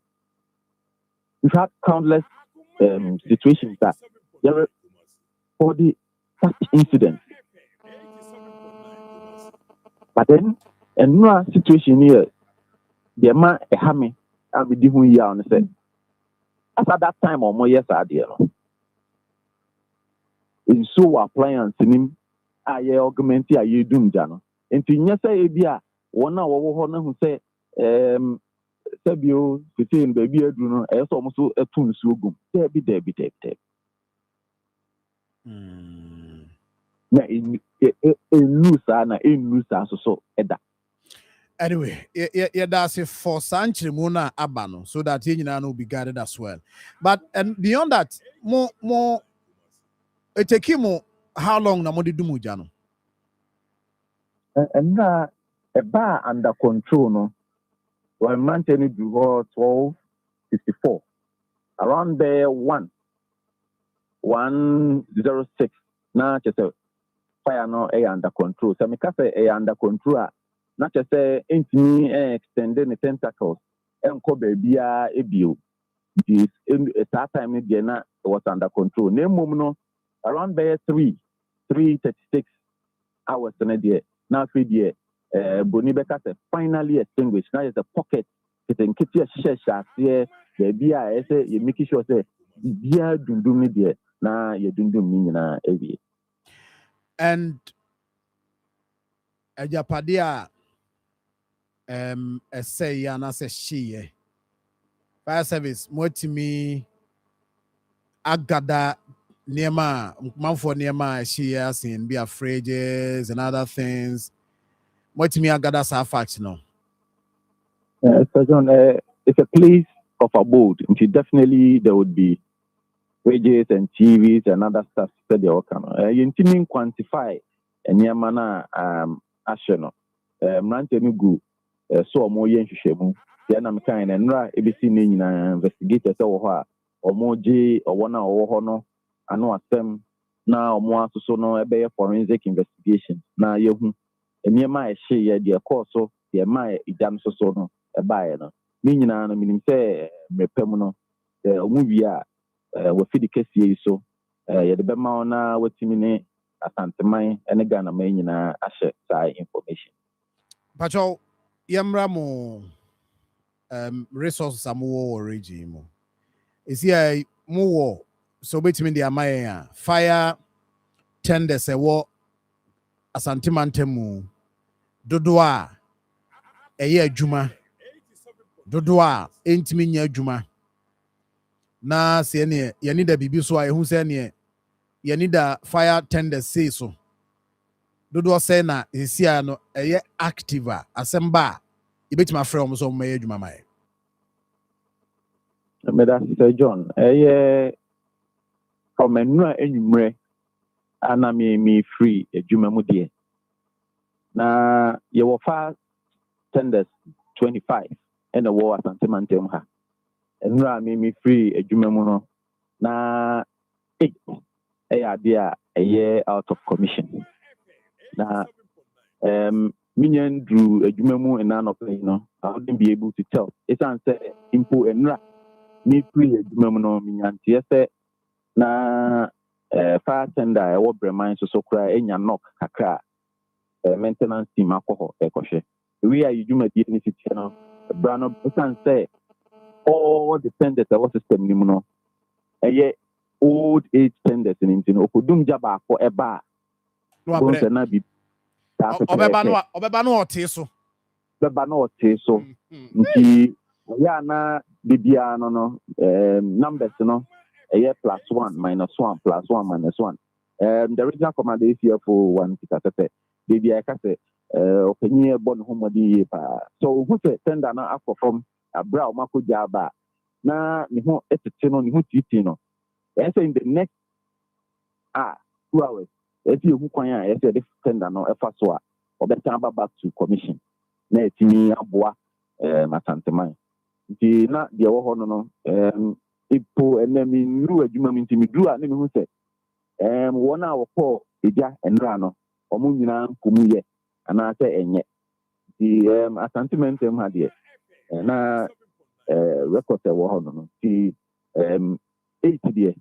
We've had countless situations that there for the such incidents. But then another situation here, the man a hammy and be doing here on say as at that time or more yes idea. In so appliance in him I augment here you doom jano. And to yes say bia one hour who say Sabio, fifteen baby, I do know, as almost a tune so good. There be. Na in loose so eda. Anyway, that's a for Sanchi Muna Abano, so that you will be guided as well. But and beyond that, more it take him how long na modi dumu jano? And a bar under control no. Well, Mountain do 1254. Around there 106. Now just a fire no under control. So me say under control. Not just say intimi extending the tentacles. Enko baby ebio. This at that time it was under control. Name no around there 3:36 hours in a day. Now 3 day. Bonibeka said finally extinguished. Now it's a pocket. It's in kitty share here. The beer I say you make sure say beer dundum there. Now you dundum na every. And Japadia say yana say she fire service motimi agada Nema Marfo Nema she has in be fridges and other things. What me I got as a fact no. So John, it's a place of abode. Definitely there would be fridges and TVs and other stuff that they all come. You didn't quantify any manner action. Mrantenugu so more yen shemu. Then I'm kind and right ABC investigators or more J or one or hono. I know them now more so no a forensic investigation. Now you near my share the course so the my idam so no a buyer no meaning I mean say me pemuno the movie we feed the case so the bema na wetimine asantemai and Ghana main na ashe side information Pacho yamra mo resources amu regime is here more so between the amaya fire tenders a war asantimantemu dodoa eye adwuma dodoa entimi nya adwuma na se ne ye need bibi so a ehu se ne ye need fire tender say so dodoa say na esia no eye active asemba ibetima frɛ om so ma ye adwuma mai me da Sir John from enura enwumre ana me free adwuma mu de na ye wo fa tenders 25 and the war asantemantem ha enura me free adwuma mu no na 8 ade a out of commission na minyan drew adwuma mu and none of no I wouldn't be able to tell it's answer impo enura me free adwuma mu no minyan tie na fire tender e wo breman so kra enya knock kakra maintenance team akọ ekọhwe we are you made any city no brano can say all the tenders that was system ni mu no old age tenders in no okudum jaba akọ eba no na bi obeba no ote so nti ya na bibia no numbers no +1 -1 +1 -1 the original command is here for 1 Peter baby I can say openye bon homodi pa so who say tender na perform abra o mako jaba na ni ho etete no ni ho titi no say in the next 2 hours who kwan a the tender no efa so a obeta back to commission na etimi aboa masanteman nti na de wo ho no ipo enemi nru adwuma mi ntimi dru a ne me hu sɛ wɔn a wɔkɔ egya enra no ɔmo nyinaa nkomu yɛ anaasɛ ɛnyɛ di asante mentem ha deɛ na record ɛwɔ hɔ no ti 8 deɛ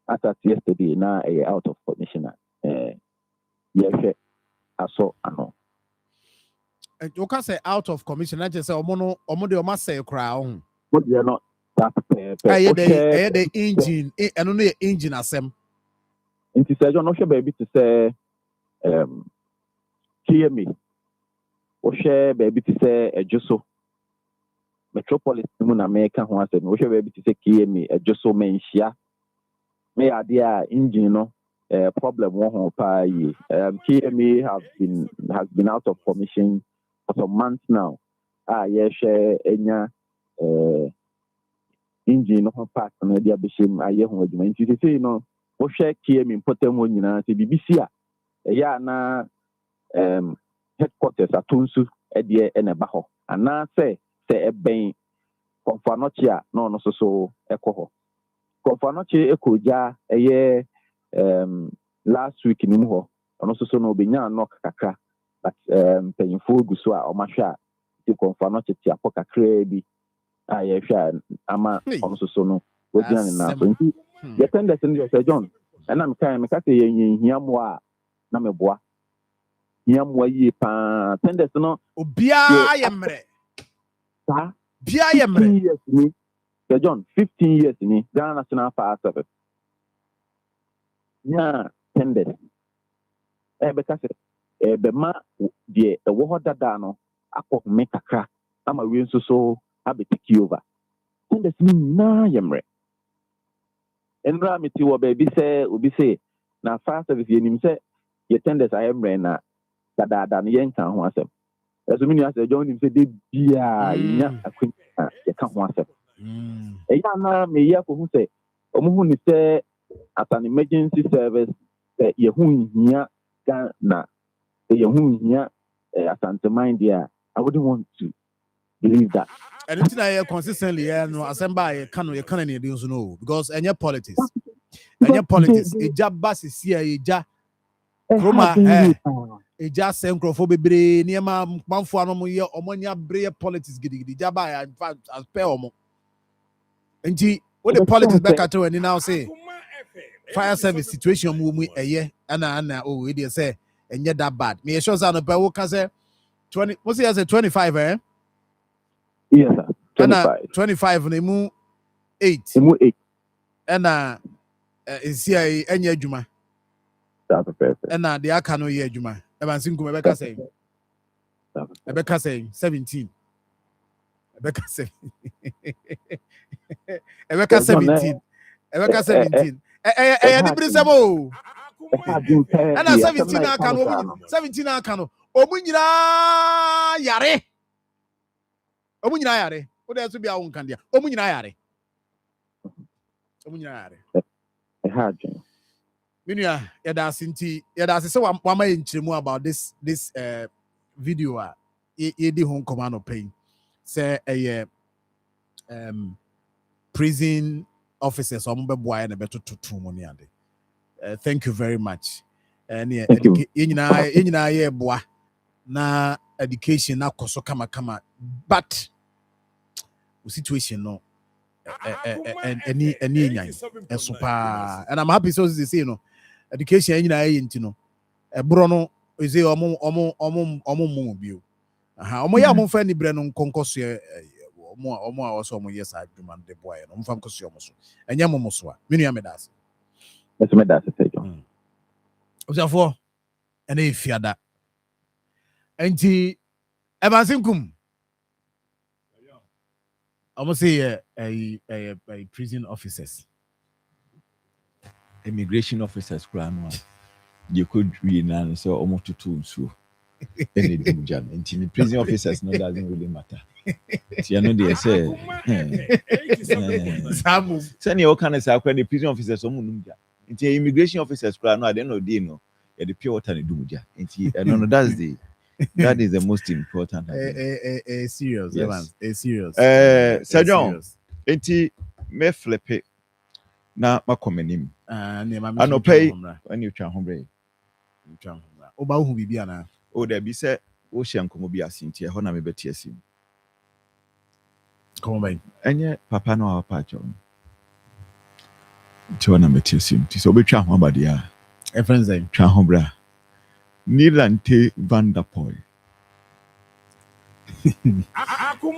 as at yesterday na out of commission yɛhwɛ aso ano you can say out of commission na just say omo de omo say kra ho what they are not that the engine eno no engine asem nti sɛ John no hwɛ baabi te sɛ KMA o hwɛ baabi te sɛ Adwoso metropolis mu na meka ho asɛm o hwɛ baabi te sɛ KMA Adwoso menhia me ade a engine no problem wɔ ho pa yi KMA has been out of commission for some months now yɛhwɛ enya engine no ho part na dia behim ayɛ ho adwuma nti sɛ no wo hwɛ KMA important ho nyinaa sɛ BBC a ɛyɛ na headquarters atonsu ɛdeɛ ɛna ba hɔ ana sɛ ɛbɛn konfanochi a no no so ɛkɔ hɔ konfanochi ekogya ɛyɛ last week ni mu hɔ ɔno so no obenya no kakra but panyimfo gu so a ɔmahwɛ a ti konfanochi ti apɔ kakra bi a yɛhwɛ ama ɔno so no ogyina ne na so nti yɛ tenders no yɛ John ɛna meka sɛ yɛ hia mo a na meboa hia mo yie pa tenders no obia yɛ mmerɛ sa bia yɛ mmerɛ Sir John 15 years ni Ghana National Fire Service nya tenders bɛka sɛ bɛma deɛ ɛwɔ hɔ dada no akɔ me kakra ama wie nso so abɛtiki over tenders ni nyinaa yɛ mmerɛ ɛnra meti wɔ baabi sɛ obi sɛ na fire service yɛnim sɛ yɛ tenders ayɛ mmerɛ na dadaada no yɛnka ho asɛm ɛso me nua sɛ John nim sɛ de bia yɛnya akwanya yɛka ho asɛm ɛyɛ na meyi akɔhu sɛ ɔmo hu ne sɛ as an emergency service yɛho nhia Ghana yɛho nhia asanteman deɛ I wouldn't want to believe that. And it's not consistently, no, assemble a can any deals no, because any politics, a job bus is here, a ja, Roma, a just xenophobic, near my Manfo, year, or monia brave politics, getting the job I as Pelmo. And gee, what the politics back at and now say fire service situation move a year, and oh, it is say, and yet that bad. Me shows on a power can say 20, what's he as a 25, eh? Yes, sir. 25. 25 ne mu 8. Mu 8. Ena isia enye adwuma. That's perfect. Ena de aka no ye adwuma. E ban sinkum e beka say. E beka say 17. E beka say. E beka 17. E beka 17. E di brisamo. Ena 17 aka no 17 aka no. Omu nyina yare. Omu nyina yare. What else be our candia? Omu nyina yare. Omu nyina yare. Minua yada sinti yada se wa ma enchiremu about this video ye di hon command of pain. Say prison officers omo be boy na beto tutu mo ni ade. Thank you very much. Ye nyina ye boa na education na koso kama but situation no any super and I'm happy so to say no education nyina yenti no ebro no eze omo bio omo ya omo fa ni bre no nkonkoso omo a oso omo yes adwuma de boy no omo fa nkoso omo so enya momo so a menu amedase take osafo ena efiada enti ebasinkum almost say a prison officers, immigration officers. You could read and say almost 2 so. Any jam. And prison officers no doesn't really matter. You know they say. Send your kind of say the prison officers into immigration officers. No, I don't know. They know. The pure water they do. And no, that is the most important. Serious, yes. Serious. Sir John, me flip it na makomenim nema me anopay when you twa hombre oba hu bibia na o da bi se wo hye nkomo bi asinti e ho na me beti asim come on enye papa no papa cho ti wana beti asim ti so betwa ho abade a e friends then twa hombre Nilante van der Poel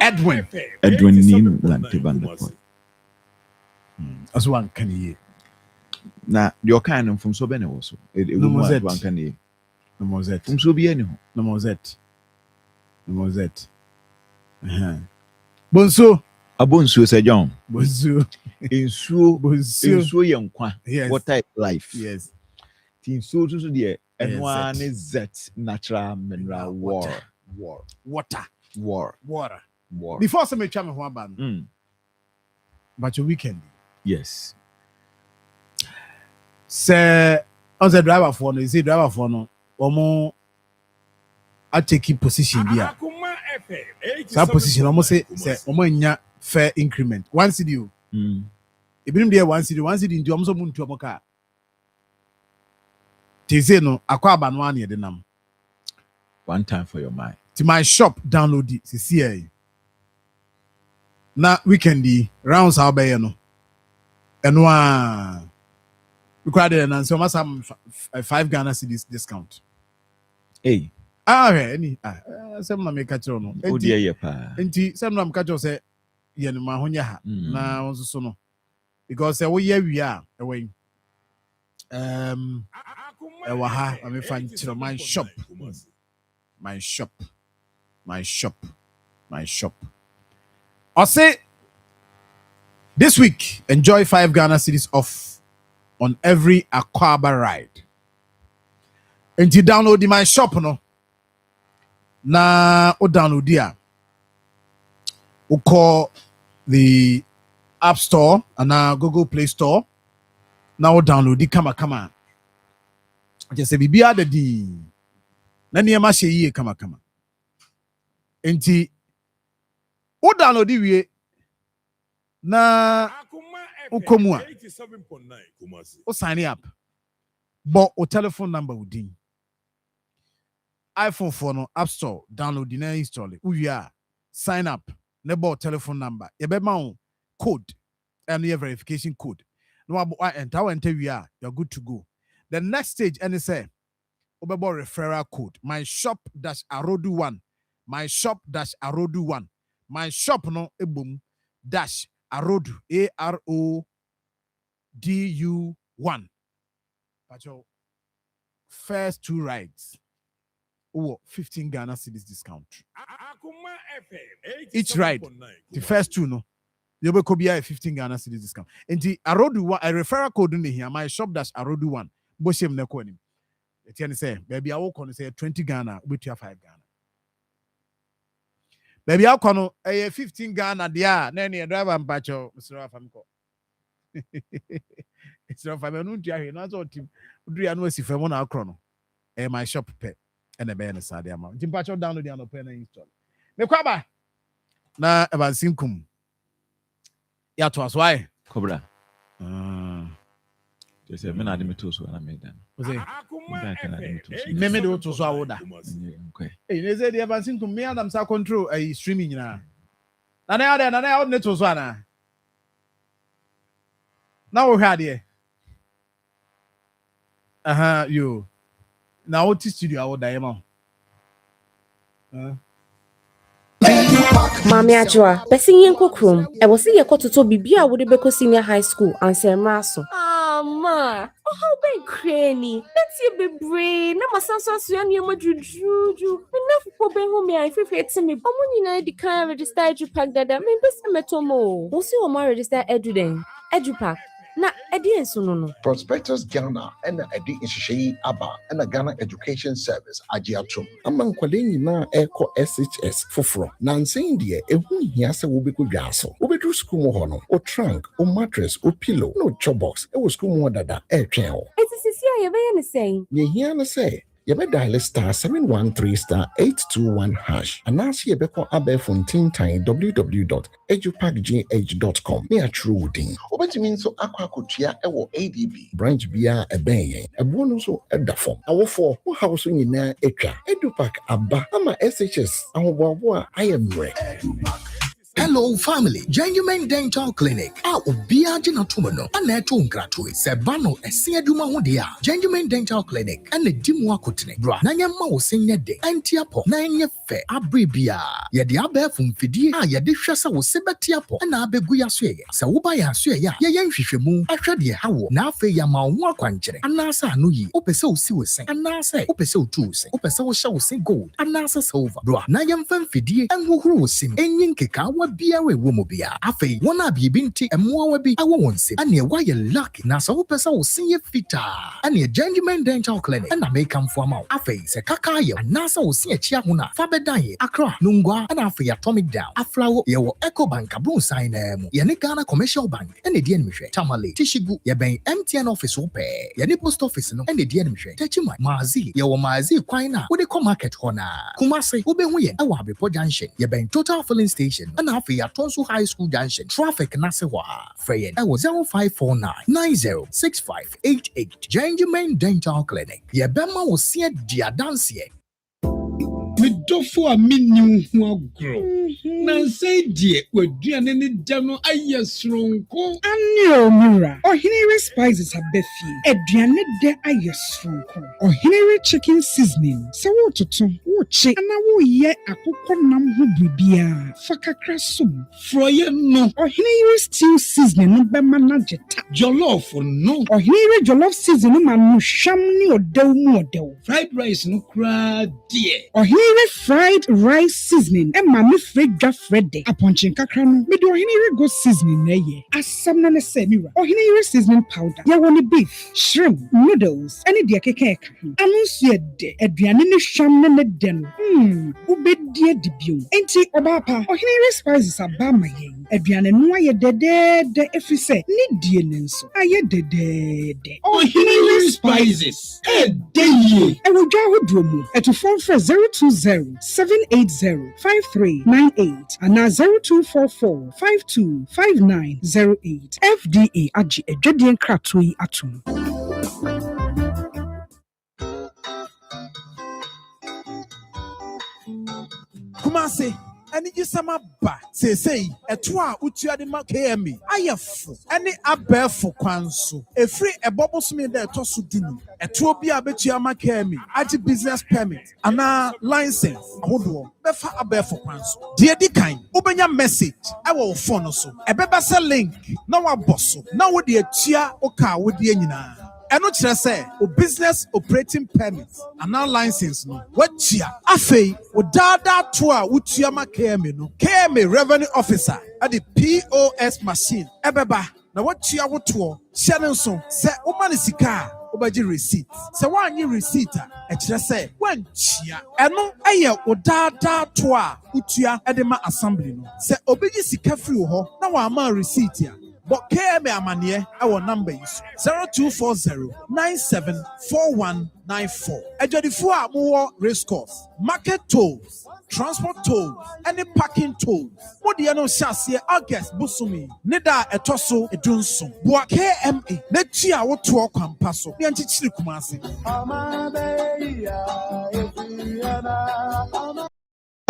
Edwin Nilante van der Poel as one can ye na your kind from so bene also it one can ye no mozet from so be any no mozet bonso abonso se John bonso insuo ye nkwa yes. What type life yes insuo so de and one is that natural mineral water before some me twa me ho aba but your weekend yes say on the driver for no say driver for no omo a take position bia that position omo say omo nya fair increment one city o ebinim dey one city nti omo so muntu omo ka teze no akwa aba no ane de nam one time for your mind to my shop download it see na weekend rounds how be no eno a we crowd there and so some 5 Ghana cedis discount hey any some na make catch no o de ye pa enti some na catch say ye no ma honya ha na won so no because we ye wi a we ha I me find my shop I say this week enjoy 5 Ghana cedis off on every Akoma ride. And you download my shop no. Na o download dia. We call the App Store and Google Play Store. Now download the kama. Just say bibia de di. Na niema hye yie kama. Enti o download wie na ukomua o sign up but o telephone number within iPhone for no App Store download the install it we sign up nebo telephone number you be ma code and your verification code no enter we are you're good to go. The next stage and say obebo referral code my shop -arodu 1 my shop -arodu 1 my shop no ebom -arodu ARODU1 pacho first 2 rides 15 Ghana cedis discount each ride the first 2 no you be a 15 Ghana cedis discount and the arodu 1 a referral code in here my shop -arodu 1 boshem ne ko nim etiane say baby I work on say 20 Ghana we 5 Ghana baby I kono 15 Ghana dia na ne driver mpacho Mr. Afamko Mr. Afamenu ntia he na so tim udua no asifam na akro no my shop pe and be na sade ama mpacho download dia no pe na install me kwaba na ebansinkum ya to aswai Cobra just say me na de meto so na me dan me do to so awoda okay ne ze de ebansinkum me adam sa control streaming na na ne to so ana na wo hwa de yo na wo ti studio awoda e ma Mami Ajwa, person yen kokrom. E wo se ye kototo bibia wo de beko senior high school ansema so. Ma, how be cranny? That's ye be brain. Na masanso so yan ye majuju. Enough for be home ya ifefe eti me. Omo nyina di kan register edupack dada. Me pese metomo. Wo se o ma register edupack. Na edi enso no. Prospectus Ghana and edi inshishi aba and Ghana Education Service agiatum. Among kwale nyina eko SHS foforo. Na nsen de ehu hia se wo beku dwaso. Wo bedru school mo ho no. O trunk, o mattress, o pillow, no chop box. E wo school mo dada e twen ho. Eti sisi a ye be ye ne sei. Ye hia na say yɛbɛ dial star 713 star 821 hash anaasɛ yɛbɛkɔ abɛɛfo ntintan www.edupacgh.com ne atwerɛ wo din wobɛtumi nso akɔ akɔtua ɛwɔ ADB branch biara ɛbɛn yɛn ɛboɔ no nso ɛda fam awofoɔ wo haw so nyinaa atwa Edupac aba ama SHS ahoboaboa ayɛ mmerɛ. Hello, family. Genuine Dental Clinic. Obia Jina Tumano. Aneto Ngratui. Sebano. Esia Duma Hudia. Genuine Dental Clinic. And the Dimwa Kutne. Bra. Nanya Mao Senya De. Antiapo. Nanya Fe. Abribia. Yadi Abe from Fidi. Yadi Shasa was Sebatiapo. And Abe Guya Sway. Sawubaya Sway. Yayan Shishemu. Ashadi Hawo. Na Fe Yama Wakwanche. Anasa Nui. Opeso Siwase. Anasa. Opeso Tuse. Opeso Shaw Sing Gold. Anasa Silver. Bra. Nayam Fan Fidi. And who sim. Enyin Kika. Biawe womobia afei wona biebinti emoa bi awo wonse ane waye luck na so pesa wo senye fita ane Genuine Dental Clinic na make am for am afei se kaka ye na so wo senye chia ho na fa bedan ye Accra Nungwa na afei Atomic Down aflawo ye wo Eco Bank abun sign mu ye ne Ghana Commercial Bank ene die enmhwe Tamale Tishigu ye ben MTN office wo pe ye ne post office no ene die enmhwe Techima Mazi ye wo Mazi kwan na wo de ko market ho na Kumase wo be hu ye e wo Abepo Junction ye ben Total Filling Station na afei Atonso High School Junction traffic nasewa Freyen I was 0549 906588 Genuine Dental Clinic ye bema wo sie dia dance ye Medofo a minnim ho agro na say die waduane ne da no aye sronko anio mura ohinere spices abefi aduane de aye sronko ohinere chicken seasoning se wo toto wo chi ana wo ye akokɔ nam ho bibia fakakra sum froye no ohinere stew seasoning no bema na jeta jollof no ohinere jollof seasoning ma no hwam ni odew mu odew fried rice no kra die ohinere fried rice seasoning e ma me fredwa frede aponchin kakra no me do ohinere go seasoning na ye asam na se miwa ohinere seasoning powder ye woni beef shrimp noodles any de keke eka anu so ye de aduane ne hwam ne de no ubedie de bio enti obapa ohinere spices abama ye aduane no aye de efise ni die ne nso aye de ohinere spices e de ye e wo dwa hodro mu eto phone for 020-780-5398 and 0244-525908 FDA agi edwadien kratoi atum. Kumase ani gisama ba sesei eto a utua de ma KME ayefo ani abefo kwanso efri ebobosome de eto so dunu eto bi a betua ma KME agi business permit ana license ahodo befa abefo kwanso de edi kan ubenya message ewo phone no so ebeba se link na wa boso na wo de atua oka wo de nyina eno kire say o business operating permit and now license no watia afei o dada to a wutua ma KME no KME revenue officer at the POS machine ebeba na watia woto hye ne nso se o ma ne sika obaji receipt se wanyi receipt a kire say wanchia eno eye o dada to a wutua edema assembly no se obaji sika free ho na wa ma receipt a but KME amanie our number is 0240-974194. Ejodifo a mo race course, market tolls, transport tolls, any parking tolls. Mo de no chassis August busumi. Neda etoso edunso. Boa KME na tia wo to kwampa so. Ni anchichiri kumase.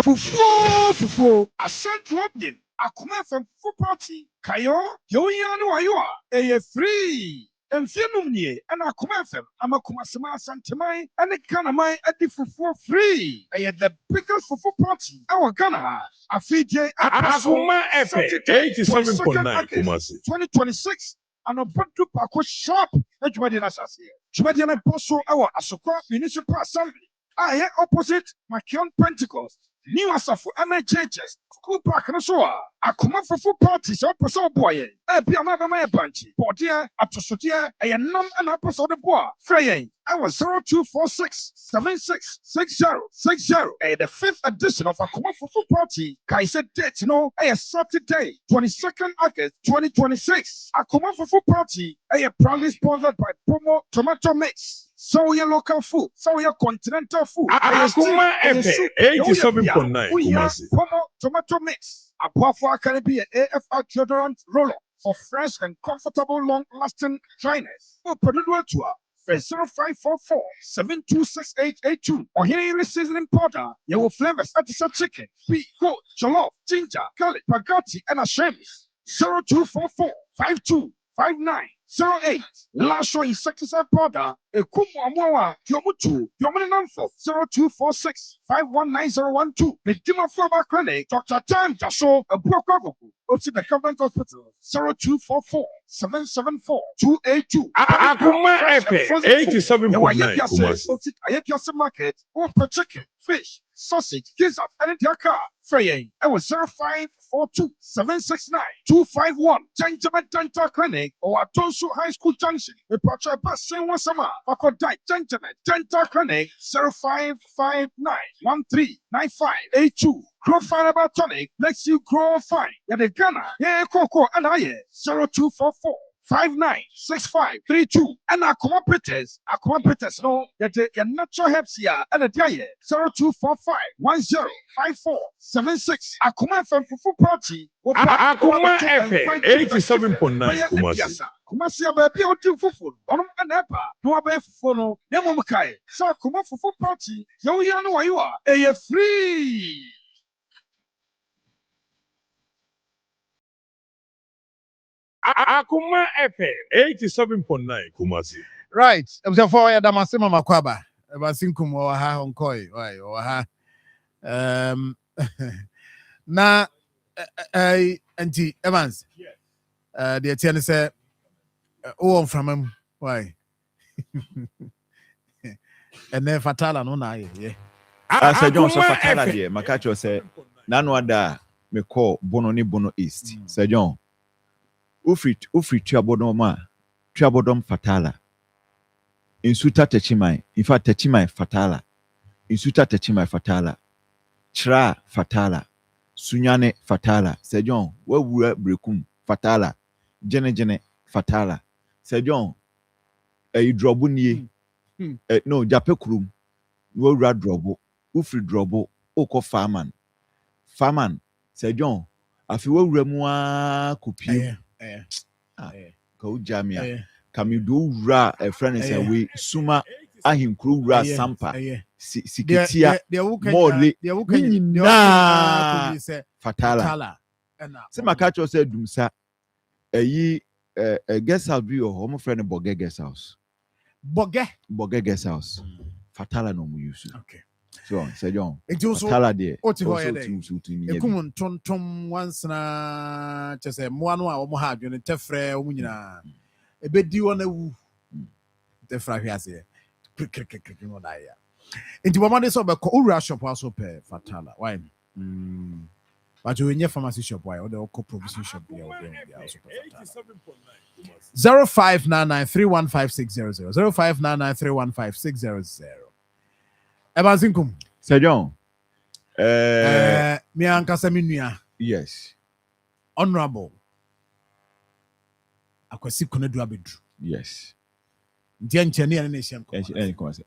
Fufu. I said dropping. Akoma from full party. Kayo, Yoyano Ayoa, free. And Fianumni, and Akoma FM, Amakuma Sama Santamai, and the Kanamai at the fufu free. I had the biggest fufu party. Our Ghana, a Fiji, Akoma FM, 87.9, 2026, and a Bantu Paco shop, and Jumadiana Sassi. Jumadiana Poso, our Asoko Municipal Assembly. I hear opposite Makion Pentecost. New Asafo and churches, school park and so on. Akoma for full parties, or person boy. Be another my bunch. Portia, Atosotia, a num and apples of the bois. Frey, I was 0246-766060. The 5th edition of Akoma for full party. Kaisa date, a Saturday, 22nd August 2026. Akoma for full party, a proudly sponsored by Promo Tomato Mix. So your local food, so your continental food. Akoma FM 87.9 Kumasi. Tomato mix. Abuafo can be an AFR deodorant roller for fresh and comfortable, long-lasting dryness. Open the tour. 0544 726882 or here is seasoning powder. Your flavors at the chicken, beef, goat, jollof, ginger, garlic, spaghetti, and a shrimp. 0244 525908. Last show insecticide powder. A kumu Yomutu, Yomananfo 0246 519012. The Dima Flava Clinic, Dr. Tan Jasho, a Brokabu. Oti the Government Hospital 0244 774 282. Akoma FM 87.9 Kumasi. Oti Ayapiasa Market, or per chicken, fish, sausage, gizzard, and in car. Freying, I was 0542 769 251. Gentleman Dental Clinic or Atonsu High School Junction. The Pacha Bus Saint Sama, Pakodai Gentleman Dental Clinic 0559 139582. Grow Fiber Tonic makes you grow fine. Yet Ghana, yeah, Coco, and I 0244 596532 and Akoma Peters, no, that your natural helps here and a day 0245 105476. Akoma FM Fufu Party. Akoma FM 87.9 Kumasi. Kumasi baby o ti fufu ono na pa no abe fufu no ne mo kai so Akoma Fufu Party yo ya no wayo a e free. Akoma FM 87.9 Kumasi. Right. For ya damasema makwaba. Basinkum wa ha honkoi. Wa ha. Na anti Evans. The attorney said oh from him. Why? And then fatala no na yeah. Sir John so fatala there. Makacho say nanu ada me call Bono ni Bono East. Sir John Ufri Tuabodom fatala. Insuta techimai. In fact, techimai fatala. Insuta techimai fatala. Chra fatala. Sunyane fatala. Sejon, we brekum fatala. Jene fatala. Sejon, drobu niye. No, japekurum. We drobo. Ufri drobo. Oko farman. Sejon, afi we remwa kupi. Go jamia. Kamidu ra a friend is away. Suma ahim crew ra sampa. Sikitia more fatala. Se makacho said dumsa. A guest house be your home friend Boge guest house. Boge guest house. Fatala no mu use. Okay. So, Sir John. Fatala de. Ekumun tom once na chese moano a omo ha adwene tefre omo nyina. Ebedi wona wu. Tefra hwiase. Krik no da ya. Enti mama de so be ko ura shop aso pe fatala. Why? But you in pharmacy shop why or the provision shop there also 0599315600 0599315600. Ebazinkum. Sir John. Me ankasa minua. Yes. Honorable. Akwasi konedu abedu. Yes. Ntia nchene ya ne hye nko.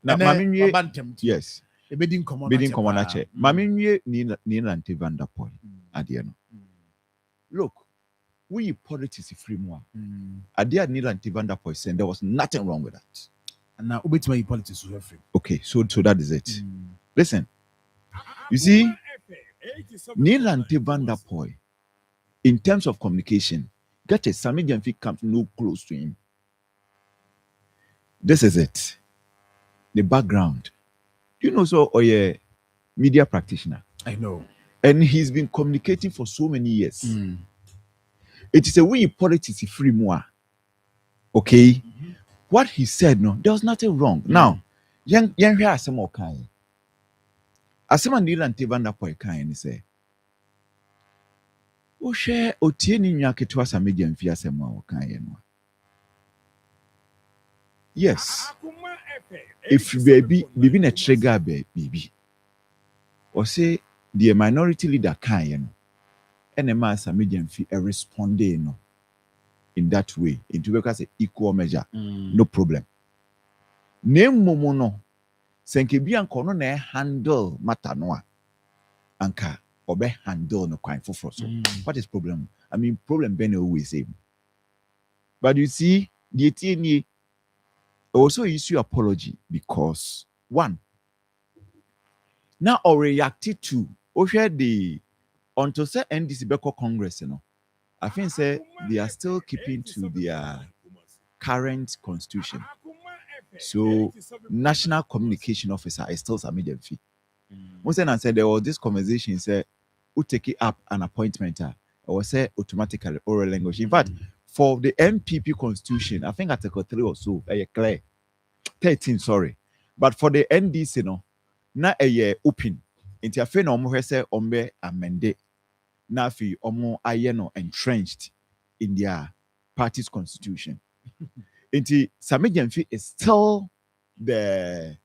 Na maminwie. Yes. Bedin common na che. Maminwie ni Lante Vanderpool. Ade no. Look, we politics free more. Ade ni Lante Vanderpool saying there was nothing wrong with that. And now ubetuma politics was free. Okay, so that is it. Listen. You see, Lante Vanderpool, in terms of communication, get a Sami Jamfi comes no close to him. This is it. The background. You know, so a media practitioner. I know. And he's been communicating for so many years. It is a way politics free more. Okay? What he said, no, there was nothing wrong. Now, young here some more kind. As someone did Lante Vanderpool kind, say, oh, share or tiny yaki to us a medium via some more kind. Yes. If baby a trigger baby. Or say the minority leader can and a mass a medium fee a responding no in that way. Into because equal measure. No problem. Name momo senke bi anko no na handle matter no a anka obe handle no kwan for so. What is problem? I mean, problem ben always same. But you see, the TNA also issue apology because one, now or reacted to the until say NDC Beko Congress, I think say they are still keeping to their current constitution. So National Communication Officer is still submitting fee. Once I said there was this conversation, say who take it up an appointment, or say automatically oral language. In fact, for the MPP constitution, I think Article 3 or so, clear 13, sorry. But for the NDC, na a year open. Into a fe no mo say ombe amende. Na fi omo ayeno entrenched in their party's constitution. Into Samijemfi is still the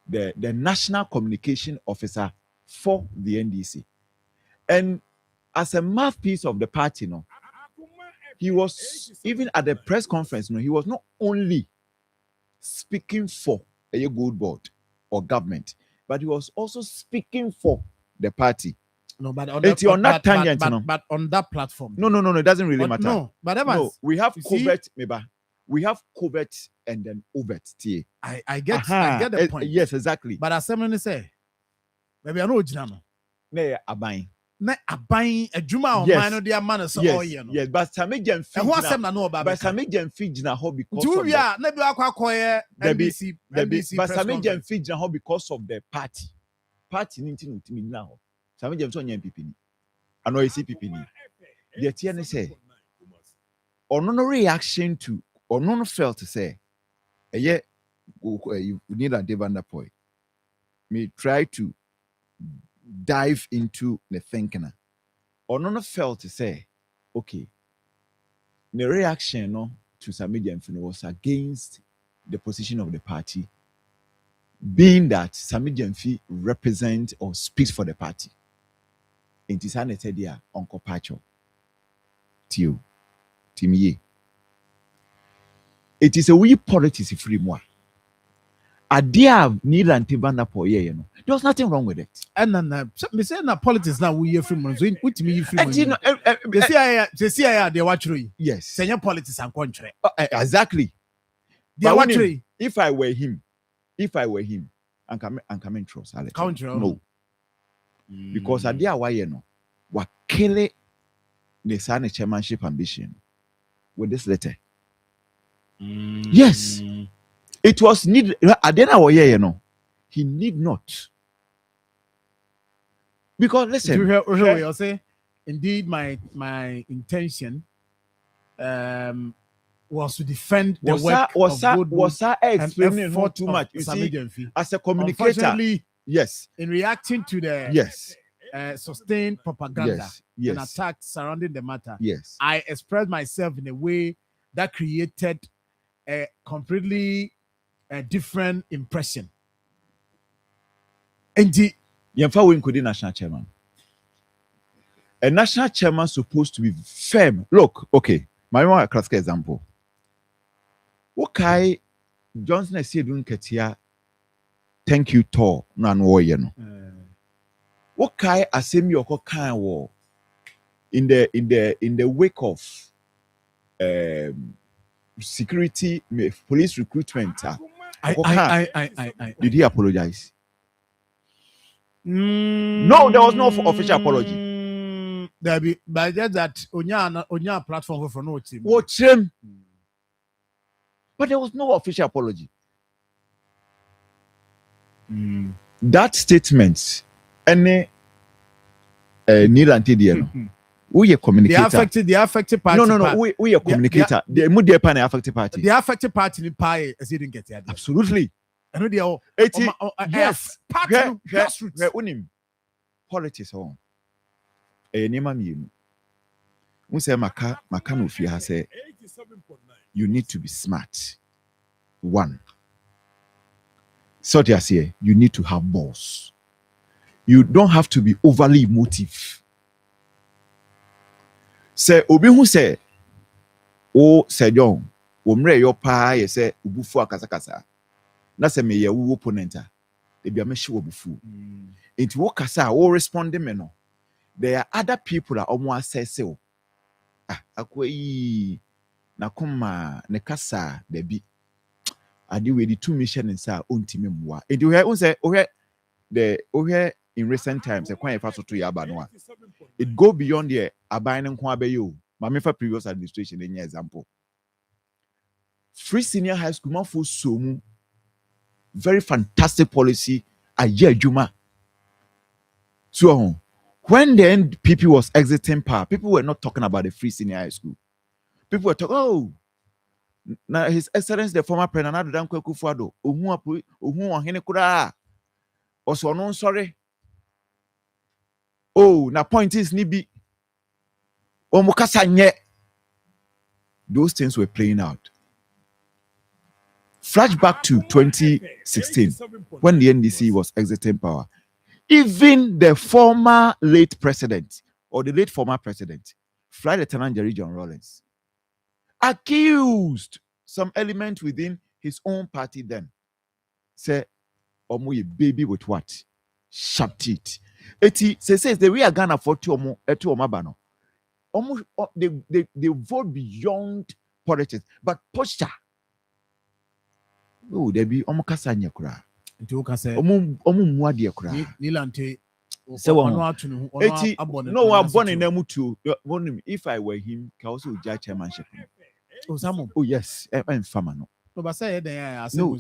National Communication Officer for the NDC. And as a mouthpiece of the party, he was even at the press conference, he was not only speaking for a good board or government, but he was also speaking for the party. No, but on it's on that tangent, but on that platform. No, it doesn't really matter. No, but Evans, no, we have covert, we have covert and then overt. I get the point. Yes, exactly. But as someone say, maybe I know Jinano. Ne abain. Ne abain adwuma o man no dia man so oye no. Yes, but Samijam fi. Who asem na no ba. But Samijam fi gina ho because of the na bi akwakoye NBC. But Samijam fi gina ho because of the party. Party ninti no timi gina ho. Samijam so nya MPP ni. Ano CPP ni. The TN say no reaction to or no felt to say you need a Devandapoy. Me try to dive into the thinking. Or no felt to say, okay, the reaction to Samijam was against the position of the party, being that Samijam represents or speaks for the party. In Tisane Tedia, Uncle Pacho, Tio, Timie. It is a wee politics free moi. Adia need antibanda po ye no. There's nothing wrong with it. And me say na politics na we free money. So what me free money? They see they watch you. Yes. Say politics and country. Exactly. They watch you. If I were him, I'm coming trust. Country. No. Because Adia why no. Wa kele the Sane chairmanship ambition with this letter. Yes. It was needed. He need not. Because listen, you say, indeed, my intention was to defend the work of good was I explaining not too much? You see, as a communicator, yes. In reacting to the yes. Sustained propaganda and attacks surrounding the matter, yes, I expressed myself in a way that created a completely different impression. And the national chairman. A national chairman supposed to be firm. Look, okay, my one classic example. Okay, Johnson said doing Katia, thank you, Tor, no no. Okay, asem your kind war in the wake of security police recruitment. Did he apologize? No, there was no official apology. There be but just that onya platform for no team. Watch him. But there was no official apology. That statement, any need anti we a communicator. The affected party. No. We a communicator. The media pan affected party. The affected party in pie as he didn't get it. Absolutely. I know they all. Yes. Party. Politics on. Nema mi. We say maka no fear say you need to be smart. One. So you need to have balls. You don't have to be overly emotive. Say obi hu say o say John o mre yo pa ye say ubufu akasakasa na se me ye wo opponent a e bia me hye wo bufu enti wo kasa wo respond me no there are other people that omo assess o akwa na kuma ne kasa da bi ade we di two mission nsa ontimi mwa enti wo say the in recent times e kwan fa so to yaba no a it go beyond the aban nko abeyo ma me fa previous administration any example free senior high school Marfo somu very fantastic policy adwuma so when the NPP was exiting power, people were not talking about the free senior high school. People were talking, now His Excellency the former president Adan Kwekufuado ohu ohene kura also no sorry. Na point is nibi omukasa nye. Those things were playing out. Flashback to 2016 when the NDC was exiting power. Even the former late president or the late former president, Flight Lieutenant Jerry John Rawlings, accused some element within his own party then. Say, omo baby with what? Sharp teeth. Eti says the way Ghana for two omabano. Almost they vote beyond politics, but posture. Oh, there be omo kasanya kura. Omo muadi kura. Nilante. So no one born in them too. If I were him, can also judge chairmanship. Oh yes, I'm farmer no. No, but say no.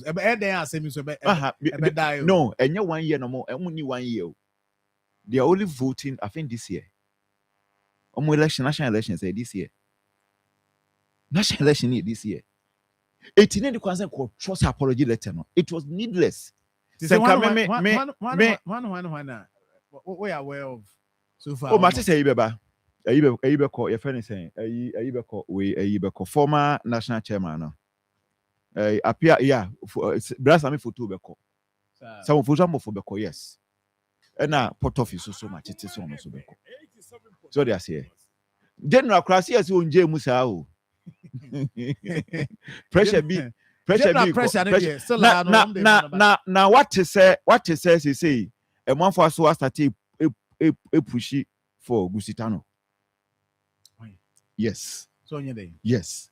No, and you 1 year no more. Only 1 year. They are only voting. I think this year. Election, national election say this year. National election this year. 18 the concern called trust apology letter. No, it was needless. We are aware of so far. Oh, Matty say Ibeba. Ayibe call your friend is saying Ayibe call we former national chairman. Appear brass me for two beko. Some for some for beko, yes. And now pot office so much it is on so beko. So they are saying. General class yes on J Musa. Pressure be now what to say he say a month for so start a pushy for Gusitano. Yes. So on your day. Yes.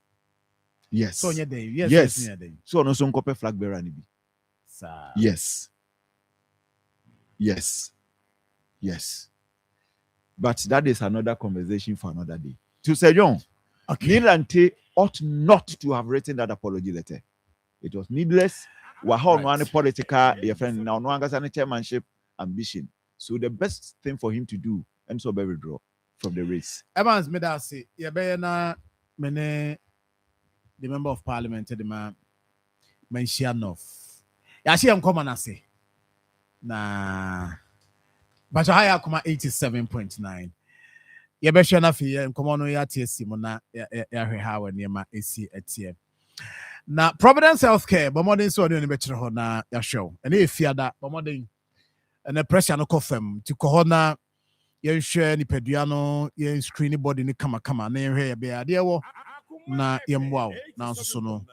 Yes. So on your day. Yes. So no son copy flag bearer ni bi. Yes. Yes. Yes. But that is another conversation for another day. To say John, Nilante ought not to have written that apology letter. It was needless. Wahon one political your friend now no any chairmanship ambition. So the best thing for him to do and so withdraw from the race. Evans Medasi, na mene the member of parliament the man Menshianov. Yashi am common say. Na but higher Akoma 87.9. Yebesha na fi nkomo no ya TSC mo na ya hwe ha wa niema esi etie. Na Providence Healthcare bomodin so oni be kire ho na ya show. Ene efiada bomodin ene pressure no kofam ti ko ho na yen hwe ni pedua no yen screen body ni kama na yen hwe ya be ade wo na yemwa na nso no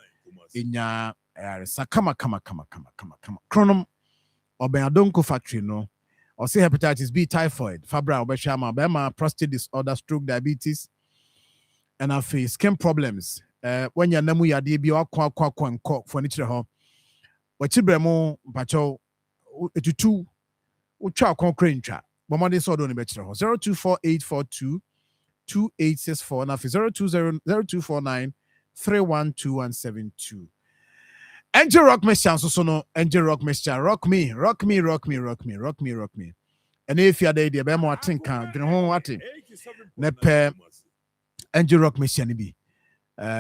enya sa kama kronom obenadonko factory no or say hepatitis B, typhoid, fabra, obeshama, bema, prostate disorder, stroke, diabetes, and I face skin problems. When you're namu ya DB or kwa for nature home. What chibremo, pacho, etutu, ucha concrete chat. Bomadi so don't bet 024842 2864 and 0249 312172. Angel Rock Messiah, so no Angel Rock Messiah, rock me. And if you're there, be more think can do home what nepe Angel Rock Messiah ni bi.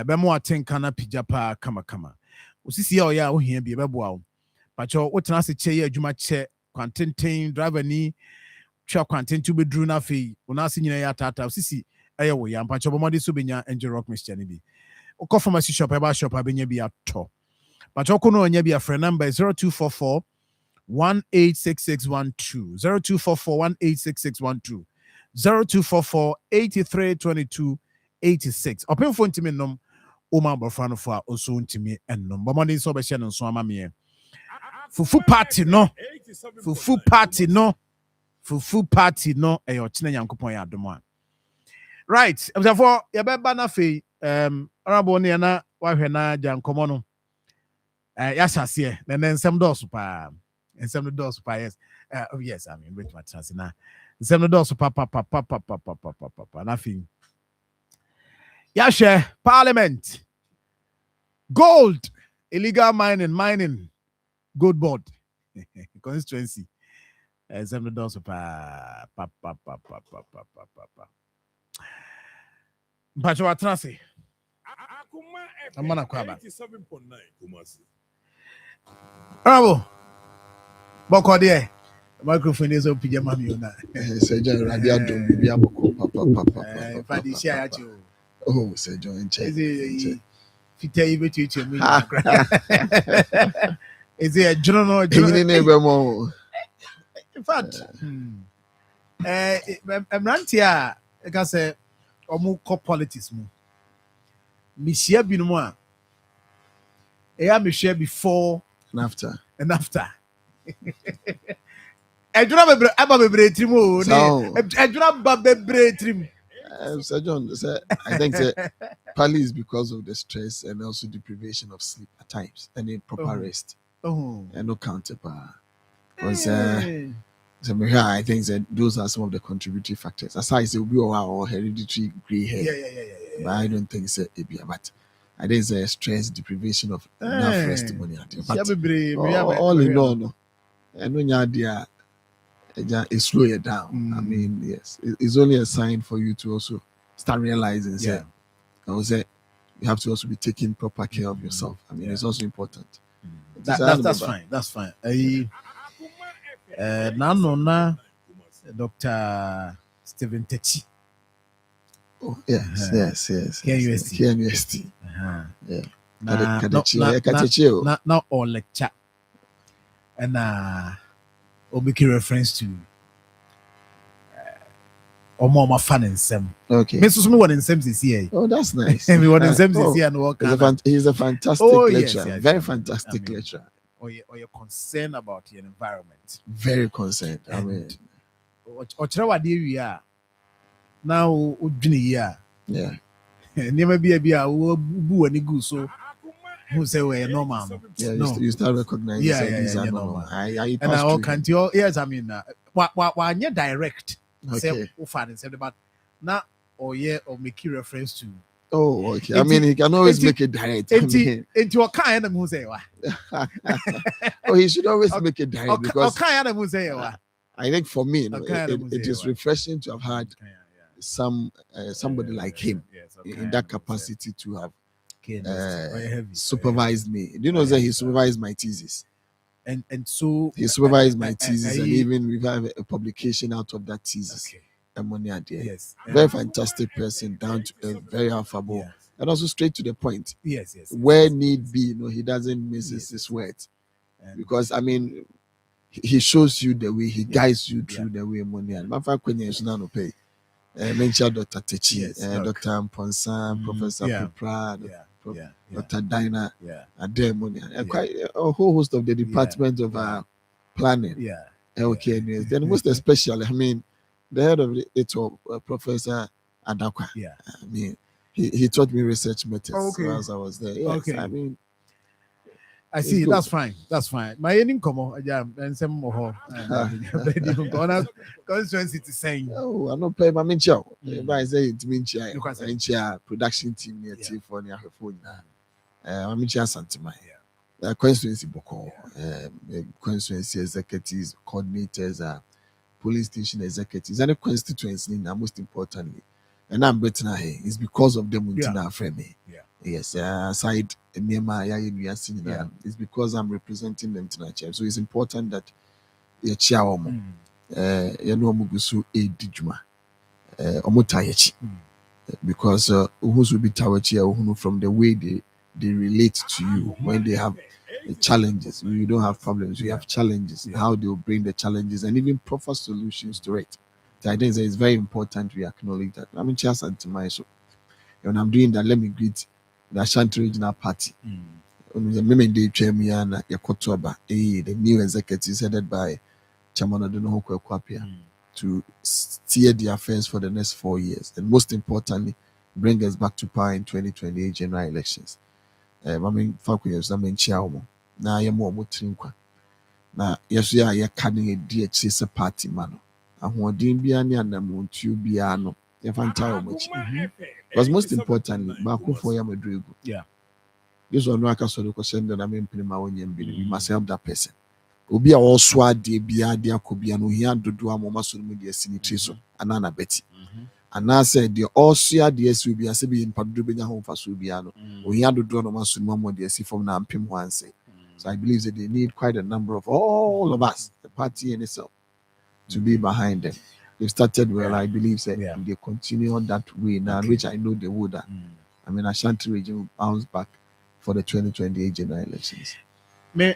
Be more think can pijapa kama. Usisi ya ya ohia bi be boa. Pacho wotena se che ya adwuma che kwantenten driver ni twa kwanten be dru na fe. Una se nyina ya tata usisi eye wo ya pacho bomode so benya Angel Rock Messiah ni bi. Ukọ pharmacy shop eba shop abenya bi ato. But Okono and Yabia friend number is 0244 186612 0244 186612 0244 8322 86. Open phone to me num Uma Bofano for also to me and num. Bomani so be shen so amamie. Fufu party no. Fufu party no. Fufu party no. Eyo chine Nyankopon ya adom a. Right. Therefore, you beba na fe honorable ne na wahwe na jankomo no. Ya shase na nsem do so pa. Nsem do so pa yes. Yes, I mean with my chance na. Nsem do so pa. Na fe. Ya share parliament. Gold illegal mining gold board constituency. Nsem do so pa. Mpacho watrase. Amana kwaba. 87.9 Kumasi. Bravo. Boko there. Microphone is open your mammy on that. Sir John Radio do be aboko papa. Fadi share at you. Oh, Sir John check. Fite ibe to me. Is it a journal? In fact, Rantia, I can say, omu co politics mu. Mishia binuma. I me share before and after. Aba bebre trim o. Ejura bebre trim. Sir John, I think partly is because of the stress and also deprivation of sleep at times and a proper rest. And no counterpart. Because I think that those are some of the contributory factors. Aside say we our hereditary gray hair. Yeah. But I don't think it's a but I think it's a stress deprivation of enough rest money. All in all, no. And when you're there, it slow you down. I mean, yes, it's only a sign for you to also start realizing. Yeah. I would say you have to also be taking proper care of yourself. I mean, it's also important. That's fine. That's fine. Now, Dr. Stephen Techi. Oh, yes. KNUST. Yeah. Now, all lecture. And we'll make a reference to Omoma fan and Sem. Okay. Mrs. Me one in Sem is here. Oh, that's nice. Me one in Sem is here and work. He's a fantastic lecturer. Yes, very fantastic lecturer. Or you're concerned about your environment. Very concerned. I mean, what we are now, yeah. Never be a boo any good so. Who say we're normal? Yeah, you start recognizing these are normal. And I all can't you? Yes, I mean, why you direct? Okay. But now, or make you reference to. Oh, okay. I mean, he can always make it direct. Into a kind of who say oh, he should always make it direct because who say I think for me, it is refreshing to have had somebody like him in that capacity to have supervised me. Do you know that he supervised my thesis? And so he supervised my thesis, and even we have a publication out of that thesis. Yes, very fantastic person, down to earth, very affable, and also straight to the point. Yes. Where need be, he doesn't miss his words, because I mean, he shows you the way, he guides you through the way money. And my friend Kwenye is not pay. Mention Dr. Techi, Dr. Mponsa, Professor Pipra, Dr. Dina, Ademoni, and quite a whole host of the department of planning. Okay, then most especially, I mean, the head of it, Professor Adakwa. I mean, he taught me research methods as I was there. Yes, I mean, I see. That's fine. My ending come and some more. Constituency to saying. Oh, I don't play my mincho. If I say it means production team here for near her phone. I'm in Santima. Constituency Boko, constituency executives, coordinators, police station executives, and the constituency most importantly. And I'm better here. It's because of them in our friend. Yes, aside Nema, it's because I'm representing them tonight. So it's important that you chair Mugusu Edijuma Omotayechi. Because who's will be Tawachi from the way they relate to you when they have challenges. You don't have problems, you have challenges. How they will bring the challenges and even proper solutions to it. So I think that it's very important we acknowledge that. I'm in Chas and Timai, so when I'm doing that, let me greet the Ashanti Regional Party. Women day Chemiana Yakotoba, the new executives headed by Chairman Adono Kwapia to steer the affairs for the next 4 years, and most importantly, bring us back to power in 2028 general elections. I mean, Falcons, I mean, Chiao. Now I am more Trinkwa. Now, yes, we are cutting a DHC party man. And who didn't be any and them to be ano. If I'm tired much. Because most importantly, Marco for Yamadrigo. Yeah. This one, I can sort of send that I'm in my own. We must help that person. Obi a also ade bia de akobia no hia dodo amoma so no de asinitri so anana beti ana say de also ade asi obi ase bi mpadodo benya ho faso bia no ohia dodo no maso no mo de asi from na ampem ho anse. So I believe that they need quite a number of all of us, the party in itself, to be behind them. They started well. I believe that they continue on that way now, which I know they would. I mean, Ashanti region will bounce back for the 2028 general elections. Me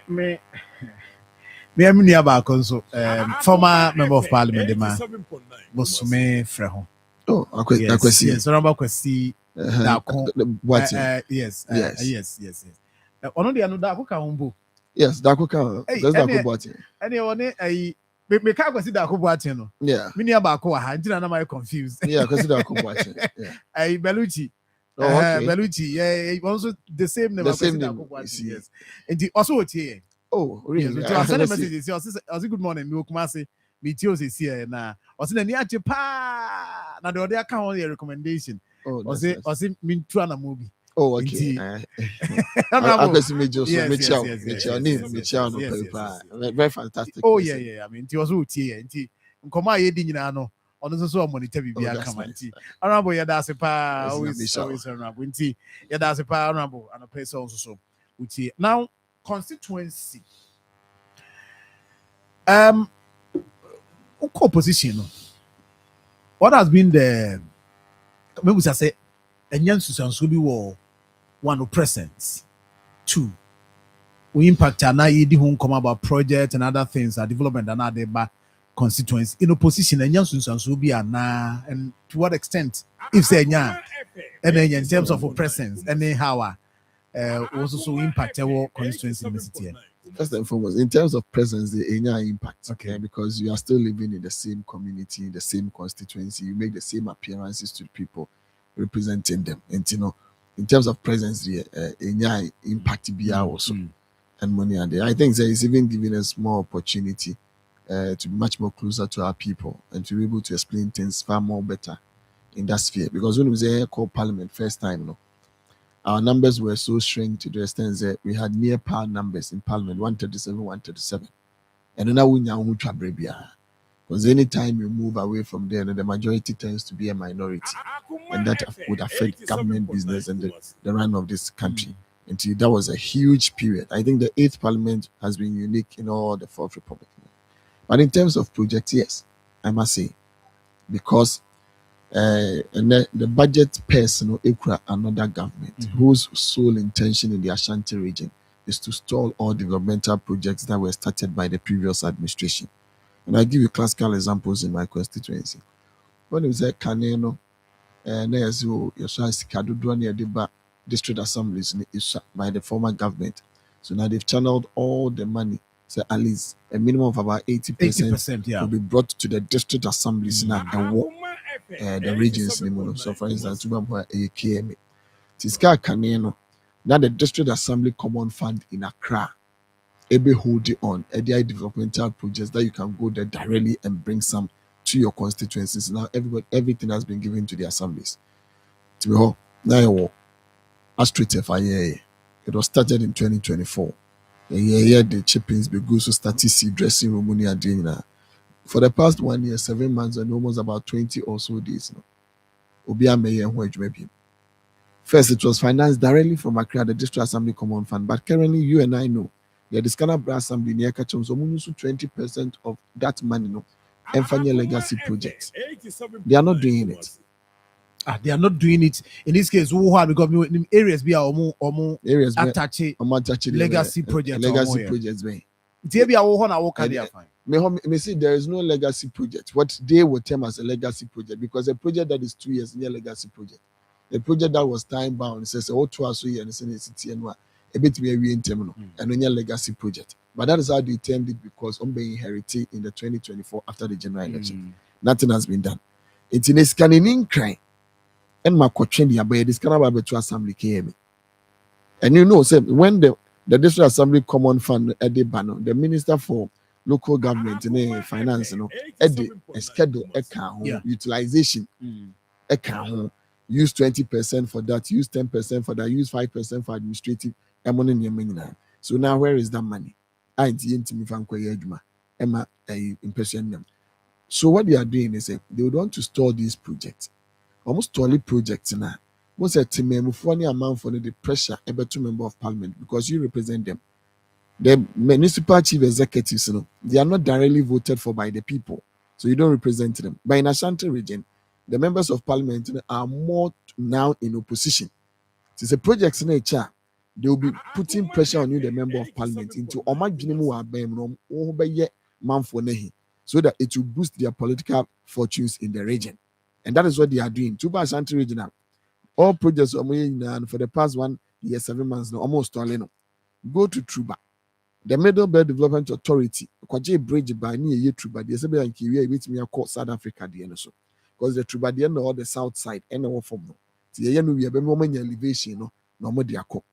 am near back also. Former member of parliament, the man Bosume Freho. Oh, okay. Yes, Honorable Kwesi. Yes. Ono de anu da ko ka humbo. Yes, da ko ka. That's da ko boatin. Any one me ka kwesi da ko boatin no. Yeah. Me near back ko ha, ntina na my confused. Yeah, kwesi da ko boatin. Yeah. Beluchi. Oh, okay. Beluchi. Yeah, also the same name. The same name. Yes. And also what here. Oh, really? I sent a message. I said good morning. Me Kumasi. Me tio is here na. I said ni ache pa. Na the other account your recommendation. Oh, I say me try na movie. Oh, okay. I guess Mitchell, very fantastic. Oh, yeah. I mean, it was okay. And Nkoma ye di nyina no. Ono so monitor bibia kama nti. Honorable ya da sepa always honorable nti. Ya da sepa honorable and a person also so. Uti. Now constituency. Opposition no. What has been the maybe we say enyan susanso bi wo one presence. 2 we impact and I who come about project and other things and development and other constituents in opposition enyan susanso bi ana, and to what extent if say enyan and then in terms of presence anyhow also impact our constituency in the city. First and foremost, in terms of presence, the Enya impact. Okay, because you are still living in the same community, in the same constituency, you make the same appearances to people representing them. And in terms of presence, the Enya impact be also and money and I think there is even giving us more opportunity to be much more closer to our people and to be able to explain things far more better in that sphere. Because when we say called Parliament first time, our numbers were so shrink to the extent that we had near par numbers in Parliament, 137, 137. And now we now because anytime you move away from there, the majority tends to be a minority. And that would affect government business and the run of this country. And that was a huge period. I think the 8th Parliament has been unique in all the 4th Republic. But in terms of projects, yes, I must say, because and the budget person equal another government whose sole intention in the Ashanti region is to stall all developmental projects that were started by the previous administration. And I give you classical examples in my constituency. When you say Kaneno, district assemblies by the former government. So now they've channeled all the money. So at least a minimum of about 80% will be brought to the district assemblies now and the regions. So for instance, KMA. Tiska Kaneno, now the district assembly common fund in Accra. Able hold it on ADI developmental projects that you can go there directly and bring some to your constituencies. Now everything has been given to the assemblies. To be whole, now it was started in 2024. The chippings be good to start to see dressing room money and doing that. For the past 1 year, 7 months, and almost about 20 or so days. First, it was financed directly from Accra, the District Assembly Common Fund. But currently, you and I know, the Discana Brass Assembly near Kachom, so 20% of that money, and final legacy projects. They are not doing it. They are not doing it. In this case, who have because areas be our areas attached legacy projects. Legacy projects, man. Me see there is no legacy project. What they will term as a legacy project, because a project that is 2 years near legacy project. A project that was time bound says, "Oh, 2 years and it's city and a bit we in terminal and on your legacy project. But that is how they termed it because on being inherited in the 2024 after the general election. Nothing has been done. It's in a scanning crime. And my question the this kind of to assembly came. And you know, say when the district assembly common fund at the banner, the minister for local government and finance, at the schedule utilization use 20% for that, use 10% for that, use 5% for administrative money. So now where is that money? I ain't Emma impression them. So what they are doing is they would want to store these projects. Almost all projects now. Most of the time, funny amount for the pressure about 2 members of parliament because you represent them. The municipal chief executives, they are not directly voted for by the people, so you don't represent them. But in Ashanti region, the members of parliament are more now in opposition. It's a project in HR. They will be putting pressure on you, the member of parliament, into so that it will boost their political fortunes in the region. And that is what they are doing. Tuba Ashanti regional. All projects for the past 1 year, 7 months, almost all in. Go to Truba. The Middle Belt Development Authority, Kwaje Bridge by near Truba, the Assembly and Kiwi, which me call South Africa, because the Truba, the end of the south side, and all from no. The end we have a moment elevation, no more diaco.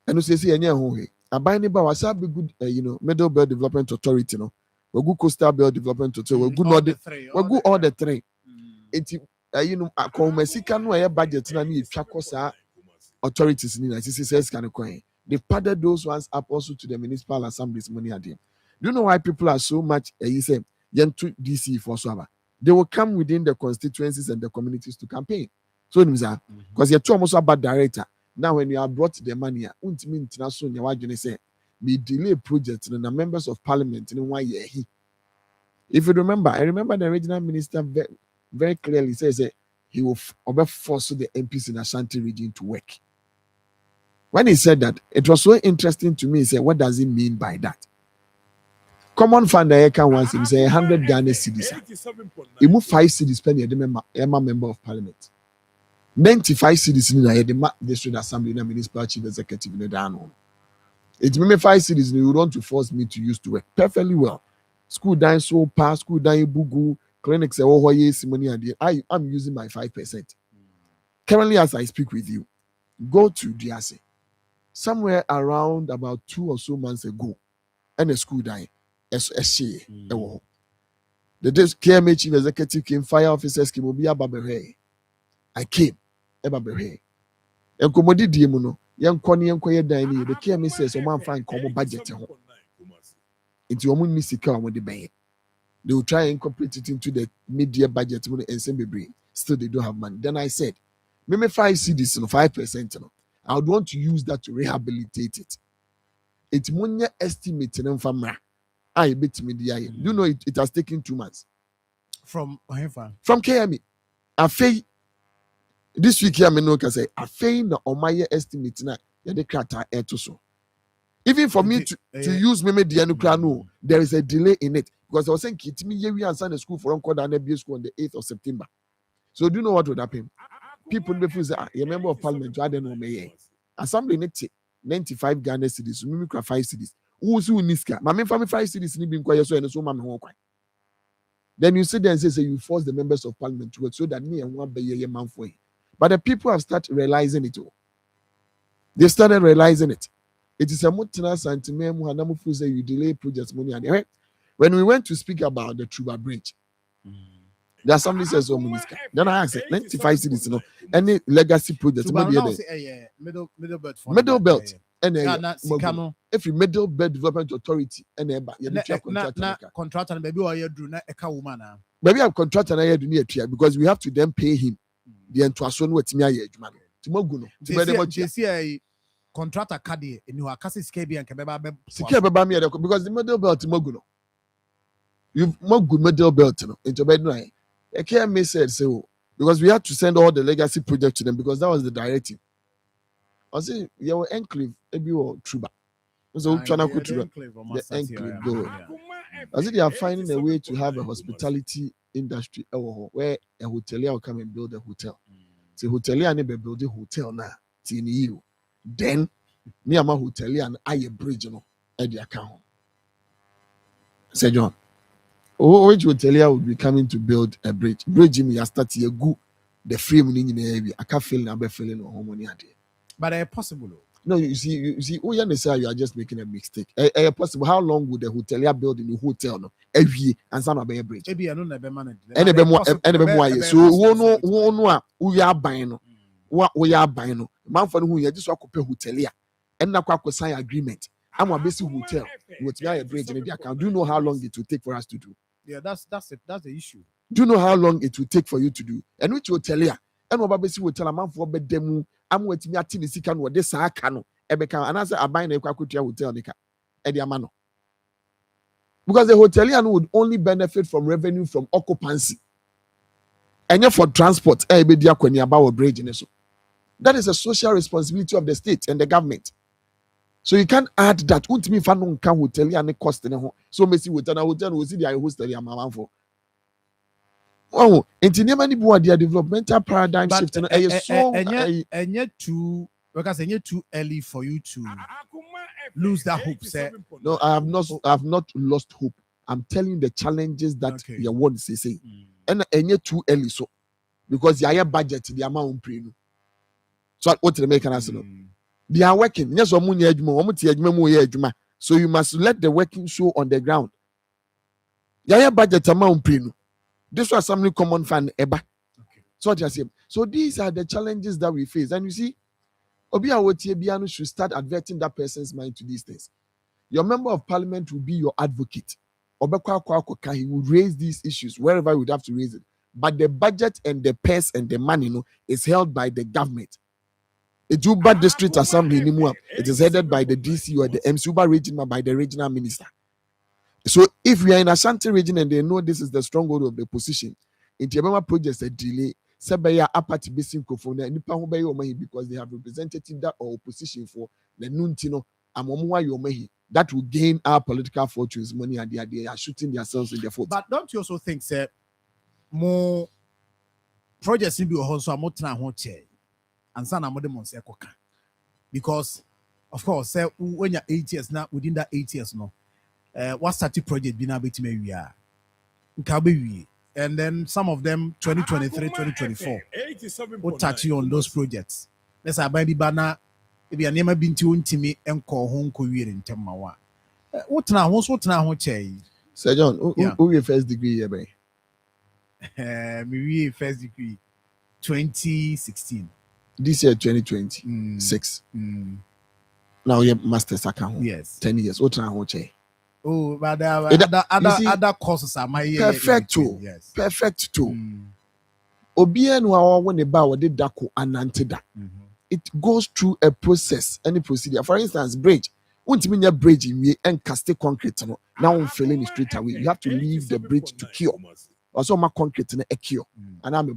And you say, any home, a binding by was be good, Middle Belt Development Authority, no. We go Coastal Belt Development Authority, we go all the three. It's a Mesika no air budget na ni twakosa authorities in the CCS can coin. They've padded those ones up also to the municipal assemblies money at them. Do you know why people are so much you say to DC for Swaba? They will come within the constituencies and the communities to campaign. So because you're too almost about director. Now when you are brought the money, international you say we delay projects and the members of parliament in 1 year. If you remember, I remember the regional minister very clearly says he will force the MPs in Ashanti region to work. When he said that, it was so interesting to me. He said, what does it mean by that? Common fund I can once him say 100 Ghana cedis. He moved 5 cedis penny a member of parliament. 95 cedis in the district assembly and municipal chief executive in the down. It made me 5 cedis you want to force me to use to work perfectly well. School dying so past, school dying bugu, clinics I'm using my 5%. Currently, as I speak with you, go to DRC. Somewhere around about 2 or so months ago, and a school died. The KMA chief executive came, fire officers came, I came. And commodity demuno, young Connie and Koya Dine, the KMA says, a man find common budget. Into your money, with the bank. They will try and incorporate it into the mid-year budget and send me. Still, they don't have money. Then I said, maybe 5 cedis and 5%. I would want to use that to rehabilitate it. It's money estimated from I bit media. You know it has taken 2 months. From KME. I fay this week here, I can say I fay na omaye estimate na the crata air to so. Even for me to use media no, there is a delay in it. Because I was saying kids me we answer the school for Uncle and BS school on the 8th of September. So do you know what would happen? People before say, a member of parliament, I don't know me. Assembly 95 Ghana cedis, mimicra 5 cedis. Who's who niska? My family 5 cedis need be quiet so and so man. Then you sit there and say you force the members of parliament to work so that me and one be a man for it. But the people have started realizing it all. They started realizing it. It is a multinational sentiment who say you delay projects money and the when we went to speak about the Truba Bridge, the assembly says, oh, Minister. Then I asked, 95 cities, any legacy projects, middle belt, and if you middle belt development authority, and contractor, maybe I do not a woman. Maybe I'm contractor and I do near because we have to then pay him the entuason with me. To contractor caddy in your Cassis KB and Kebaba because the middle belt Moguno. You've more good middle belt into bed night. A KMA said so because we had to send all the legacy projects to them because that was the directive. I say you were enclave, maybe or Truba. So the enclave go. I said they are finding a way to have a hospitality industry where a hotelier will come and build a hotel. The hotelier never build a hotel now. Then Near my hotel and I bridge no at the account. Say John. Which hotel would be coming to build a bridge? Bridge me start here go the frame in the area. I can't feel number feeling or money at it. But possible. No, you see, oh, you understand you are just making a mistake. Possible. How long would the hotelier build in the hotel? No, every year and some of a bridge. Maybe I don't never manage. And so we are buying no. What we are buying no. Man for who you just walk up a hotelier and now sign agreement. I'm a basic hotel with me a bridge in the account. Do you know how long it will take for us to do? Yeah, that's the issue. Do you know how long it will take for you to do? And which hotelier? And what basic hotel a man for bed demo. I'm waiting at Tennessee can what this I can and as I buy a hotel Ediamano. Because the hotelier would only benefit from revenue from occupancy. And yet for transport, about bridge in so. That is a social responsibility of the state and the government. So you can't add that. Won't me fan on hotelier and cost in a home. So Messi with an hotel will see the host area for. Oh, it's never any developmental paradigm shift. And yet too, because it's too early for you to lose that hope. Sir. No, I have not lost hope. I'm telling you the challenges that you want to say. And yet too early, so because you have budget, the amount pre. So what the American answer? They are working. Yes, so you must let the working show on the ground. You have budget amount pre. This was something common fan eba. So just say. So these are the challenges that we face. And you see, Obiawotie should start adverting that person's mind to these things. Your member of parliament will be your advocate. He would raise these issues wherever you would have to raise it. But the budget and the purse and the money is held by the government. The Juba District Assembly, it is headed by the DC or the Msuba region by the regional minister. So if we are in Ashanti region and they know this is the stronghold of the position, in Tiabama projects a delay, Sabaya apart basing Kofona, Nipa Omahi because they have representative that or opposition for the Nuntino, Amomwa Yomehi. That will gain our political fortunes, money, and they are shooting themselves in the foot. But don't you also think, sir, more projects in the also more than and some are more than because, of course, sir, when you're 8 years now, within that 8 years, no. What started project been able to make we are and then some of them 2023 2024 what touch you on those projects. Let's buy the banner if you never been to me and call home career in Temawa. What now Sir John, who your first degree here, me first degree 2016 this year 2026 now your master's account. Yes, 10 years. What now oh, but other courses are my perfect too. Yes. Perfect too. Obien wa when about what did dako anantida. It goes through a process, any procedure. For instance, bridge. Won't mean your bridge in and cast concrete. No, now I'm filling it straight away. You have to leave the bridge to cure. Also, my concrete in a cure. And I'm a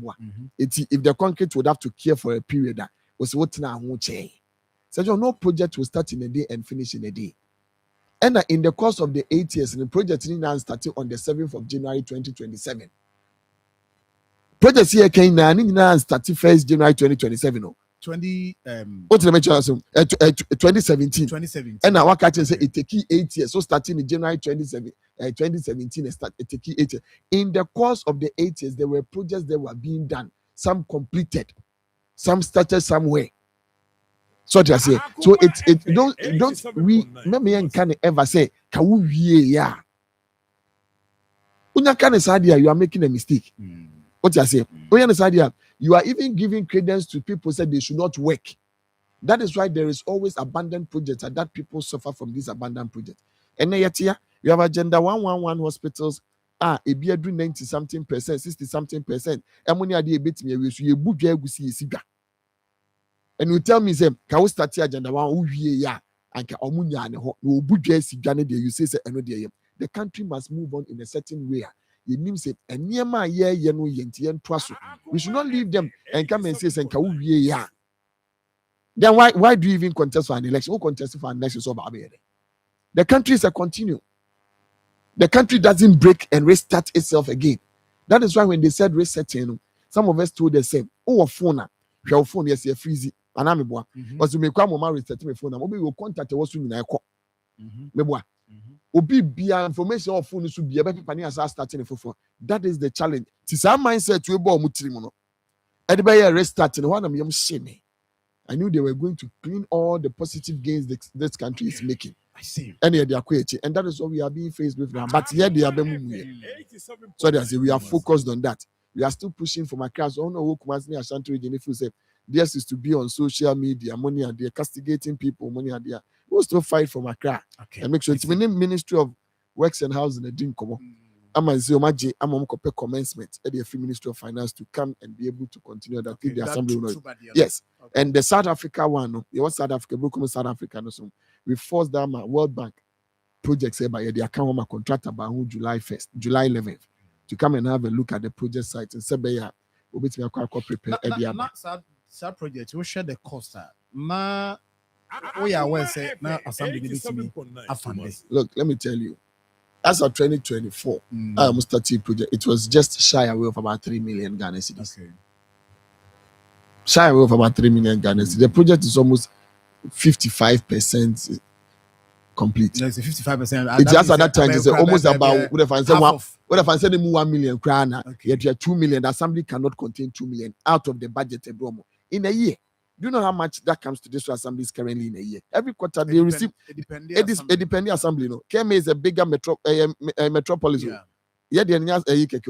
if the concrete would have to cure for a period that was what now won't change. So no project will start in a day and finish in a day. And in the course of the 8 years, the project now started on the 7th of January 2027. Project here came now started 1st January 2027. 2017. And now what I say it take 8 years. So starting in January 2017, it take 8 years. In the course of the 8 years, there were projects that were being done. Some completed, some started somewhere. So to say, so it don't we me can ever say can we ya. Unya can say you are making a mistake. What you say? You are even giving credence to people said they should not work. That is why there is always abandoned projects and that people suffer from these abandoned projects. And yet here you have agenda 111 hospitals. A be doing 90-something%, 60-something%. Ammonia de bit me we you book siga. And you tell me, say, can we start here agenda 1 ya and can omunya ne ho no budwe siga ne de you say eno de the country must move on in a certain way. It means say eniema ye no yenti entwaso. We should not leave them and come and say can we ya. Then why do you even contest for an election? Who contest for an election so bad? The country is a continue. The country doesn't break and restart itself again. That is why when they said resetting, some of us told the same. Oh, phone, your phone, yes, you're freezy. Ana meboa. Was me kwa mama reset me phone. Obi will contact was soon na ekọ. Meboa. Obi bia information of phone so bia be pani asa starting for. That is the challenge. Tis our mindset we bo mutiri mu no. E de be restarting one am yam shame. I knew they were going to clean all the positive gains this country is making. I see. And that is what we are being faced with now. But here they are being so they say we are focused on that. We are still pushing for my class. Oh no, Ashanti region. If you say this is to be on social media, money are there, castigating people, money are there. We'll still fight for my class and make sure it's within Ministry of Works and Housing and Dream come on. I'm a Ziomaji, I'm on commencement at the Free Ministry of Finance to come and be able to continue that. The assembly. Yes. And the South Africa one, you want South Africa, we South Africa, we forced them a World Bank projects by the account contract about July 1st, July 11th, to come and have a look at the project site and say, "Beya, we be quite prepare." That project, we share the cost. Ma, we are well say na assembly meeting. Look, let me tell you. As of 2024, I almost started project. It was just shy away of about 3 million Ghana cedis. Okay. Shy away of about 3 million Ghana cedis. The project is almost 55% complete. No, it's 55%. It just at that time it's almost about what if I say 1 million krana, yet you 2 million. The assembly cannot contain 2 million out of the budget in a year. Do you know how much that comes to this assemblies currently in a year? Every quarter they receive. It depends assembly. No, KMA is a bigger metropolis. Yeah, the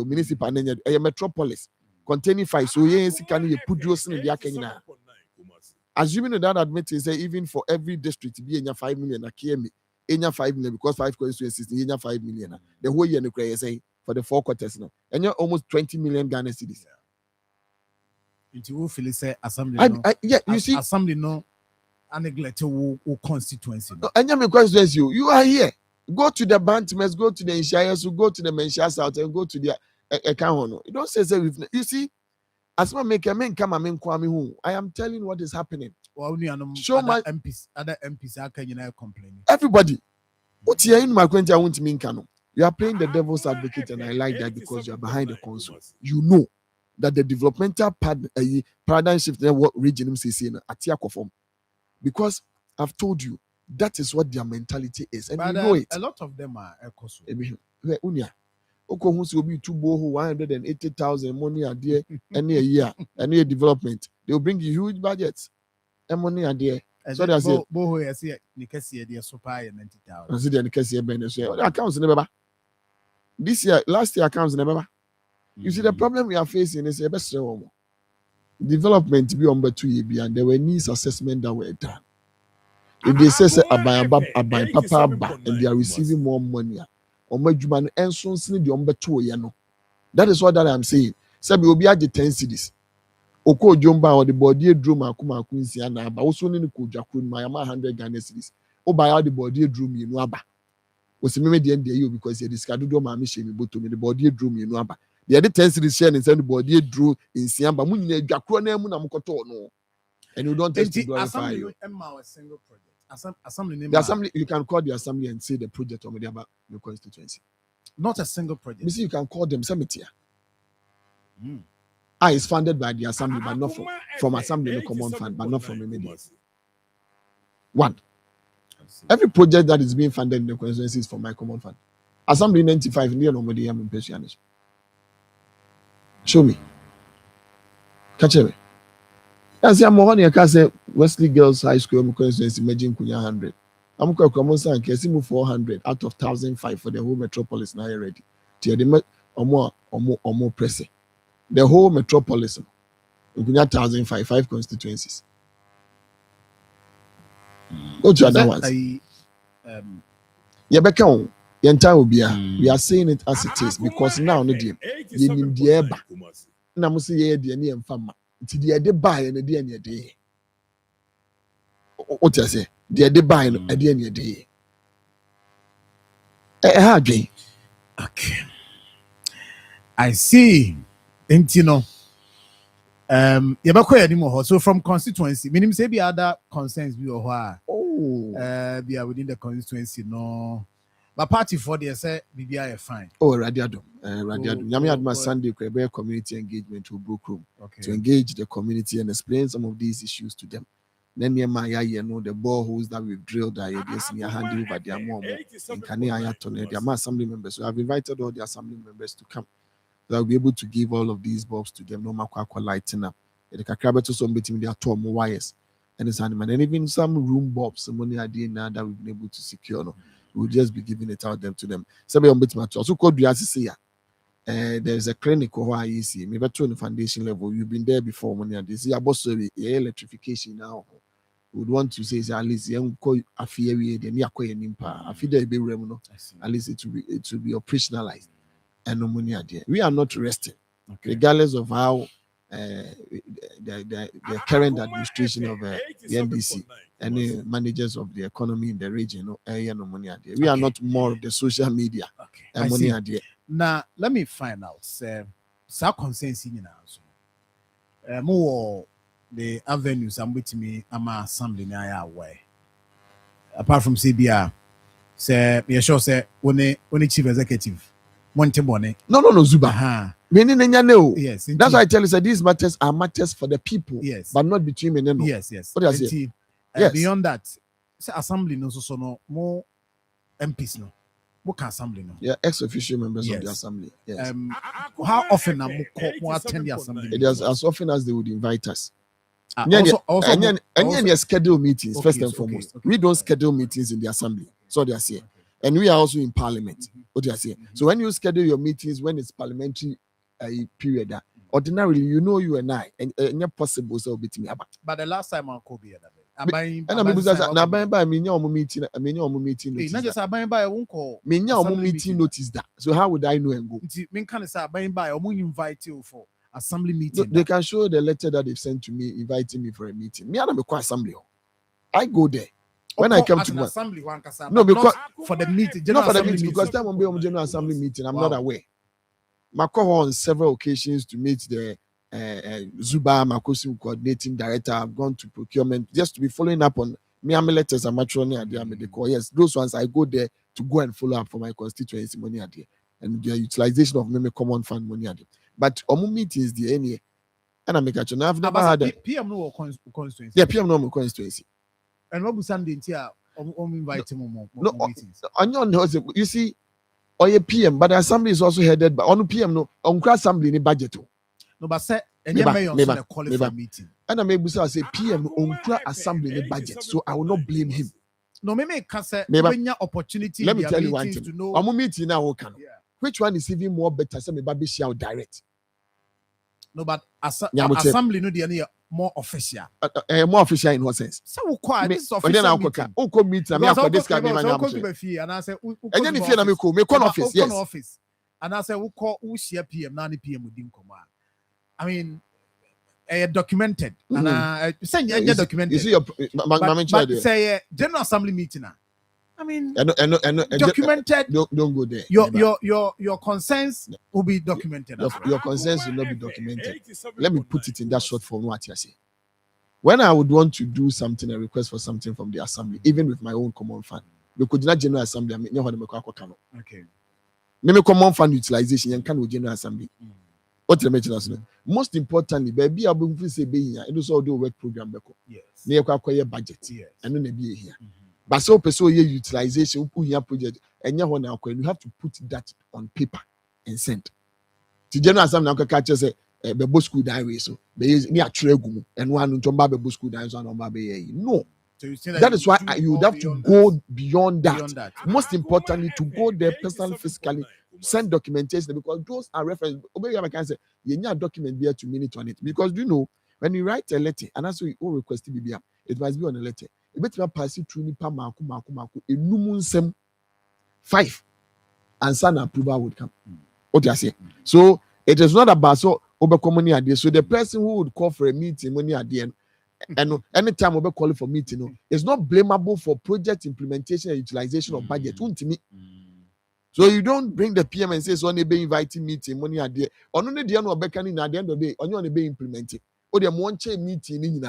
municipal a metropolis containing 5. So yes, can you put yours in the Kenya? Assuming that admit is even for every district be in 5 million a KMA, in 5 million because 5 constituencies in 5 million. The whole year no say for the 4 quarters now, and you're almost 20 million Ghana cedis. Into who say assembly yeah, you see assembly no neglect constituency. And constituency you are here. Go to the Bantamers, go to the Inshires, go to the Menshia South, and go to the Akahono. You don't say you see, as my make a man come and kwame home. I am telling what is happening. Show my other MPs are complaining. Everybody, what you in my country, I want to mean canon. You are playing the devil's advocate, and I like that because you are behind the console. You know that the developmental paradigm shift in what region is in Atiako form. Because I've told you that is what their mentality is, and you know it. A lot of them are Ekoso. Unia, Oko who will be 180,000 money a year, any a year, any development. They will bring you huge budgets, and money a year. So that's it. Boho, I see Nikesi, they are supply 90,000. I see the Nikesi Benefit. Accounts never. This year, last year accounts never. You see, the problem we are facing is a best development to be on but 2 years, and there were needs assessment that were done. If they say about Papa, and they are receiving more money, or more human and soon see the umber 2 years. That is what I'm saying. Sabi will be at the 10 cities. Oko Jumba or the body drum Akuma Quincy, but also in the Kujakun, my 100 Ghana cities. Oh, by all the body drum in Waba. Was the end of you because he discarded my mission, but to me the body drum in Waba. The other 10 cities share and send the body drew in Siamba Munya Jakrona Munamukoto. And you don't take to glorify you. The assembly, you can call the assembly and say the project or about your constituency. Not a single project. You see, you can call them cemetery. It's funded by the assembly, but not from assembly no common fund, but not from immediate. One. Every project that is being funded in the constituency is from my common fund. Assembly 95 Indian nobody am in show me. Catch me. As I'm on your say Wesley Girls High School constituency imagine Kunya 100. I'm going to come on case 400 out of 1,005 for the whole metropolis now already. To the or more pressing. The whole metropolis. Kunya 1,005 5 constituencies. Go to other ones. Yebeka we are saying it as it is because now no dear. You need the eba. Na mo say ye de ne emfama. Nti de de buy na de ne de. What you say? De buy no de ne de. Okay. I see. Intino. Yebeko anymore. So from constituency, meaning say be other concerns be or be within the constituency no. But party for the say BBI fine. Oh, Radiado. Nyame Adma Sunday Kwebe community engagement to book room to engage the community and explain some of these issues to them. Then the boreholes that we've drilled are handled by the Amom in Kanye the assembly members. So I've invited all the assembly members to come. They'll be able to give all of these bulbs to them, no matter lighting up. The Kakrabeto some between their two wires and it's animal, and even some room bulbs, some money idea now that we've been able to secure. No, we'll just be giving it out them to them. Somebody on bit matter. Also called the there's a clinic where I see maybe to the foundation level. You've been there before money and this. About electrification now. Would want to say at least young call a fear the near coin impa. I feel there be remuno. At least it will be operationalized. And no money idea. We are not resting, regardless of how the current administration of the NDC and the managers of the economy in the region. No money idea. We are not more of the social media. Money idea. Now let me find out. Some consensus in now. More the avenues I'm with me. I'm assembly now away. Apart from CBR, say be sure say when the chief executive. No, Zuba. Yes. That's why I tell you that these matters are matters for the people. Yes. But not between men and yes. What does it? Yes. Beyond that, say assembly no so no more MPs no. What can assembly no? Yeah, ex-official members of the assembly. Yes. How often more attend the assembly? It is as often as they would invite us. Also, schedule meetings first and foremost. We don't schedule meetings in the assembly. So they are saying. And we are also in parliament. What do I say? So when you schedule your meetings when it's parliamentary period, ordinarily you know you and I, and not possible so bit me about. But the last time I could be meeting. Not just I buy won't call. Meeting notice that. So how would I know and go? Men can say buy or invite you for assembly meeting. They can show the letter that they've sent to me inviting me for a meeting. Me and I'm assembly. I go there. When I come to one, assembly, no, because for the meeting, not for the meeting, because time on the general assembly meeting, I'm not aware. I call on several occasions to meet the Zuba Makosim coordinating director. I've gone to procurement just to be following up on me letters and matrimony idea. Yes, those ones I go there to go and follow up for my constituency money idea and the utilization of me common fund money idea. But meetings the any and I make a choice. I've never had a PM no constituency. Yeah, PM no constituency. And what Sunday here, invite him more meetings. You see, or a PM, but the assembly is also headed by on PM no on assembly in budget. No, but say and you qualified meeting. And I may say PM on assembly in budget, so I will not blame him. No, maybe can say opportunity. Let me tell you one thing. I'm meeting now. Which one is even more better? Say me baby shout direct. No, but assembly no the more official. More official in what sense? So this is official meeting. Who meet and I this guy and I say and then if you me call office, yes. Office. And I say who call who share PM na PM within command. I mean documented and send you documented. You see your say general assembly meeting. I mean, documented. Don't go there. Your concerns will be documented. Your concerns will not be documented. Let me put it in that short form. What you say. When I would want to do something, a request for something from the assembly, even with my own common fund, because not general assembly, I mean, okay. Maybe common fund utilization and can general assembly. What the mention most importantly, baby, I will say be here. It is all do work program. Yes. Near acquire budget. Yes. And then be here. But so utilization, project, and you have to put that on paper and send. The general assembly now catch say the school diary so be near Tregum and one to Babe school diary on Babe. No. So that is why you would have to go beyond that. Most importantly, to go there personally, physically, send documentation because those are references. I can say you need a document there to minute on it because you know when you write a letter and that's what you request to be it must be on a letter. You better pass it through nipa maku enumun 5 and sign approval would come. What you say? So it is not about so overcoming idea. So the person who would call for a meeting money at the end and anytime we call for meeting, it's not blamable for project implementation and utilization of budget. So you don't bring the PM and say so they be inviting meeting money at the only the no beckoning at the end of the day on be implemented. Or the one meeting in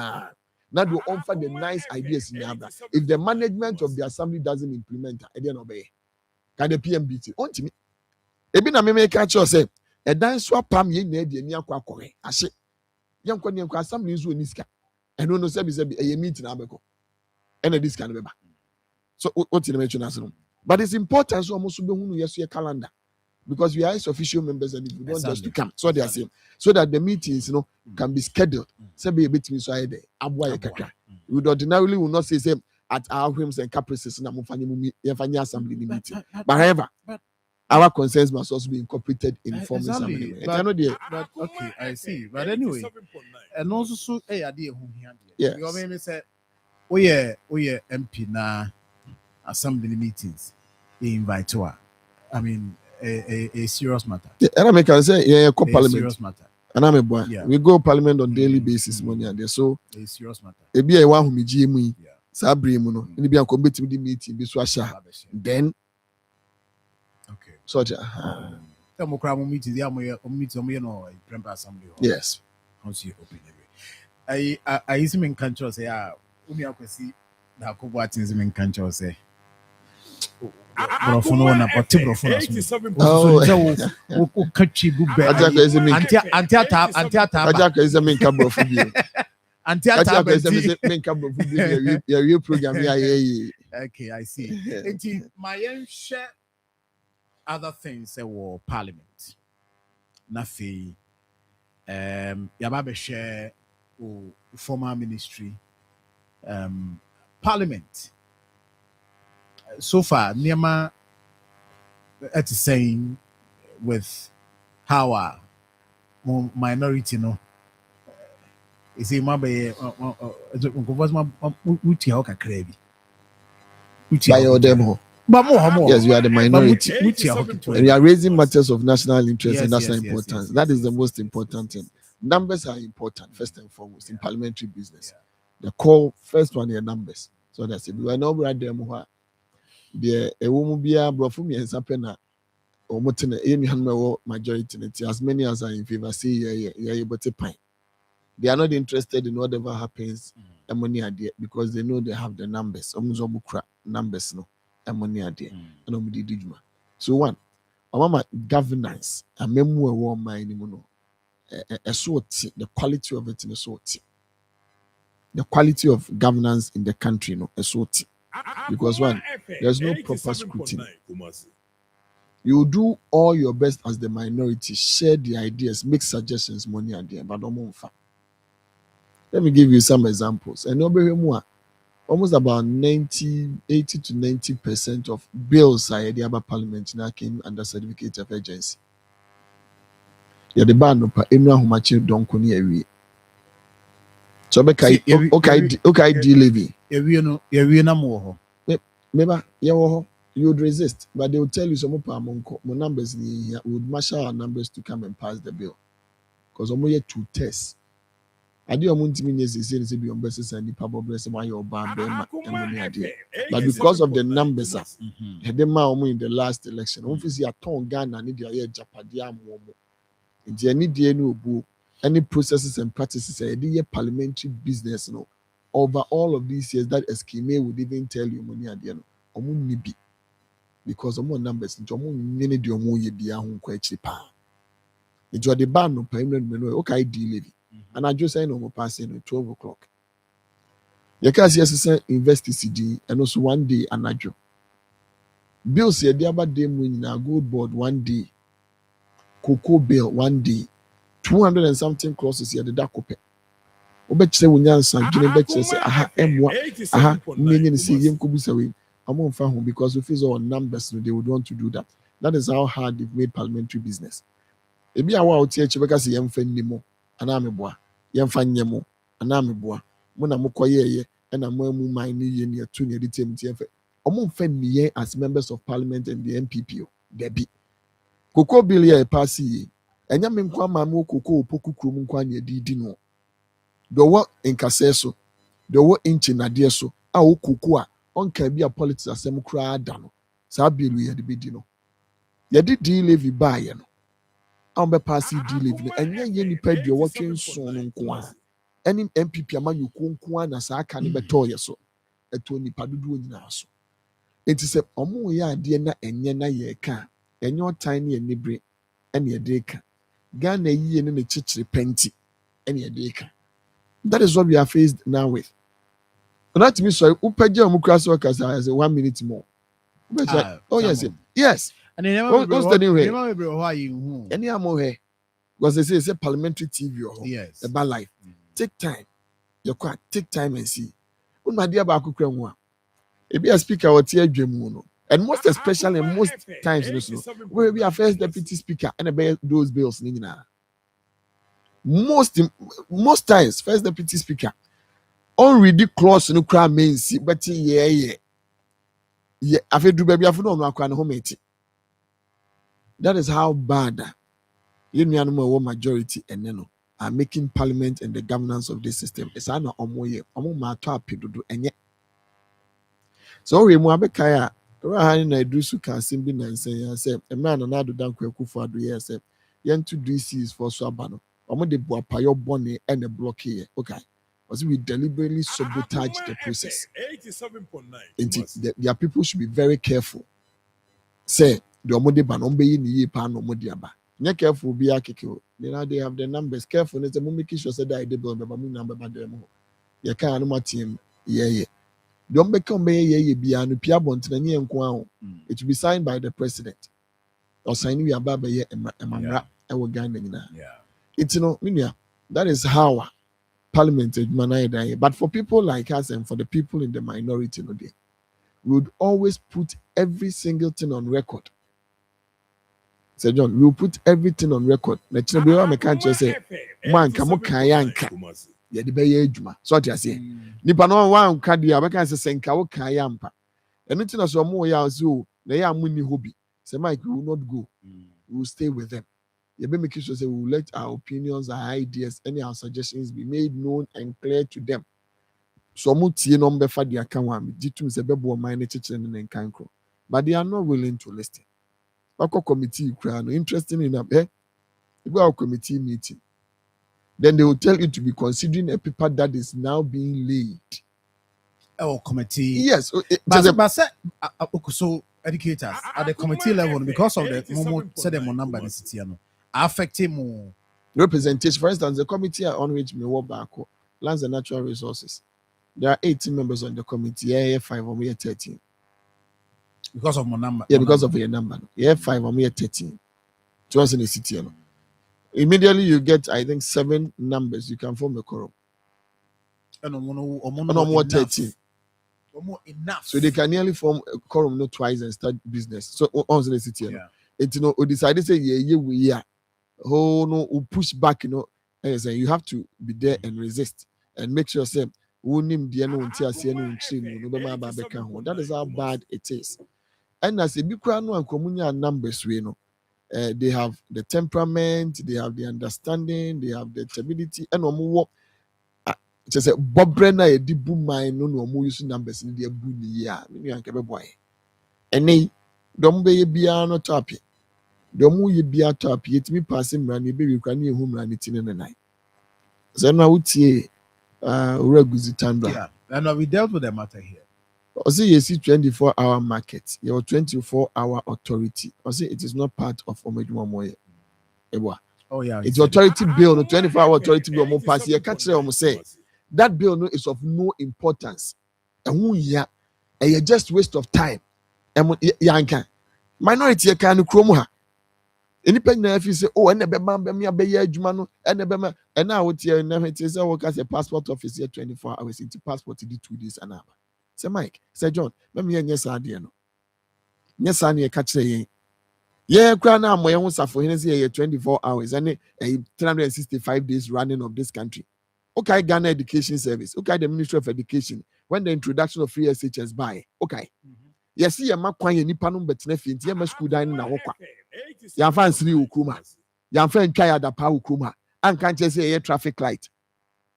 now they offer the nice ideas in the Abra. If the management of the assembly doesn't implement it, they don't obey. Can the PMBT? On to me. Ebi na me catch you say, a dance swap pam ye ne de ni akwa kore. Ashe. Yan kwa ni akwa sam ni nzu oniska. Eno no se bi e meeting abeko. Ena this can be ba. So what you mention as but it's important so almost be hunu yeso calendar because we are as official members and if you don't just to come so they are saying so that the meetings can be scheduled say be between so there abwa kakra we would ordinarily will not say at our whims and caprices na mufanya assembly meeting but however our concerns must also be incorporated in forming assembly. But okay, I see. But anyway, and also so ade ehu hia de. Yes. You may say oh yeah MP na assembly meetings invite to her. I mean a serious matter. And I can say yeah, parliament. Serious matter. And I'm a boy. Yeah. We go parliament on daily basis money and there so a serious matter. Ebi e wa hu mi ji mu sa bre mu no ni bia ko betimi di meeting bi so asha then okay so democrat meeting dia mo no premier assembly. Yes. How see open every I use me control say umi akwesi da ko bo atin me control say Brofo na poti brofo na so o kachi gube anti ata aja ka is me nka brofo bi anti ata is me nka brofo bi ya program ya okay I see enti my share other things say war parliament na fe ya ba be share o former ministry parliament so far Nema at saying with how our minority no is a mabe uti how kakra bi by your demo. Yes, you are the minority. And you are raising matters of national interest and national importance. That is the most important thing. Numbers are important, first and foremost, in parliamentary business. The core, first one, are numbers. So that's it. We are not right there. The a woman be a brofumi and sapena or motina any majority. As many as are in favor, say, yeah, but a pine. They are not interested in whatever happens, money idea, because they know they have the numbers. Numbers, no. Money idea. So one, mama governance, a memoir war mind, a sort, the quality of it in a sort. The quality of governance in the country, no, a sort. Because one, there's no proper scrutiny. You do all your best as the minority, share the ideas, make suggestions, money idea, but don't. Let me give you some examples. And almost about 80 to 90% of bills are the other parliament now came under certificate of agency. Yeah, the ban of anyone who much don't come here. So okay, levy. You would resist, but they will tell you some more numbers here. We would marshal our numbers to come and pass the bill. Because I'm here to test. I do want to mean yes, it's be on basis and the probable why you're bad, but because of the numbers, had them in the last election, obviously a ton Ghana need your Japadia Momo. Any processes and practices, a parliamentary business, no, over all of these years, that scheme would even tell you money at the end. Be because of more numbers, many do more ye be quite cheaper. It's the ban of payment, okay, deal. And I just say no more passing at 12 o'clock. You can see us invest CD and also one day an adjo. Bills here the other day winning a gold board one day, cocoa bill one day, 200 and something clauses here the dakope. Obet say when you answer, bet say aha M1 aha meaning say yem kubusawe. I'm on home because if it's all numbers, they would want to do that. That is how hard they've made parliamentary business. It be a while to because yem fenimo and I'm a boy. Yemfa nyemo aname boa mo na mokoye na mo mu man ni ye ne to ne de tem tie fe as members of parliament and the MPP debi cocoa bill ye pass ye enya me nkwa ma mo cocoa opokukrum nkwa ne di no do wo nkase so do wo inchi na de so a wo cocoa a onka bi a politics asem kura da no sa bill ye de bi no ye di levy ba ye no be passing delivery and ye ni pay your working son nko any MPP ama you nko na sa aka ne beto ye so eto ni padudu nyina so Enti sɛ ɔmo yɛ adeɛ na ɛnyɛ na yɛka ɛnyɛ ɔtan ne anibre ɛne yɛde ka Ghana yie ne ne kyekyere pɛnti ɛne yɛde ka. That is what we are faced now with. Not me sorry, upagya ɔmo kura sɛ ɔkasa as 1 minute more. Oh yes, yes. And then what's the name here? You Any amo here? Because they say parliamentary TV or yes, about life. Take time. You can take time and see. When my dear Baku Kremwa, if be a speaker or tear dream, and most especially most times, where we are first deputy speaker and about those bills. Most times, first deputy speaker. Already close no crowd means, but yeah. After do baby, I've known home. That is how bad you know majority and then are making parliament and the governance of this system. It's an omoye, my top do and yet. So we Mwabekaya, Rahana Drusuka Simbi and say, a man and I do dunk for do yes, yen to DCs for Swabano, Omo de Boapayo Bonnie and a block here. Okay. Because we deliberately sabotage the process. 87.9. Their people should be very careful. Say, the Omode Banombe in the Pan Omodiaba. Not careful, be a kiko. Then they have the numbers. Careful, it's a mummy sure said I did build the Bamu number by them. You can't know team. Yeah. Don't become a beyond Piabont and Kwao. It will be signed by the president. Or signing your Baba and Mamra. I will gain now. It's that is how Parliament is. But for people like us and for the people in the minority, we would always put every single thing on record. Sir John, we will put everything on record. Let you know, I can't just say, man, come on, Kayanka. Yeah, the Bay Juma. So I say, Nipano one Kadia, I can't say, Senka, Kayampa. And it's not so more Yazoo, they are Muni hobby. Say, Mike, we will not go. We will stay with them. You better make sure we will let our opinions, our ideas, any our suggestions be made known and clear to them. So muti number for the account, Jitum Sebebo minor chicken and cancro. But they are not willing to listen. Wako committee crown interesting enough. You go our committee meeting. Then they will tell you to be considering a paper that is now being laid. Oh, committee. Yes. But so educators at the committee level because of the moment said them on number in the city. Affecting more representation. For instance, the committee on which me work back, lands and natural resources. There are 18 members on the committee. Yeah, 5 or 13. Because of my number. Yeah, because of your number. Yeah, 5 or 13. To us in the city. Immediately you get, I think, 7 numbers. You can form a quorum. And no more 13. Enough. So they can nearly form a quorum not twice and start business. So on the city. Yeah. It we decided to say we are. Oh no, we push back, and say you have to be there and resist and make sure say that is how bad it is. And as a big and communal numbers, they have the temperament, they have the understanding, they have the stability, and more. Just a Bob Brenner, a deep boom mine, no more using numbers in the boy. And they don't be no topic. The more you be a top, yet me passing run, you be running home run it in the night. So now would say, Tandra. Yeah, and we dealt with the matter here. I say, you see 24-hour market, your 24-hour authority. I say, it is not part of Omejuma Moye. Oh, yeah. It's authority bill, the 24-hour authority bill, more pass. You catch them say that bill no is of no importance. And who ya, you just waste of time. And yanka minority, you can't chromo. Independent if you say, oh, and the bema be ye jumano, and the bema, and now what you never it is work as a passport office here 24 hours into passport to do 2 days and hour. Say Mike, say John, let me yes idea no. Yes, I need catch ye. Yeah, crana my own suffer here 24 hours and 365 days running of this country. Okay, Ghana Education Service. Okay, the Ministry of Education. When the introduction of free SHS by. Okay. Yes, see a makwan nipa no betnefi nti ma school dan na hokwa. Ya fansiri okuma. Ya fan kaya da pa okuma. An kan che say traffic light.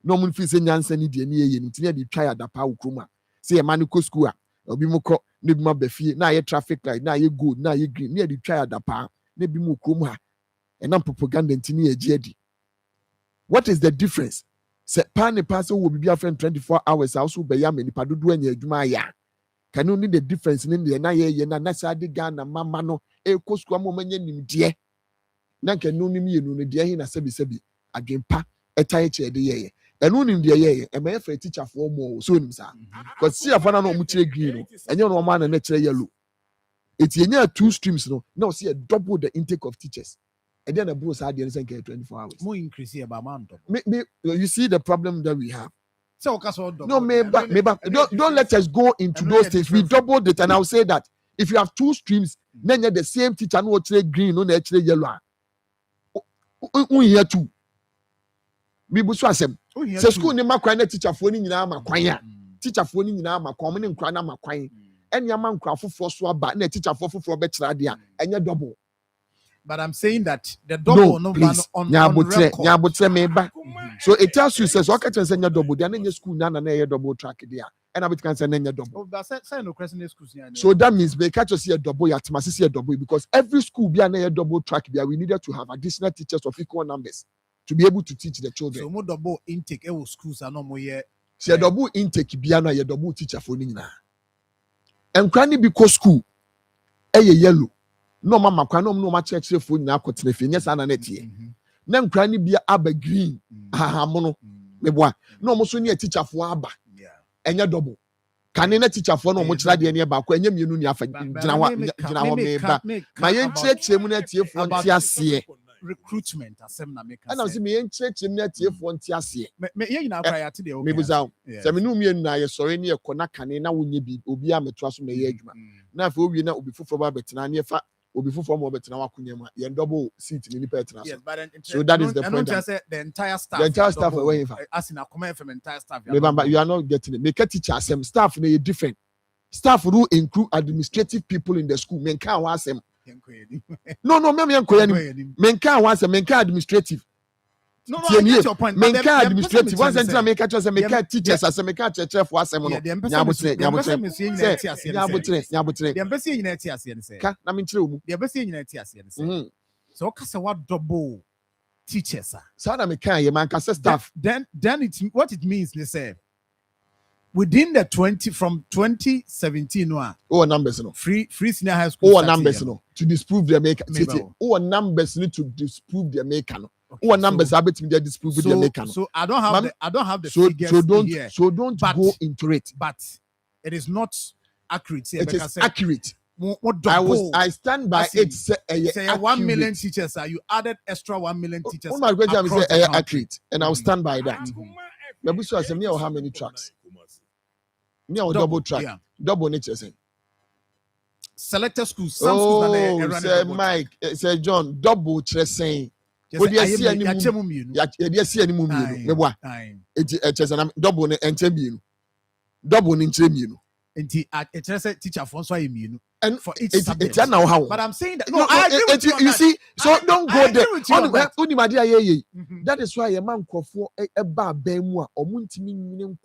No mun fi se nyansa ni de ne ye nti ne de twa da pa okuma. Say e ma no school a obi mu kro ne bi ma ba fie na ye traffic light na ye gold na ye green ne de twa da pa ne bi mu okuma ha. E na propaganda nti ne ye adi. What is the difference? Say pan ne pass wo bibia friend 24 hours also be ya me nipa dodo anya adwuma ya. Can only the difference in the na nasadi Ghana mama no e koskwa mo manye nimdie. Na can no nimi no de na sebi agempa etaye che de ye. And unim de ye e me for teacher for more so nim sa. Because see afana no mu kire green no enye no man na kire yellow. It's yenye 2 streams no. Now see a double the intake of teachers. And then the boss had the 24 hours. More increase here by man. You see the problem that we have. So no, maybe don't let us go into those things. We doubled it, and I'll say that if you have 2 streams, then you're the same teacher no actually green, no actually yellow. We here too. We busu asem. So school ni makwan na teacher phone ni nyina makwan ya. Teacher phone ni nyina makwan ni nkwa na makwan. Enya man nkwa foforo so aba na teacher foforo be kira de a enya double. But I'm saying that the double no on record. Meba. So it tells you says okay to say double. They are school na double track there. And I can say double. So that means we can't just see a double. You must see a double because every school be a double track there. We needed to have additional teachers of equal numbers to be able to teach the children. So more double intake. Schools are no more yet. See a double intake be a double teacher for Nina. And cranny because school a yellow. No mama kwa no ma church phone na akotene fe nyesa na netie na nkra ni bia aba green ahamono meboa no mo so ne teacher fo aba enya double kane na teacher fo no mo kira de ne ba kwa enya mienu ni afa gina ho meba ma yen church mu na tie fo nti ase recruitment asem na make and am say me yen church mu na tie fo nti ase me yen na akra ya te de o mebuza se me no mienu na ye sori ne ye kona kane na wonye bi obi ameto aso me ye adwuma na afa owie na obi foforo ba betena ne fa obi foforo mo betena wakunya ma yen double seat ni nipa etena so that is the point. The entire staff away as in Akoma from entire staff you are not getting it. Make a teacher some staff no different. Staff who include administrative people in the school men can want them. No me can want them men can administrative. No, I get your point. Men can administrative. Once until make a choice make a teachers as a make a chef for us. So kasa what double teachers are. So na me can ye man kasa staff. Then it what it means they say within the 2017 numbers no free senior high school numbers no to disprove their maker. Numbers need to disprove their maker no. What numbers are between their disprove their maker. So I don't have the figures here. So don't go into it. But it is not accurate. It is accurate. I stand by it. Say 1 million teachers. You added extra 1 million teachers. My question is accurate, and I'll stand by that. Maybe so I say me how many tracks? Me or double track, double nature saying. Selected schools. Some schools say Mike, say John, double saying. What do you see any movie? Double and champion. Double in champion. And the teacher for and for each subject. But I'm saying that I agree with you see, so don't go there. That is why a man call for a bar bemwa or muntimin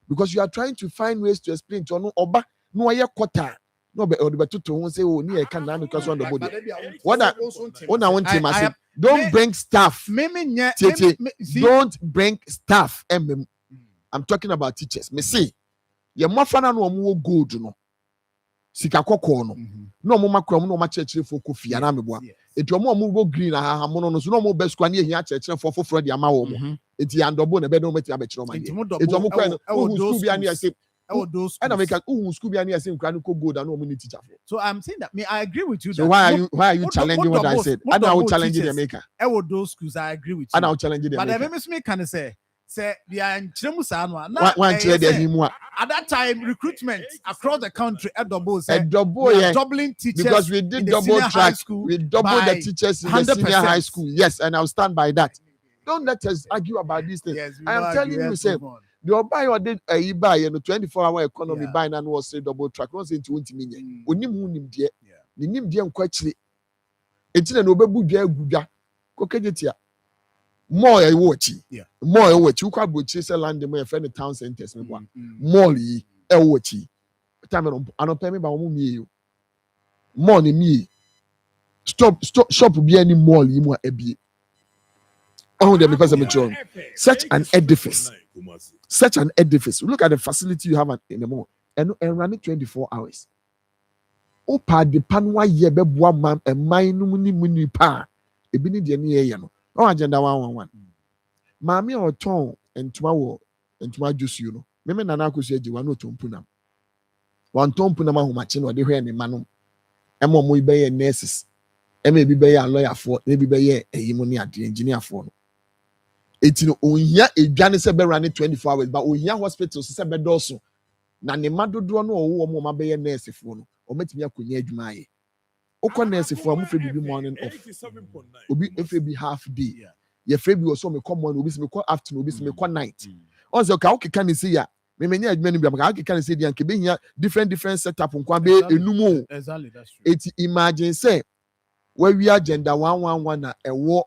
because you are trying to find ways to explain to no oba no aye quarter. No, but to won't say, oh, near can because on the body. What I want to say, don't bring staff. Don't bring staff. I'm talking about teachers. Me see, your mafana no more good no. Sika koko no. No more macro no much church for coffee and amebo. It your more green and mono so no more best one here church for the amount. It's the andobo and bedroom at your man. It's almost those and I make a school be any same can go down no teacher. So I'm saying that I agree with you. So why are you challenging what I said? I will challenge the maker. Those schools I agree with you. And I'll challenge the maker. But the me can say they are in Chimusanwa. At that time, recruitment across the country at double doubling teachers because we did double track. We doubled the teachers in the senior high school. Yes, and I'll stand by that. Don't let us argue about these things. Yes, I am telling you, say the buy or did a buy and the 24-hour economy buy and was say double track was in 20 million. We need dear. The name dear quite it's an obebu dear guda. Cocagetia. More a watch. More a watch. You can't go chase a land in my friend town centers. More a watch. Time I don't pay me by you. More than me. Stop shop be any more you more a bit. Oh, because of a John. Such an edifice Such an edifice. Look at the facility you have in the mall. And running 24 hours. Opa de panwa ye beboa man and mine muni pa. Ebini de ni no. Oh, agenda 111. Mami or ton and tomorrow and tomorrow juice you know. Meme nana kusi eji wano tompuna. Wan tompuna ma humachin or de hwe ni manum. Emo mo ibe nurses. Eme bi be a lawyer for, maybe be a yimoni at the engineer for. It's no ohia edwane se be running 24 hours, but ohia hospital se be doso. Na ne madodo no wo mo ma be nurse for no. O metimi akonya adwuma aye. Okọ nurse for mo fe bi morning off. Obi efe bi half day. Ye free bi so me come morning, obi se me call afternoon, obi se me call night. Also ka okeka ne se ya. Me menya adwuma ni bi ka okeka ne se dia nke be hia different setup nkwa be enumu. Exactly, that's true. It imagine say where we agenda 111 na ewo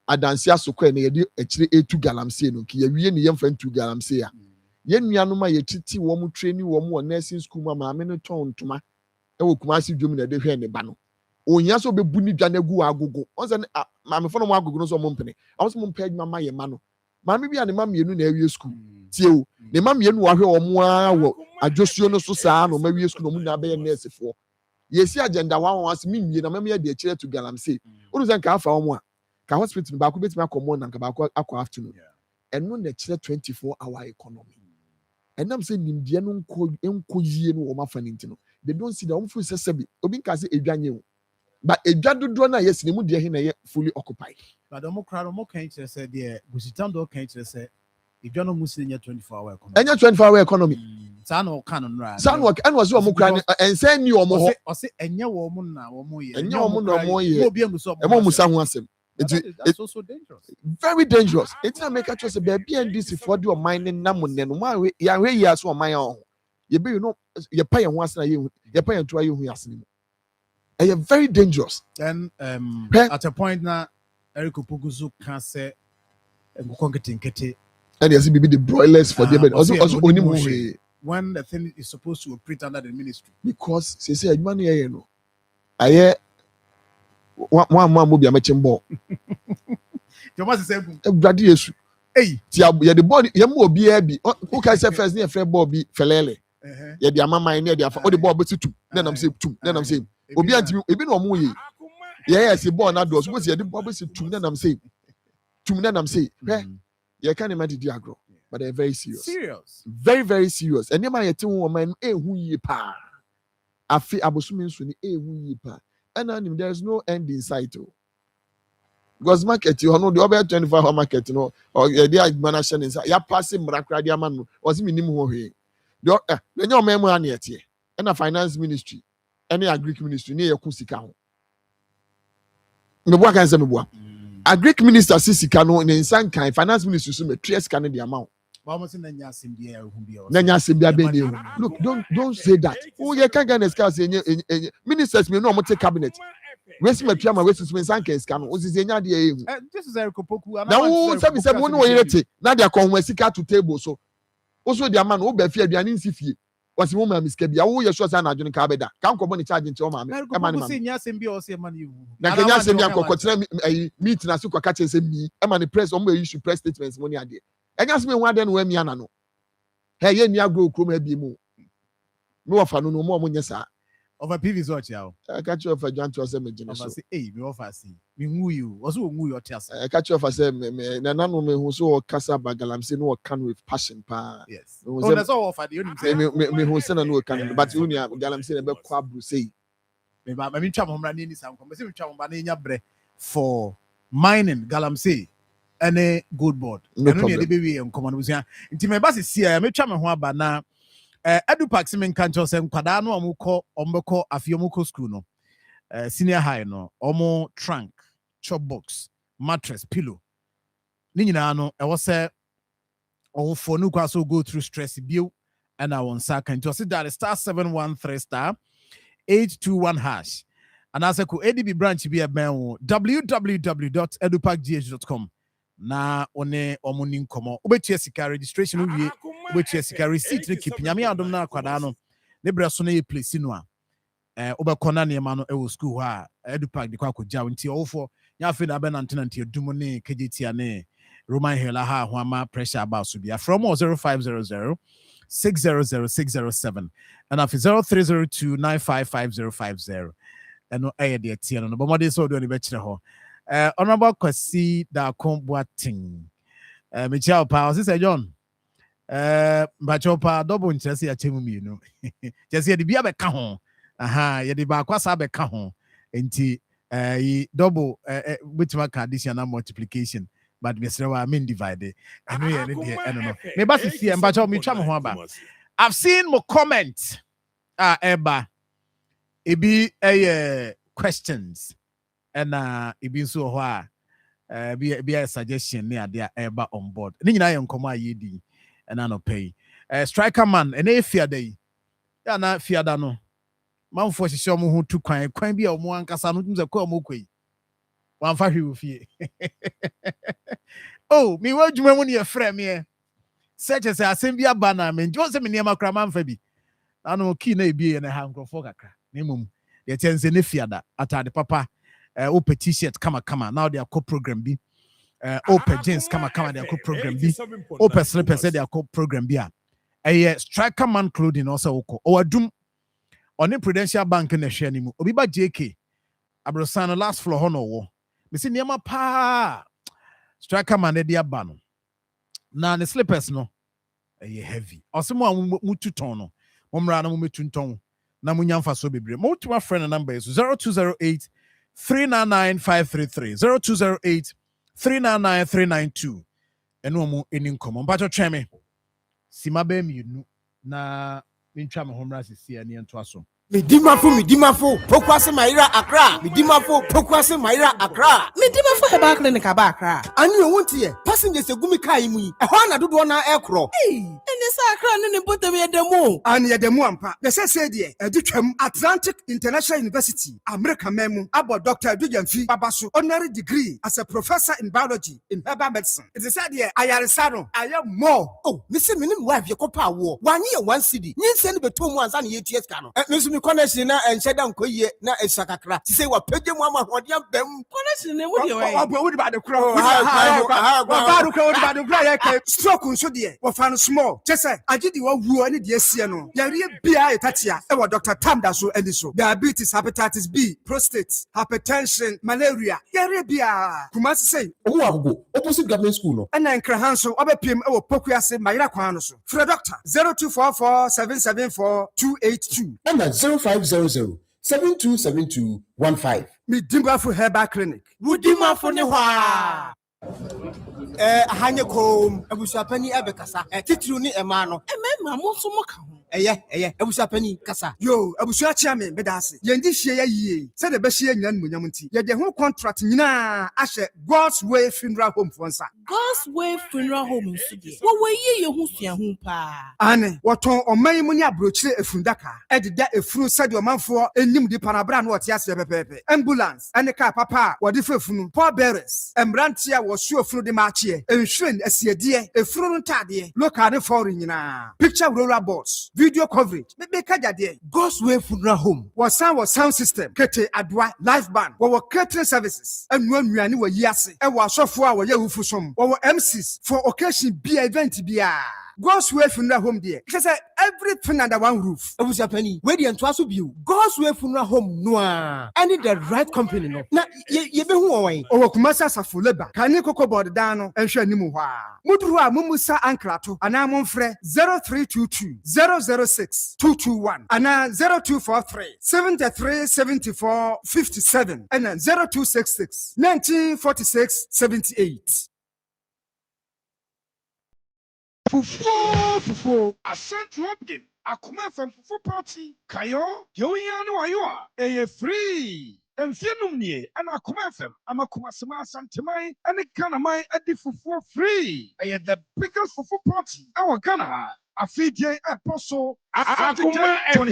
adansi asokwa na yedi echire etu galamsey no ki yewie ne yemfa ntu galamsey ya ye nuanu ma yetiti wo mu training wo mu nursing school ma maame no ton ntoma e wo kumasi dwom na de hwe ne ba no ohia so be bu ni dwa na gu agogo onse maame fo no mu agogo no so mo mpene awso mo mpa adwuma ma ye ma no maame bi ya ne ma mienu na awie school tie o ne ma mienu wa hwe wo mu a wo adwosuo no so saa no ma wie school no mu na be ye nurse fo yesi agenda 111 mi nwie na ma me de echire to galamsey onu se nka afa wo mu a ka hospital ba ko betima komo na nka ba ko akọ afternoon eno na echire 24-hour economy enam se nimdie no nko yie no wo ma fa nintino they don't see that one full sebi obi nka se edwane o but edwadodo na yes ne mu de he na ye fully occupied but omo kra omo kan kire se de busitando kan kire se edwano mu se nya 24-hour economy enya 24-hour economy sa na o kan no ra sa no and was omo kra ense ni omo ho o se enya wo mo na wo mo ye enya omo na omo ye obi amuso emo musa ho asem. It's also dangerous. Very dangerous. It's not make a choice. Baby and this for do mining namun no ya we ya so my own. You be you know you pay once na you pay and try you asini. And you're very dangerous. Then at a point na Eric Opoguzu can say nkete and you see be the broilers for them also only when the thing is supposed to operate under the ministry because say money here no aye one mo bia mechimbo Thomas say brady yesu eh ti ya the body ye mo obi abi who can say first near friend ball bi felele ye the amama near the afa o the ball be tum then am say tum then am say obi antimi ebi no mo ye yes ball na do so ye the ball be tum then am say you can't imagine the agro but they're very serious very serious and nema ye ti wo man ehu yi pa afi abosumi nso ni ehu yi pa and there is no end in sight. Because market, you know, the over 24-hour market, you know, or the admonition is ya passing Mrakra man was minimum here. The new member yet here, and a finance ministry, any agri ministry near Kusika. The work as a agri minister Sisika in some kind, finance ministry soon trace can the amount. Look, don't say that. Oh, you can't get a scar ministers may not take cabinet. Where's my piano? Where's my sank scan? Was his enya de? This is Eric Opoku. Now, some say one way rete. Now they are come when sika to table so. Also, their man who be fear be an insifi. Was woman Miss Kebia? Oh, you sure say na Johnny Kabeda. Can't come on charge into mama. Eric Opoku say nya sembi o say man you. Na Kenya sembi anko kotina meet na so kwa catch say me. E man press omo issue press statements money ade. Enya sembi one den we mi ana no. Hey, ye ni agro krom abi mu. Me wa fa no no mo nya sa. Over PV's watch now. I catch you off a giant to say me I say, hey, me offer see. Me who you? Was who your test? I catch you off a say me na nanu me who so kasa bagalam say no can with passion pa. Yes. Oh, that's all offer. You me who say no can but you nya galam say be kwa bru say. Me twa mo mra ni sam come say me twa mo ba na nya bre for mining galamsey any good board. No problem. No be we come on busia. Nti me ba se sia me twa me ho aba na Edupac Simen Kancho sem kwada no ombeko afiomuko school no senior high no omo trunk chop box mattress pillow ni nyina no e wo se o for no kwa so go through stress bio and I won saka into say that *713*821# and as ko ADB branch bi e ben www.edupacgh.com na one omunin komo obetua sika registration wie obetua sika receipt ne keep nyame adom na akwada no ne bra so na ye place no a obekona ne ma no e wo school ha Edupac de kwa akogya nti ofo nya afi na be nante adum ne kejetia ne Roman Hela ha Huama pressure about Subia from 0500 600 and after 0302 955050 and no air dear Tiano, but what is all doing the honorable Kwasi da Comboating. Michelle Powers, this is John. Bachopa double interest ya chemu mi no. Just here the bia be ka ho. Aha, ye the ba kwasa be ka ho. Enti double which addition and multiplication. But we say I mean divide. I know I don't know. Me ba see and bacho me twa me ho aba. I've seen more comments. Eba. Ebi questions. And ebi so ho be a suggestion near there eba on board. Ni nyina ye nkomo ayedi. And I no pay. Striker man, and a fear day. Ya na fear da no. Man for show mu hu tu kwan bi a omo ankasa no tumse kwa mokoi. Wan fa hwe ofie. Oh, me wa dwuma mu ne ye frɛ me. Search say asem bi aba na me njo se me ne makra man fa bi. Ano key na ebie na ha nkrofo kakra. Na mum ye chense ne fear da atade papa open t-shirt kama now they are co-program bi. Open jeans kama they are co-program bi. Open slippers they are co-program bi. A striker man clothing also oko. Or doom on Prudential Bank in the share nimu. Obi ba JK. Abrosano last floor hono wo. Me see niama pa. Striker man e dia ba no. Na the slippers no. Heavy. Osimo mutu ton no. Momra na mu metu ton. Na mu nyamfa so bebre. Mo to my friend number is 0208 399 533 0208 399 392. Eno mu eni nkomo. Mpacho tweme. Simabe mienu na mincha me homra sisi ani ento aso. Midimafo, Pokwase Maira Accra. Midimafo, Pokwase Maira Accra. Midimafo Heba Clinic aba Accra. And you won't hear passengers a gumi kaimui. A hana do one aircraft. Hey, and the Accra and put them at the mo. And yet the Muampa, the Sadia, Atlantic International University, America Memo, about Dr. Dujanfi Babasu, honorary degree as a professor in biology in herbal medicine. It is said here, I am Sano, I am more. Oh, Mr. Minim wife, your copa war. 1 year, 1 city. You send me 2 months and 8 years cano. Connection and shut down Koye na Esakakra. To say what Pedro Mama what young Bem connection what you about the crowd. Stroke on so dear, what found small. Just say, I did the one who any dear Siano. Yaria Bia Tatia, and Dr. Tamdaso and so. Diabetes, hepatitis B, prostate, hypertension, malaria. Yaria Bia. Kumasi say, oh, go opposite government school. And then Krahanso, Obepim, or Pokuase, Maira Kwanoso. For a doctor, 0244 774 282. And at 0500 727215. Midimafo Herbal Clinic. Woodimafo Newa. Hanyako, Abusapani Abekasa, Titru ni Emano, Emma Monsomoka. Abusapani Kasa. Yo, Abusua Chairman, Bedasi. Yendi share ye, said the Bashir Yan Munyamunti. Yet the whole contract Nina Asher God's Way Funeral Home Fonsa. God's Way Funeral Home in Sudia. What were ye who see a humpa? Anne, what on my munia broche a fundaka, added that a fruit said your man for a nim de Panabran what Yasa Pepe, ambulance, and the car papa, what different funu, poor bearers, and Brantia was sure through the march here, and shrink as ye dear, a front taddy, look at the foreign picture roller boss. Video coverage. God's Way Funeral Home. Was sound system. Kete Adwa live band. What catering services. And when we are new yasi. And what software were you for some. What MCs for occasion be event be a. God's Way Funeral Home there. Because everything under one roof. I was a penny. Where the Antwasu view. God's Way Funeral Home noir. I need the right company. No. Now, you be who or Kumasa Safuleba. Can you cocoa board dano and share Nimuha? Mudrua Mumusa Ankrato. And I'm on Fre 0322 006 221. And 0243 73 74 57. And 0266 1946 78. Fufu, I sent Robin. Akoma from Fufu Party. Kayo, Yoyano, free. And Fianumni, and Akoma FM. I'm a Kumasima Santamai, and a Kanamai at the Fufu free. I had the biggest Fufu Party. Our Ghana. A Fiji Apostle. Akoma FM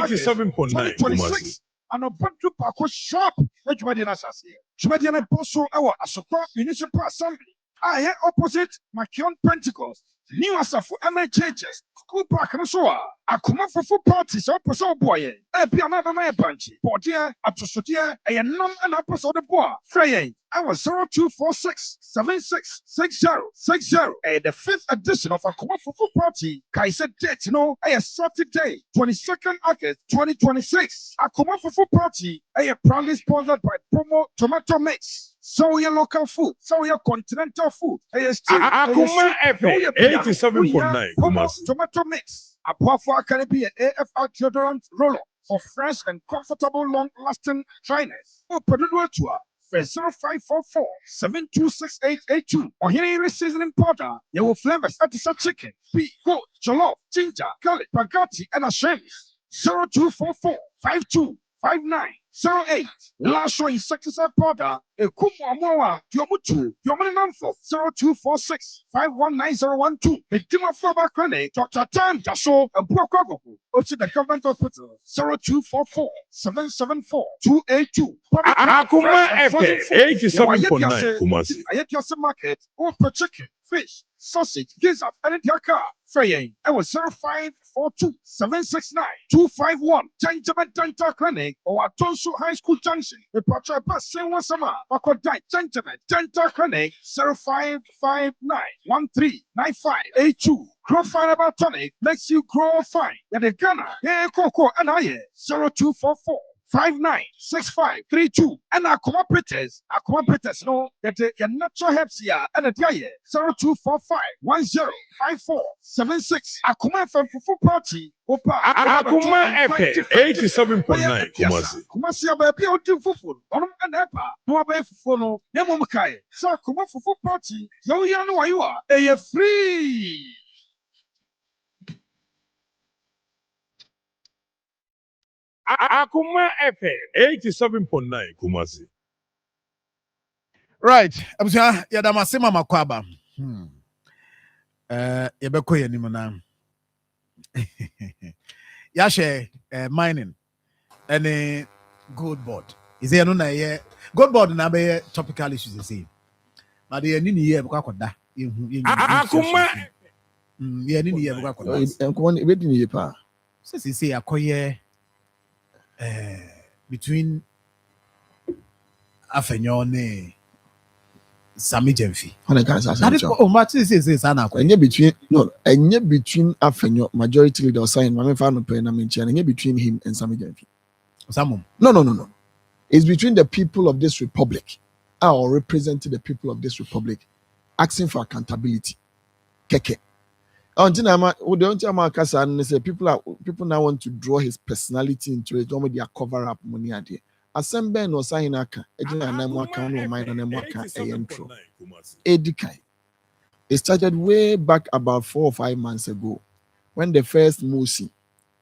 87.9. And a bunch of Paco shop. Jumadian Assassin. Jumadian Apostle, our Asokwa Municipal Assembly. I am opposite Makion Pentecost. new asafo MHHS school park no so Akoma Fufu party so person boy e bia na na branch body atosode e nam na person de boy frey I was 0246 766060 the 5th edition of Akoma Fufu party Kaisa date no Saturday 22nd August 2026 Akoma Fufu party proudly sponsored by Promo Tomato Mix. So your local food, so your continental food. Akoma FM 87.9 Kumasi. Tomato Mix. Abuafo can be an AFR deodorant roller for fresh and comfortable long-lasting dryness. Open the tour. 0544 726882 or here is seasoning powder. You will flavors that is a chicken, beef, goat, jollof, ginger, garlic, spaghetti, and a shrimp. 0244 525908. Last show insecticide powder. A kumu Yomutu, Yomanamfo, 0246 519012. The Dima Flaba Clinic, Dr. Tan Jasho, and Brokogo. Also the government hospital, 0244 774 282. Akoma FM 87.9 Kumasi. Ayetiasa Market, or per chicken, fish, sausage, gizzard, and Yaka. Freying, I was 0542 769 251. Gentleman Dental Clinic or Atonso High School Junction. The Patra Bus Saint Sama, Bakodai Gentleman Dental Clinic 0559 139582. Grow Fine About Tonic makes you grow fine. Yet the Ghana, yeah, Coco, and I 0244 596532 and Akoma Peters no that your natural helps here and a day 0245 105476 Akoma FM Fufu Party Akoma FM 87.9 Kumasi. Kumasi ababi odi fufu ono and epa no ababi fufu no nemo mkai so Akoma Fufu Party yo ya no wayo a free. Akoma FM 87.9 Kumasi. Right. Abuja yadamasema makwaba. Yebeko yenim na. Yashe mining and gold board. Is there no na gold board na be topical issues the same. But the ni ye bukwa koda. Akoma ye ni ye bukwa koda. Enko ni ebedi ni ye pa. Say akoye between Afenyo ne Sami Jemfi. Between Afenyo majority leader sign Mame Fano Pena Minchian, between him and Sami Jemfi. No. It's between the people of this republic, or representing the people of this republic, asking for accountability. Keke. People now want to draw his personality into it. Don't they cover up money at it. Assemble no sign aka. It started way back about 4 or 5 months ago, when the first motion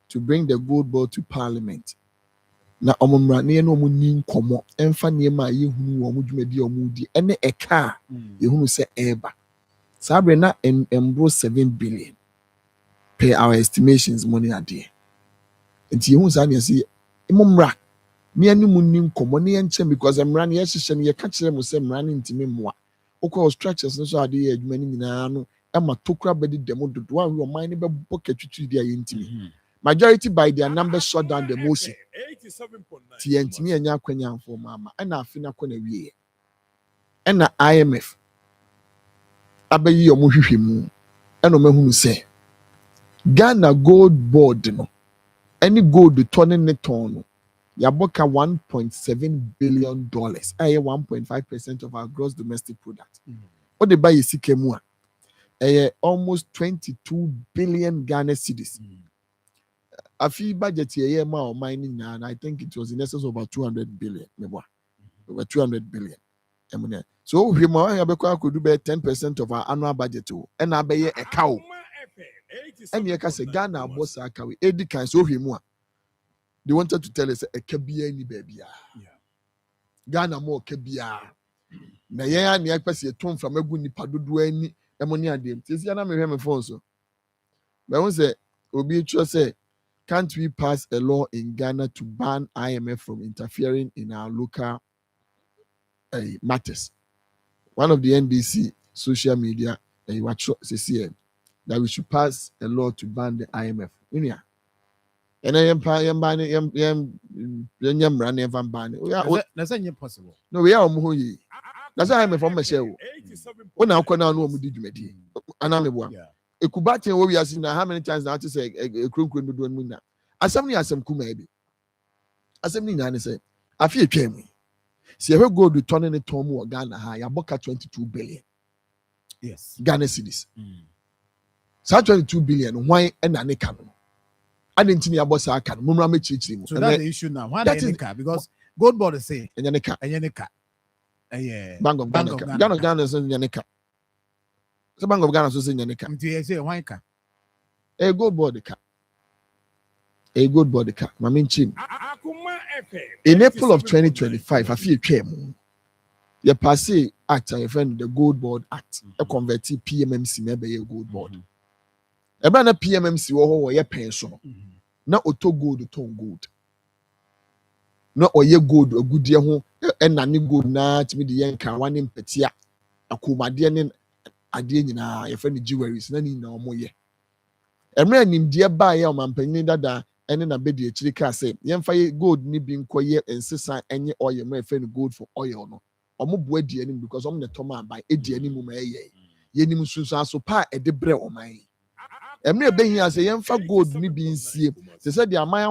to bring the gold ball to Parliament. Na omumrani no munin komo emfa niema yehunu wo mudwumadi omudi ene eka yehunu se eba. Sabre na embro 7 billion per our estimations money a day. Nti yehunu sa ne se imumra ne anu munin komo ne enche because emra ne yehye ne yeka kire mu se emra ne ntimi moa. Okwa structures no so ade ye adwuma ni nyina no ema tokura bedi demo dodo wa we oman ne be boketwitwi dia ye ntimi. Majority by their numbers shut down the motion. TNT and Yakwanya for Mama and Afina Kone and the IMF. Abayi Omuhimu and Omehunu say Ghana gold board no any gold turning the ton Yaboka $1.7 billion, i.e. 1.5% of our gross domestic product. What they buy is Sikemua, almost 22 billion Ghana cedis. A fee budget here more mining, and I think it was in essence of about 200 billion. Over 200 billion. So we could do 10% of our annual budget too. And I buy a cow. And you can say Ghana boss a cow. Eddie can so him more. They wanted to tell us a kabia ni baby. Ghana more kabia. Na ya ni akpasi eton from eguni padodo ani emoni adem. Tisi ana me hwe me phone so. But won say obi tro say can't we pass a law in Ghana to ban IMF from interfering in our local matters? One of the NDC social media, watch CCM, that we should pass a law to ban the IMF. And I am ban That's not possible. No, we are Muhi. That's why I'm a former show. When I can now know did you make and I'm a one. A Kubati, we are seeing how many times now to say a crook will do one. As somebody has some maybe. As something I say, I feel came. See, I will go to turn in a Tom or Ghana high, a book at 22 billion. Yes. Ghana cedis. So 22 billion, why and an economy. I didn't think about Sakan, Mumrame Chichim. So that's the issue now. Why that is because Gold Board is saying, and Yanika. Yeah. Bank of Ghana. Ghana is in Yanika. The Bank of Ghana is in Yanika. A good body car. A good body car. Mamin Chin. In April of 2025, I feel came. You pass act and friend the Gold Board Act. A converted PMMC maybe a Gold Board. A banner PMMC or your pension. Not auto gold to gold. Not or ye gold a good year home and nanny good night with the yanka one in Petia. Akoma dear na your friend jewelries, none no more ye. A man in dear buyer, man, that and then a bed the chilica say, Yan fire gold ni being quiet and sissa any oil, my friend gold for oil no. Or more boy dear because I'm the Toma by a dear any mumma ye. Yenim Susan so pa a debre o mine. A mere being here say, Yan for gold ni being see. They said, the Amaya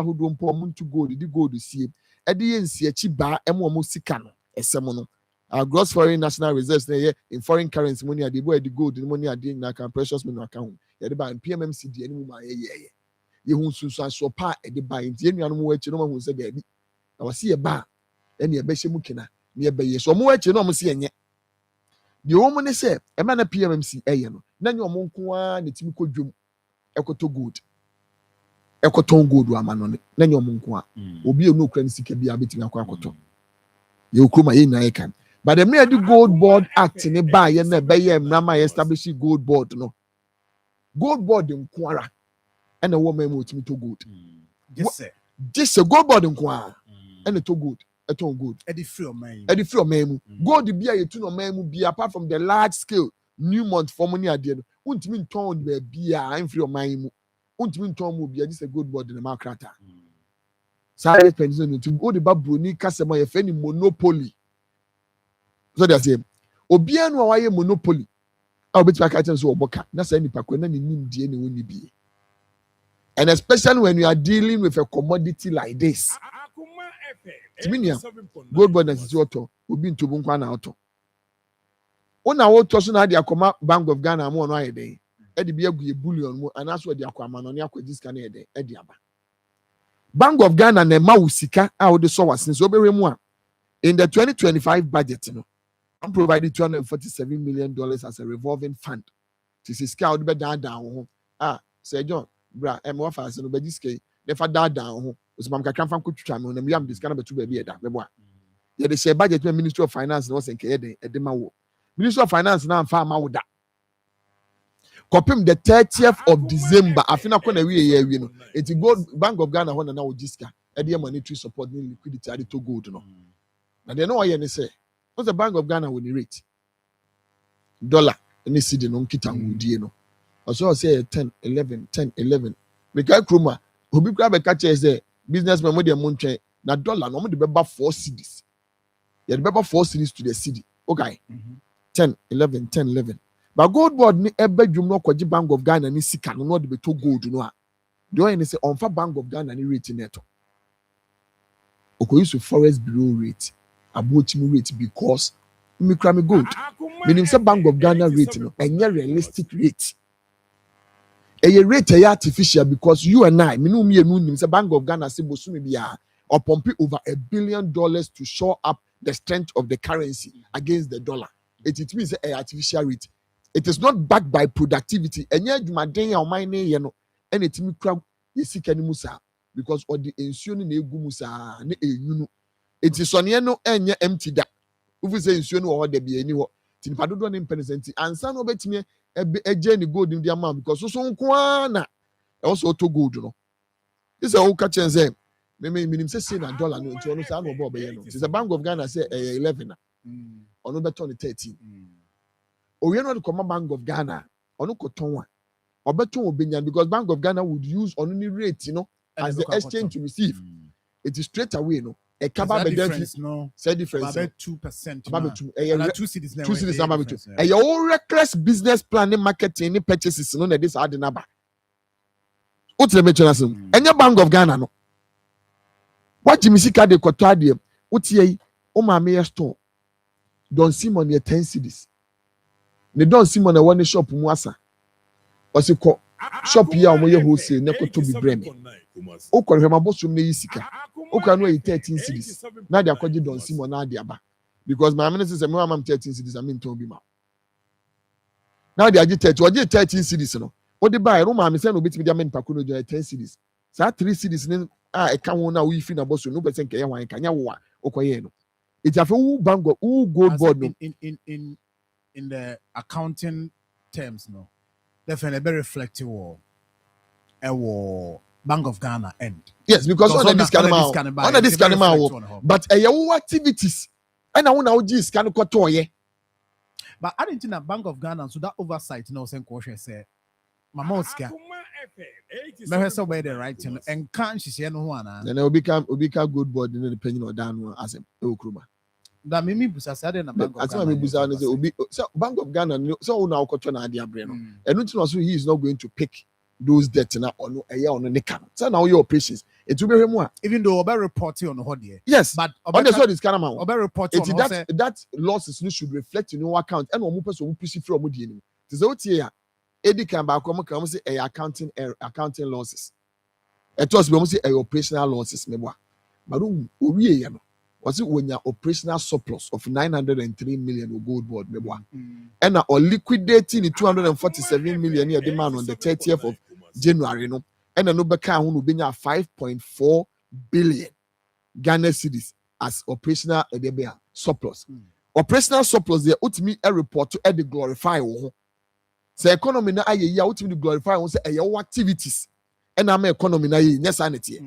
who do poor moon to go, did go to see. At the end, see a cheap bar and more musicano, a semono. Our gross foreign national reserves in foreign currency money at the boy the gold, the money I did not precious money account. Yet about PMMC, the enemy, my you who so so part at the buy in the animal which no one who said, I was see a bar, any a Beshamukina, near Bay, so more you know, see any. The woman said, a man at PMMC, then your monqua, the Timco Jum, Echo to good. Echo tone good, woman on it, then your monqua, will be a no currency can be a bit in a quacoto. You come in, I can. But the mere Gold Board Act in a buy and a bay and Rama establishing Gold Board, no. Gold Board in Quara and a woman with me too good. Just a Gold Board in Quara and a too good, a too good. Eddie Free Memu. Eddie Free Memu. Gold be a tune of Memu be apart from the large scale Newmont for money at the end. Won't mean tone be a I'm free of Memu. Won't mean tone will be a Gold Board in the Macrata. Sorry, pension to go the Babruni customer if any monopoly. So they say, Obiano why monopoly. I'll bet my catching so boka. That's any pakuna ni DNA will be. And especially when you are dealing with a commodity like this. Timinia, Gold Board and Soto will be into Bunkwana auto. On our person had the Akoma Bank of Ghana more no day. Eddie be a bullion and that's what the Aquaman on Yako this can Ediaba. Bank of Ghana and Mausika out the source since Oberemwa. In the 2025 budget, I'm providing $247 million as a revolving fund. This is scout be down. Say John, bra, I'm off as no bediske. Never down. Was Mamka come from Kucham on the Yam, this kind of two baby at that. Yeah, they say budget Ministry of Finance was in Kede at the Mawo. Ministry of Finance now farm out that. Copim the 30th of December. I think I'm going to you know. It's Gold Bank of Ghana one and now Jiska. At the monetary support liquidity at the to gold. No. And they know what you say. What's the Bank of Ghana will rate? Dollar. Any city no kita would no. Also say 10, 11, 10, 11. Because Kruma, who be grab a catcher is a businessman with their money. Now dollar no the beba 4 cities. You the beba 4 cities to the city. Okay. 10, 11, 10, 11. But Gold Board ni bedroom no kwaji Bank of Ghana ni sika no de beto gold no. The one say on fa Bank of Ghana ni rate neto. Okoyiso Forest Bureau rate. Abochimi rate because me gold. Meaning say Bank of Ghana rate no enye realistic rate. A rate artificial because you and I, me nim say Bank of Ghana say bosumi bia or pump over $1 billion to shore up the strength of the currency against the dollar. It means a artificial rate. It is not backed by productivity. Enye dwumaden ya oman ne ye no and it me kra yesika ni musa because or the ensuo ni egu musa ne enyunu. It is on no enye empty da. Ufu say ensuo no ho de bia ni ho. Tin padodo ne mpenesenti ansa no betime eje ni gold in the amount because so nko na also to gold no. This is all catch and say me say na dollar no nti ono say no bo be ye no. It's a Bank of Ghana say 11 na. Ono beto on 13. Oye no the Bank of Ghana ono koton a obeton obenya because Bank of Ghana would use only rate, as the exchange to receive. It is straight away, a cover difference, no. Say difference. About 2%. About 2. 2 cities now. 2 cities number 2. And your own reckless business planning, marketing, purchases, no, that this are the number. What's the mention? And your Bank of Ghana, no. What Jimmy Sika de Cotadia, what's ye, Oma store. Don't see money 10 cities. They don't see money one shop Mwasa. What's it called? Shop here on your wholesale, never to be brand. Oko hema bosu me isika. Oko no 13 cities. Na dia kwaje don simo na dia ba. Because my minister say me am 13 cities I mean to be ma. Na dia agi 13 cities no. O de buy Roma me say no betimi dia men pakuno do 10 cities. Sa 3 cities ni e ka ho na we fi na bosu no person ke ye wan ka nya wo a okoye no. It have who bango who gold board no. In the accounting terms no. Definitely very reflective or Bank of Ghana end. Yes, because on this kind of but your activities and I want to scan kotoye. But I didn't think that Bank of Ghana so that oversight no sen question say mama oska me say where the right and can she say no one then will become good board in the penny or down as a okruma. That mimi busa say na Bank of Ghana. So Bank of Ghana so now kotwa na ade abre no. And no so he is not going to pick those debts na on the can. So now your operations. It will be more. Even though Obe reporting on the whole year. Yes, but on the side is kind of Obe reporting that losses should reflect in your account. And one person who push from Mudi. It's out here. Eddie can back come say accounting losses. It was we say operational losses. But we was it when your operational surplus of 903 million will gold board and or liquidating the 247 million year demand on the 30th of January no and no beka who be 5.4 billion Ghana cedis as operational surplus. Operational surplus there ultimately a report to the glorify say economy na aye ya ultimately glorify say your activities and am economy na ye sanity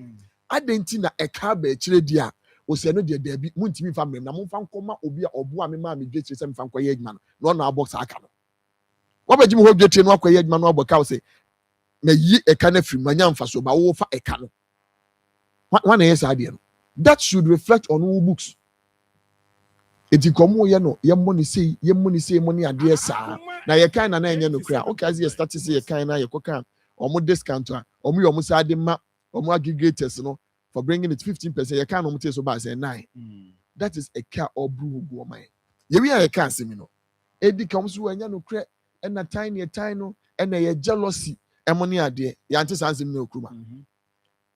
adentina e ka ba chire dia o se no de bi muntimi fa mrem na mo fa nkoma obi a obo a me ma me dwetire se me fa nkoye adwuma no na box aka no wa ba jimi ho dwetire no akoye adwuma no aboka o se na yi e ka na firi manya mfa so ba wo fa e ka no one yes idea no that should reflect on all books eti komo ye no ye mo ni sei mo ni ade sa na ye kan na enye no kra okay as ye start say ye kan na ye koka omo discount a omo sa de ma omo aggregators no for bringing it 15%, you can't almost so bad say 9. That is a car or brew go mine. You are a car, you know. Eddie comes to no crack and a tiny and a jealousy and money idea. Yantis no kuma.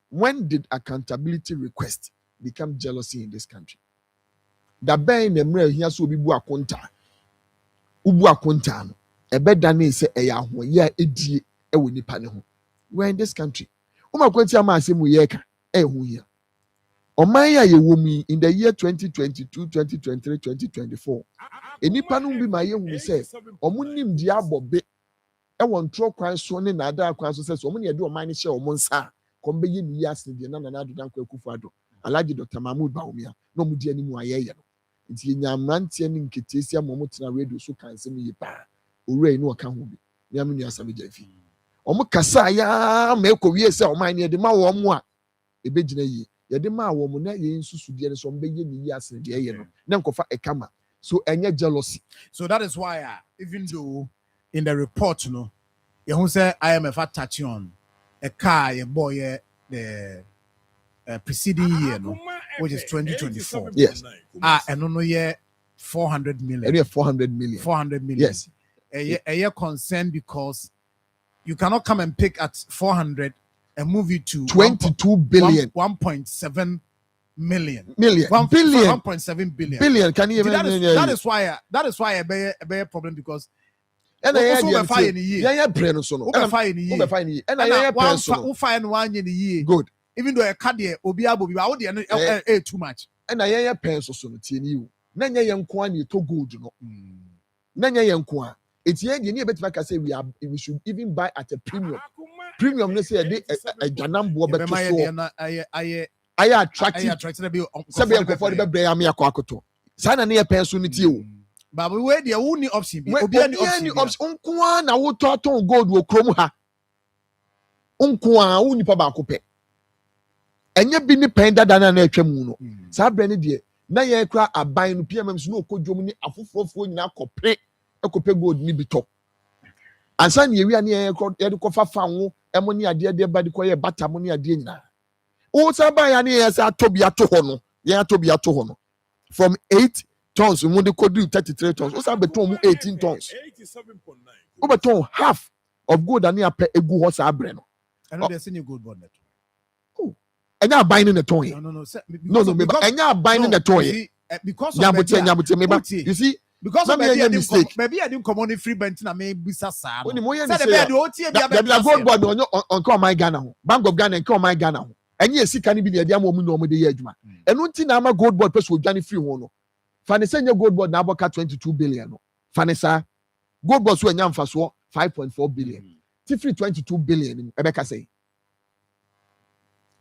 When did accountability request become jealousy in this country? The bang the mre here so be buakonta. Ubuakonta. A bed than say a yahu, yeah, edi a winnie panel. We're in this country. Uma kwentia ma se mu yeka. Here. Omaya ye womi in the year 2022, 2023, 2024. Enipa no bi ma ye hu say omunim dia bobe e won tro kwan so ne na ada kwan so say so omune ye de oman ne hye omon sa kombe ye ni yas ne na na do dan kwa kufuado Alhaji Dr. Mahmoud Bawumia no mu di animu ayeye no nti nyamrantie ne nketiesia mo tena radio so kan se mi pa owura inu oka ho bi ya me nua sabeja fi omo kasa ya ma ekowie se oman ne de ma wo mo a ebegina yi yede ma wo mo na ye nsusudie ne so mbeye ni yas ne de ye no na nkofa ekama so enye jealousy. So that is why even though in the report no you who say IMF touch on a car a boy the preceding year no which is 2024. Yes. And no year 400 million. Area 400 million. 400 million. Yes. A year concern because you cannot come and pick at 400 and move it to 22 billion. 1.7 million. Billion. 1.7 billion. Billion. Can you even that is why a bear problem because and I fire in a year. Yeah, brain so no. Fire in a year. And I fire 1 year in a year. Good. Even though a card there obi too much. And I pencil so no tin you. Nanya yanko ani to good no. Nanya yanko. It's here you need better say we should even buy at a premium. Premium let's say a janambo beto so. I attractive. Sabi for the brand me akoto. Sana na pencil ni ti o. But we wait the only option. Obi any option. Unkwa na wo to gold wo krom ha. Unkwa wo nipa ba ko pe. Enye bi ni pen dada na atwa mu no. Sa bre ne de na ye kra aban no PMM so no okodwom ni afofofo nyina kope ekope gold ni bi to. Ansa ne wi ani ye ko fafa wo emo ni ade de ba de ko ye bata mo ni ade nyina. O sa ba ya ni ye sa tobi ato ho no. Ye tobi ato ho no. From 8 tons we de could do 33 tons. O sa beton 18 tons. 87.9. O beton half of gold ani ape egu ho sa bre no. And they send you gold bond. Enya binding the toy. No. Enya binding the toy. Because you see, because of maybe I didn't come on free bent na me bisa sa. Only more the gold board on call my Ghana. Bank of Ghana and call my Ghana. And yes, can be the idea woman no more the edge man. And one thing I'm a gold board person with Johnny Free one. Fanny send your gold board now about 22 billion. Fanny sir, gold board so and yam for 5.4 billion. Tifri 22 billion. Rebecca say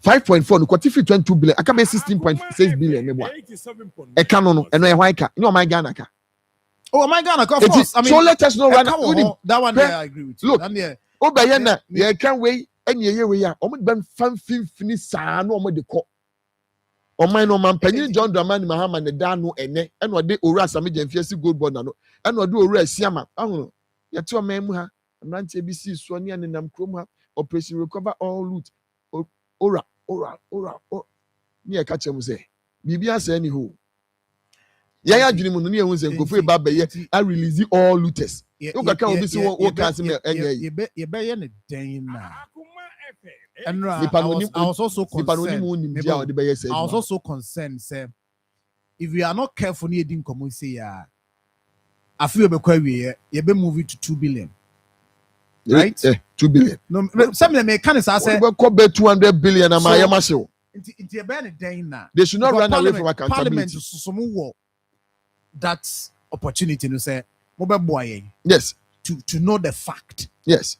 5.4 no kwati 22 billion aka be 16.6 billion me boa e ka no eno e hwan ka no my Ghana ka my Ghana ka of course I mean so let us know right now that one there I agree with you look obaye na ye kan we ene ye we ya omo ban fan finfini saa no omo de ko oman no man panyin John Dramani Mahama ne da no ene eno de owura asame jamfie si gold bond na no eno de owura asiama ahunu ye to oman mu ha amrante bi si so ne anenam krom ha operation recover all loot ora ni e ka chem say bibia say ni ho ya ya dwene mu no ne ehun say nkofo e ba baye I release all looters you ka obi say wo ka say enye ye be ye ne den na I was also concerned say if we are not careful ni edin komo say ya afi obekwa wie ye be move it to 2 billion. Right? 2 billion. No, some of them can say we go be 200 billion am I massive. They should not run away from accountability. Parliament that opportunity to say yes to know the fact. Yes.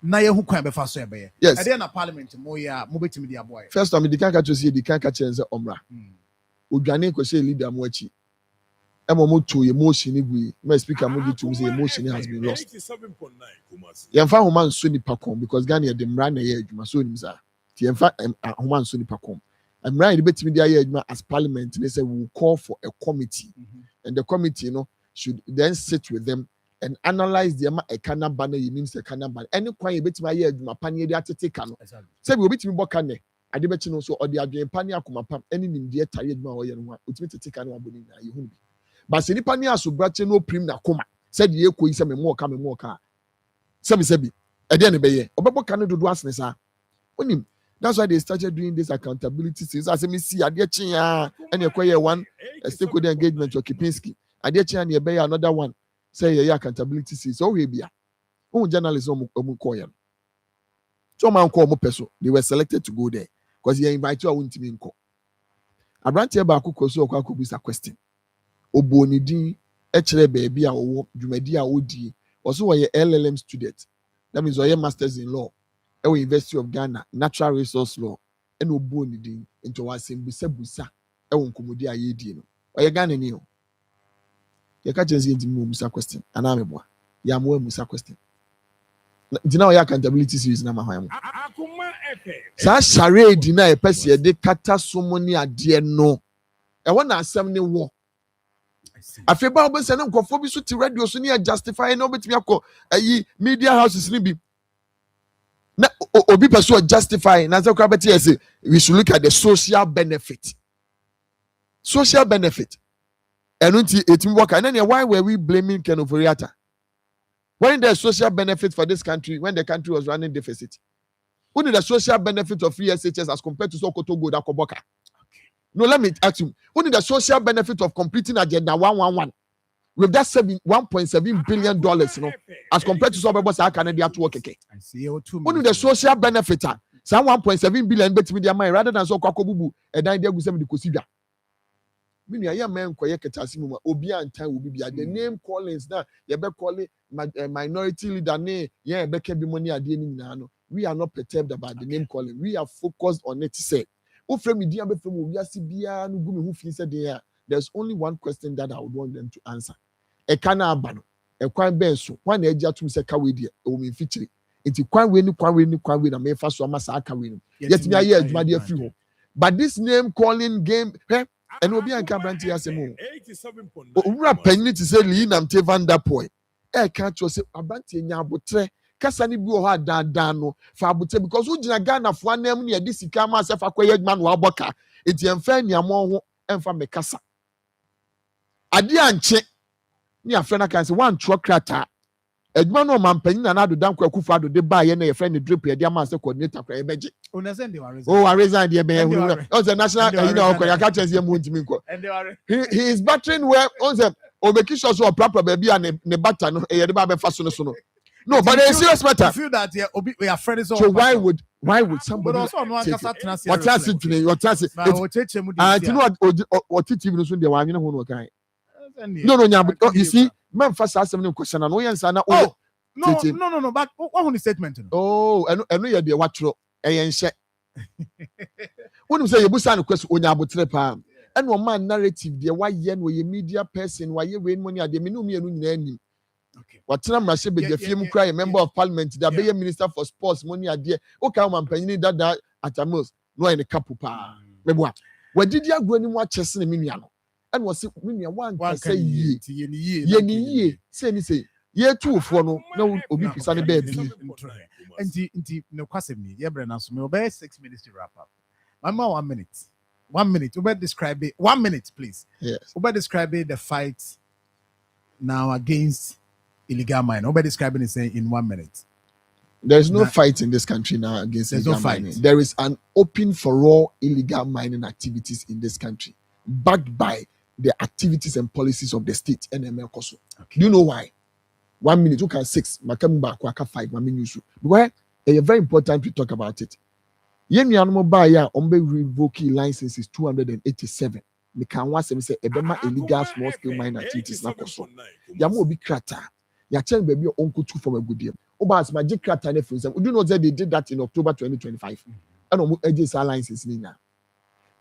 Na ye hu kwan be fa so ebe. Yes. E dey na parliament mo ya mo betimi dia boy. First time the can catch you see the can catch ense omra. Odwane ko say leader mo achi. Mo to emotion igwe my speaker mo to say emotion has been lost. 87.9 Kumasi. Yemfa homa nso nipa kom because Ghana de mra na ye adwuma so nim sa. Ti yemfa homa nso nipa kom. Mra de betimi dia ye adwuma as parliament they say we will call for a committee and the committee should then sit with them and analyze the ekana banner you mean ekana banner any kwan ye betimi ye adwuma panie de atete ka no. Say we betimi boka ne ade beti no so ode adwen panie akoma pam any nim de tare adwuma wo ye no otimi tete ka no aboni na ye hu bi. But se nipa ni asobrache no prim na koma said ye ko yi se me mo ka sebi e de ne be ye obebo ka no dodo asne sa onim. That's why they started doing this accountability things as me see ade chen ya ene ekoye one stakeholder engagement or Kipinski ade chen na e be another one say ye accountability things so we bia on journalism ko ye so man ko mo peso they were selected to go there because he invite you a wuntimi nko abrantie ba akoko so okwa akobisa question obonidin ekere baby a owo dwumadi a odi also were LLM student that means oye masters in law at University of Ghana natural resource law and obonidin into wasembusa busa e won komodi a yedi no oye Ghana ni o ye ka chenzi ntimi musa question ana meboa ya mo musa question dina oye accountability series na mahwan mo sa charade na e pese de kata somoni ade no e wona asem ne wo afeba obese ne nkofo bi so ti radio so ne justify na obetimi akọ ayi media houses ni bi na obi person justify na say kwa beti say we should look at the social benefit and it work and then why were we blaming Ken Oforiatta when there's social benefit for this country when the country was running deficit? Only the social benefit of free SHS as compared to Sokoto Gold Akoboka. No, let me ask you. Only the social benefit of completing Agenda 111 with that $1.7 billion, as compared to some of us Canada to work. Only the social benefit, some 1.7 billion bet media money rather than so Kokobubu and then there was some Kosida. Many a young man quiet Katasimuma, Obia and Time will be the name callings now. You better call it minority leader name. Yeah, Becca be money at the end. We are not perturbed about the name calling. We are focused on it. Say, there's only one question that I would want them to answer. e kana aba no e kwan ben so kwan na agya tum se ka we die o me fitiri enti kwan we ni na me fa so ama sa aka we no yetimi aye adwuma de afiri ho but this name calling game and obi an kabranti asemo owura panni ti say Lee Namte Van Der Poel e ka cho say abanti nya abotre kasa ni bi o ha dan no fa abotre because wo gina Ghana fo anam ne edi sika ma se fa koye adwuma no aboka enti emfa niamo ho emfa me kasa ade anche ni afre na kan say one tro krata adwuma no mampanyi na na do dan kwa kufa do de ba ye na ye friend drip ye de ama se coordinator kwa ye beje una send you are oh resign de be hunu o say national you know kwa ka chance ye mu ntimi nko he is battering where on say obeki sure so proper baby and ne batter no ye de ba be fa so no no but it's serious matter. I feel that we are friends. So why would somebody? But also no answer trans. What has it today? What has it? You know what TV so dey wan you know who kan. No, you see, man first ask them question and no answer na oh no but what on the statement? Oh, eno ye dey watro e nhye. When say you busa no question onya abotre pa. And one man narrative dey why ye no ye media person why ye we money ade me no mienu nyina anim. Watena mrashe be film cry a member of parliament that be minister for sports money ade o ka man panyin dada atamos no en kapu pa meboa wadidi agro ni mu achese na menua no and was menua wan say ye say ni say ye tuofo no na obi pisa ne be bi enti no kwasem ni ye bre na so me obey 6 minutes to wrap up mama 1 minute obe describe it 1 minute please. Yes, obe describe the fight now against illegal mining. Nobody describing it saying in 1 minute. There's no fight in this country now against illegal mining. There is an open for all illegal mining activities in this country, backed by the activities and policies of the state. NML Koso. Okay. Do you know why? 1 minute, you can 6, Makamba Kwaka 5, Maminusu. Why? It's very important to talk about it. Yemi Animal Baya Ombe revoking licenses 287. Me can once say Ebema illegal small scale mining activities na Koso. Yamu obi krata. Ya tell baby your uncle two from a good deal. Obas magic krata ne for them. You know that they did that in October 2025. And omo agents licenses ni na.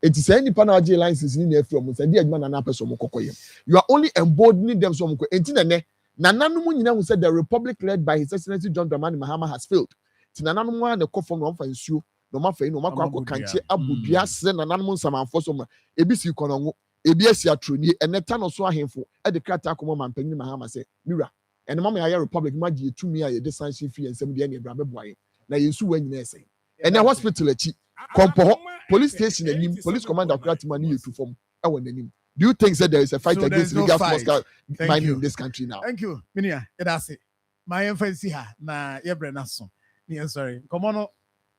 It is any panel license ni na from say dey adman na person mo kokoyem. You are only emboldening them so mo ko enti ne nananu mu nyina who said the republic led by his excellency John Dramani Mahama has failed. Ti nananu mu na ko from no fa nsuo no ma fa no ma kwa kanche abodua se nananu mu nsamanfo so ma ebi si konongo ebi asi atroni eneta no so ahemfo e de krata akoma mampanyin Mahama say mira and mama ya republic maji etumi aye de sanction fee ensem de na ebrabe boye na yesu wa nyina ese and the hospital achi kompo police station anim police commander kratima ni yetu form e won anim. Do you think that there is a fight against illegal small scale mining in this country now? Thank you minia edase my emphasis here na yebre na so me sorry come on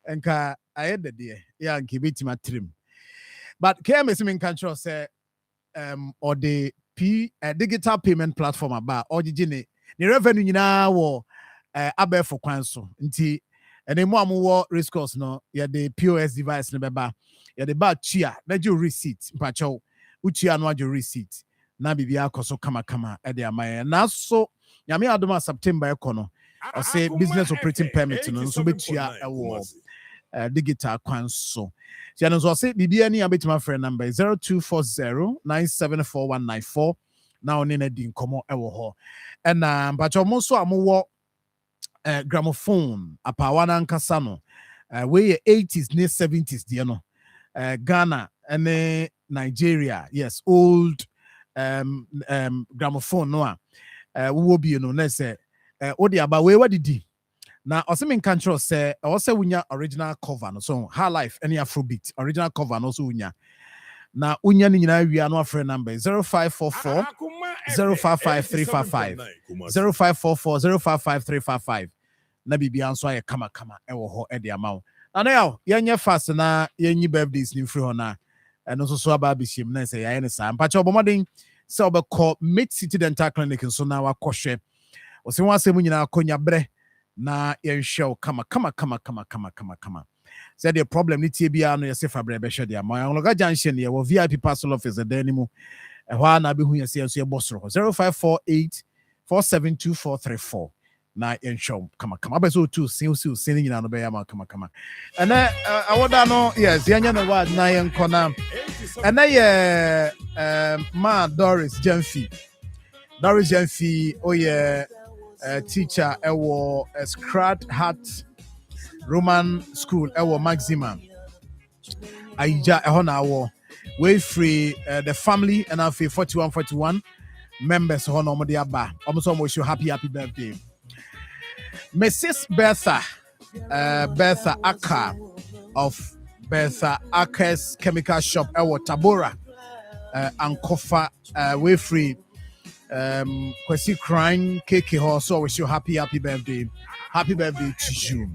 enka ayede de ya nke betima trim but KMS me control say or the digital payment platform aba ogigine the revenue nyina wo abefo kwan so nti ene mo amwo risk course no ya the POS device ne beba ya the ba tua na ju receipt mpacho utua no aju receipt na bibia akoso kama e de amaye na so nyame adoma September ekono o say business operating permit no so betua ewo digital kwan so so no so say bibia ni abetima friend number 0240974194 na oni na di nkomo ewo ho na mpacho mo so amwo gramophone apawana nkasa no we 80s ne 70s de no Ghana and Nigeria yes old gramophone no we will be no na say odi aba we wadidi na osemi control say also wunya original cover no so high life any afrobeat original cover no so wunya na unya ni nyina wi ano afre number 0544 055355 0544 055355 na bibia nso aye kama ewo ho e de amawo na now yenye fast na yenyi birthdays ni free ho na eno so aba bishim na say yaye ne sa mpacha obomoden se obekọ Mid City Dental Clinic nso na wakohwe osi wan asem nyina akonya bre na yenhwe kama say the problem ni tie bia no yese fa bre be hwe de amawo loga junction ye wo VIP parcel office de animu ehwa na be hu yese enso ye bosoro 0548 472434 na yenhwe kama abeso tu sin nyina no be ya ma kama ene awoda no yes yenya no word na yenkona ene ye ma Doris Jamfi Doris Jenfi, oh yeah, teacher, ewo Scrat Hat Roman School, ewo Maxima. Aija ehona awo. We free the family and I 41 members hono mo dia ba. Almost wish you happy birthday. Mrs. Bertha Aka of Bertha Aka's Chemical Shop ewo Tabora Ankofa we free Kwesi crying cake so wish you happy birthday. Happy birthday to you.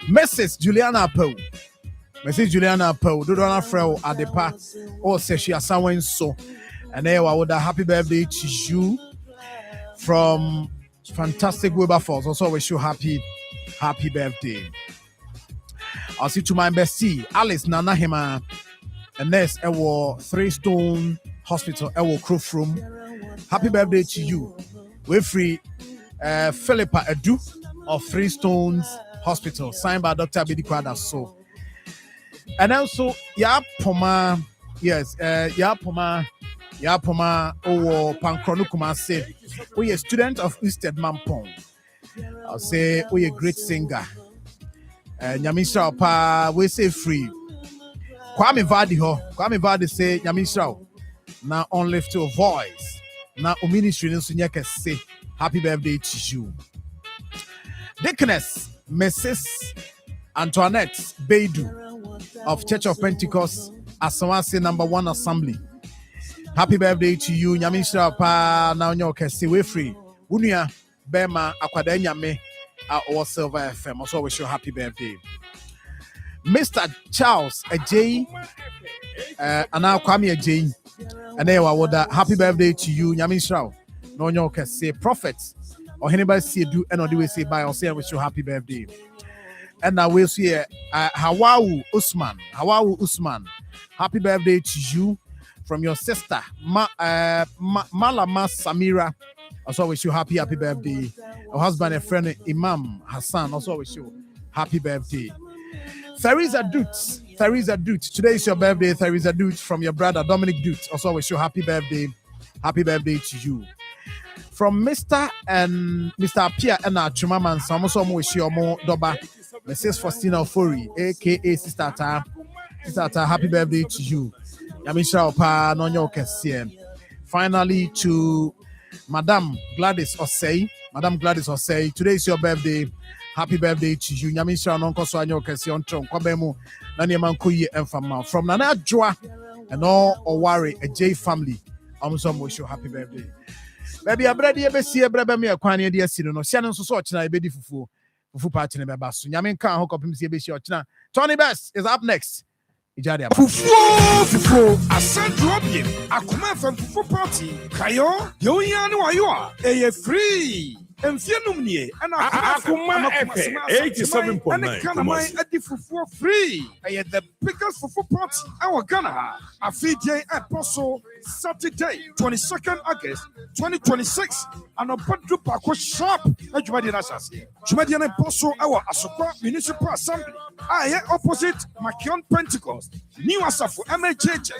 Mrs. Juliana Poe. Mrs. Juliana Poe, do not frail at the park or say she has someone so. And then I would a happy birthday to you from Fantastic Wilberforce. Also wish you happy birthday. I'll see to my bestie, Alice Nanahima, a nurse at 3 Stone Hospital, Ewo Croft Room. Happy birthday to you. We're free Philippa Edu of 3 Stones Hospital, signed by Dr. Abidi Kwada. So. And also, Yapoma, yes, Yapoma, or Pankronukuma said, we a student of Easted Mampong. I'll say, we a great singer. Nyamisha Pa, we say free. Kwame Vadi say, Nyamisha, now on lift your voice. Now, ministry in Sunyaka say, happy birthday to you. Deaconess, Mrs. Antoinette Beidu of Church of Pentecost, Asawase number 1 Assembly. Happy birthday to you. Nyamisha pa na onyo kesi we free. Unia Bema akwada nyame or Silver FM. Also wish you happy birthday. Mr. Charles Ajay ana Kwame Ajay. And then happy birthday to you. Nyamisha no onyo kesi prophet or anybody see do and we say bye or say wish you happy birthday. And now we'll see Hawawu Usman. Happy birthday to you from your sister Malama Samira. Also wish you happy birthday. Her husband and friend Imam Hassan. Also wish you happy birthday. Theresa Dut. Today is your birthday. Theresa Dut from your brother Dominic Dut. Also wish you happy birthday. Happy birthday to you. From Mr. Pia and Chumaman. Some also wish you more doba. Mrs. Faustina Ofori, aka Sister Ta, happy birthday to you. Yamisha Opa Nonyo Kessie. Finally to Madam Gladys Osei. Today is your birthday. Happy birthday to you. Yamisha Nonko Swanyo Kessie on Tron Kwabemu Nanyamankuyi and Fama. From Nana Joa and all Owari, a J family. I'm so wish you happy birthday. Baby, I'm ready to see a brother me a quania dear Sino. Shannon so such na bedi fufu. Party in Basu. Yamin can hook up him see a Tony Best is up next. Ijadia. Fufu, I said drop him. Akoma from Fufu Party. Kayo, Yoyanu Ayua, free. And Fianumni, and Akoma 87.9. And the Kanamai at the Fufu free. I had the biggest Fufu Party. Our Ghana. A free day Apostle Saturday, 22nd August 2026. And a Padru Pako Shop. Jumadian Apostle, our Asokwa Municipal Assembly. I opposite Makion Pentecost. New Asafu MHHS.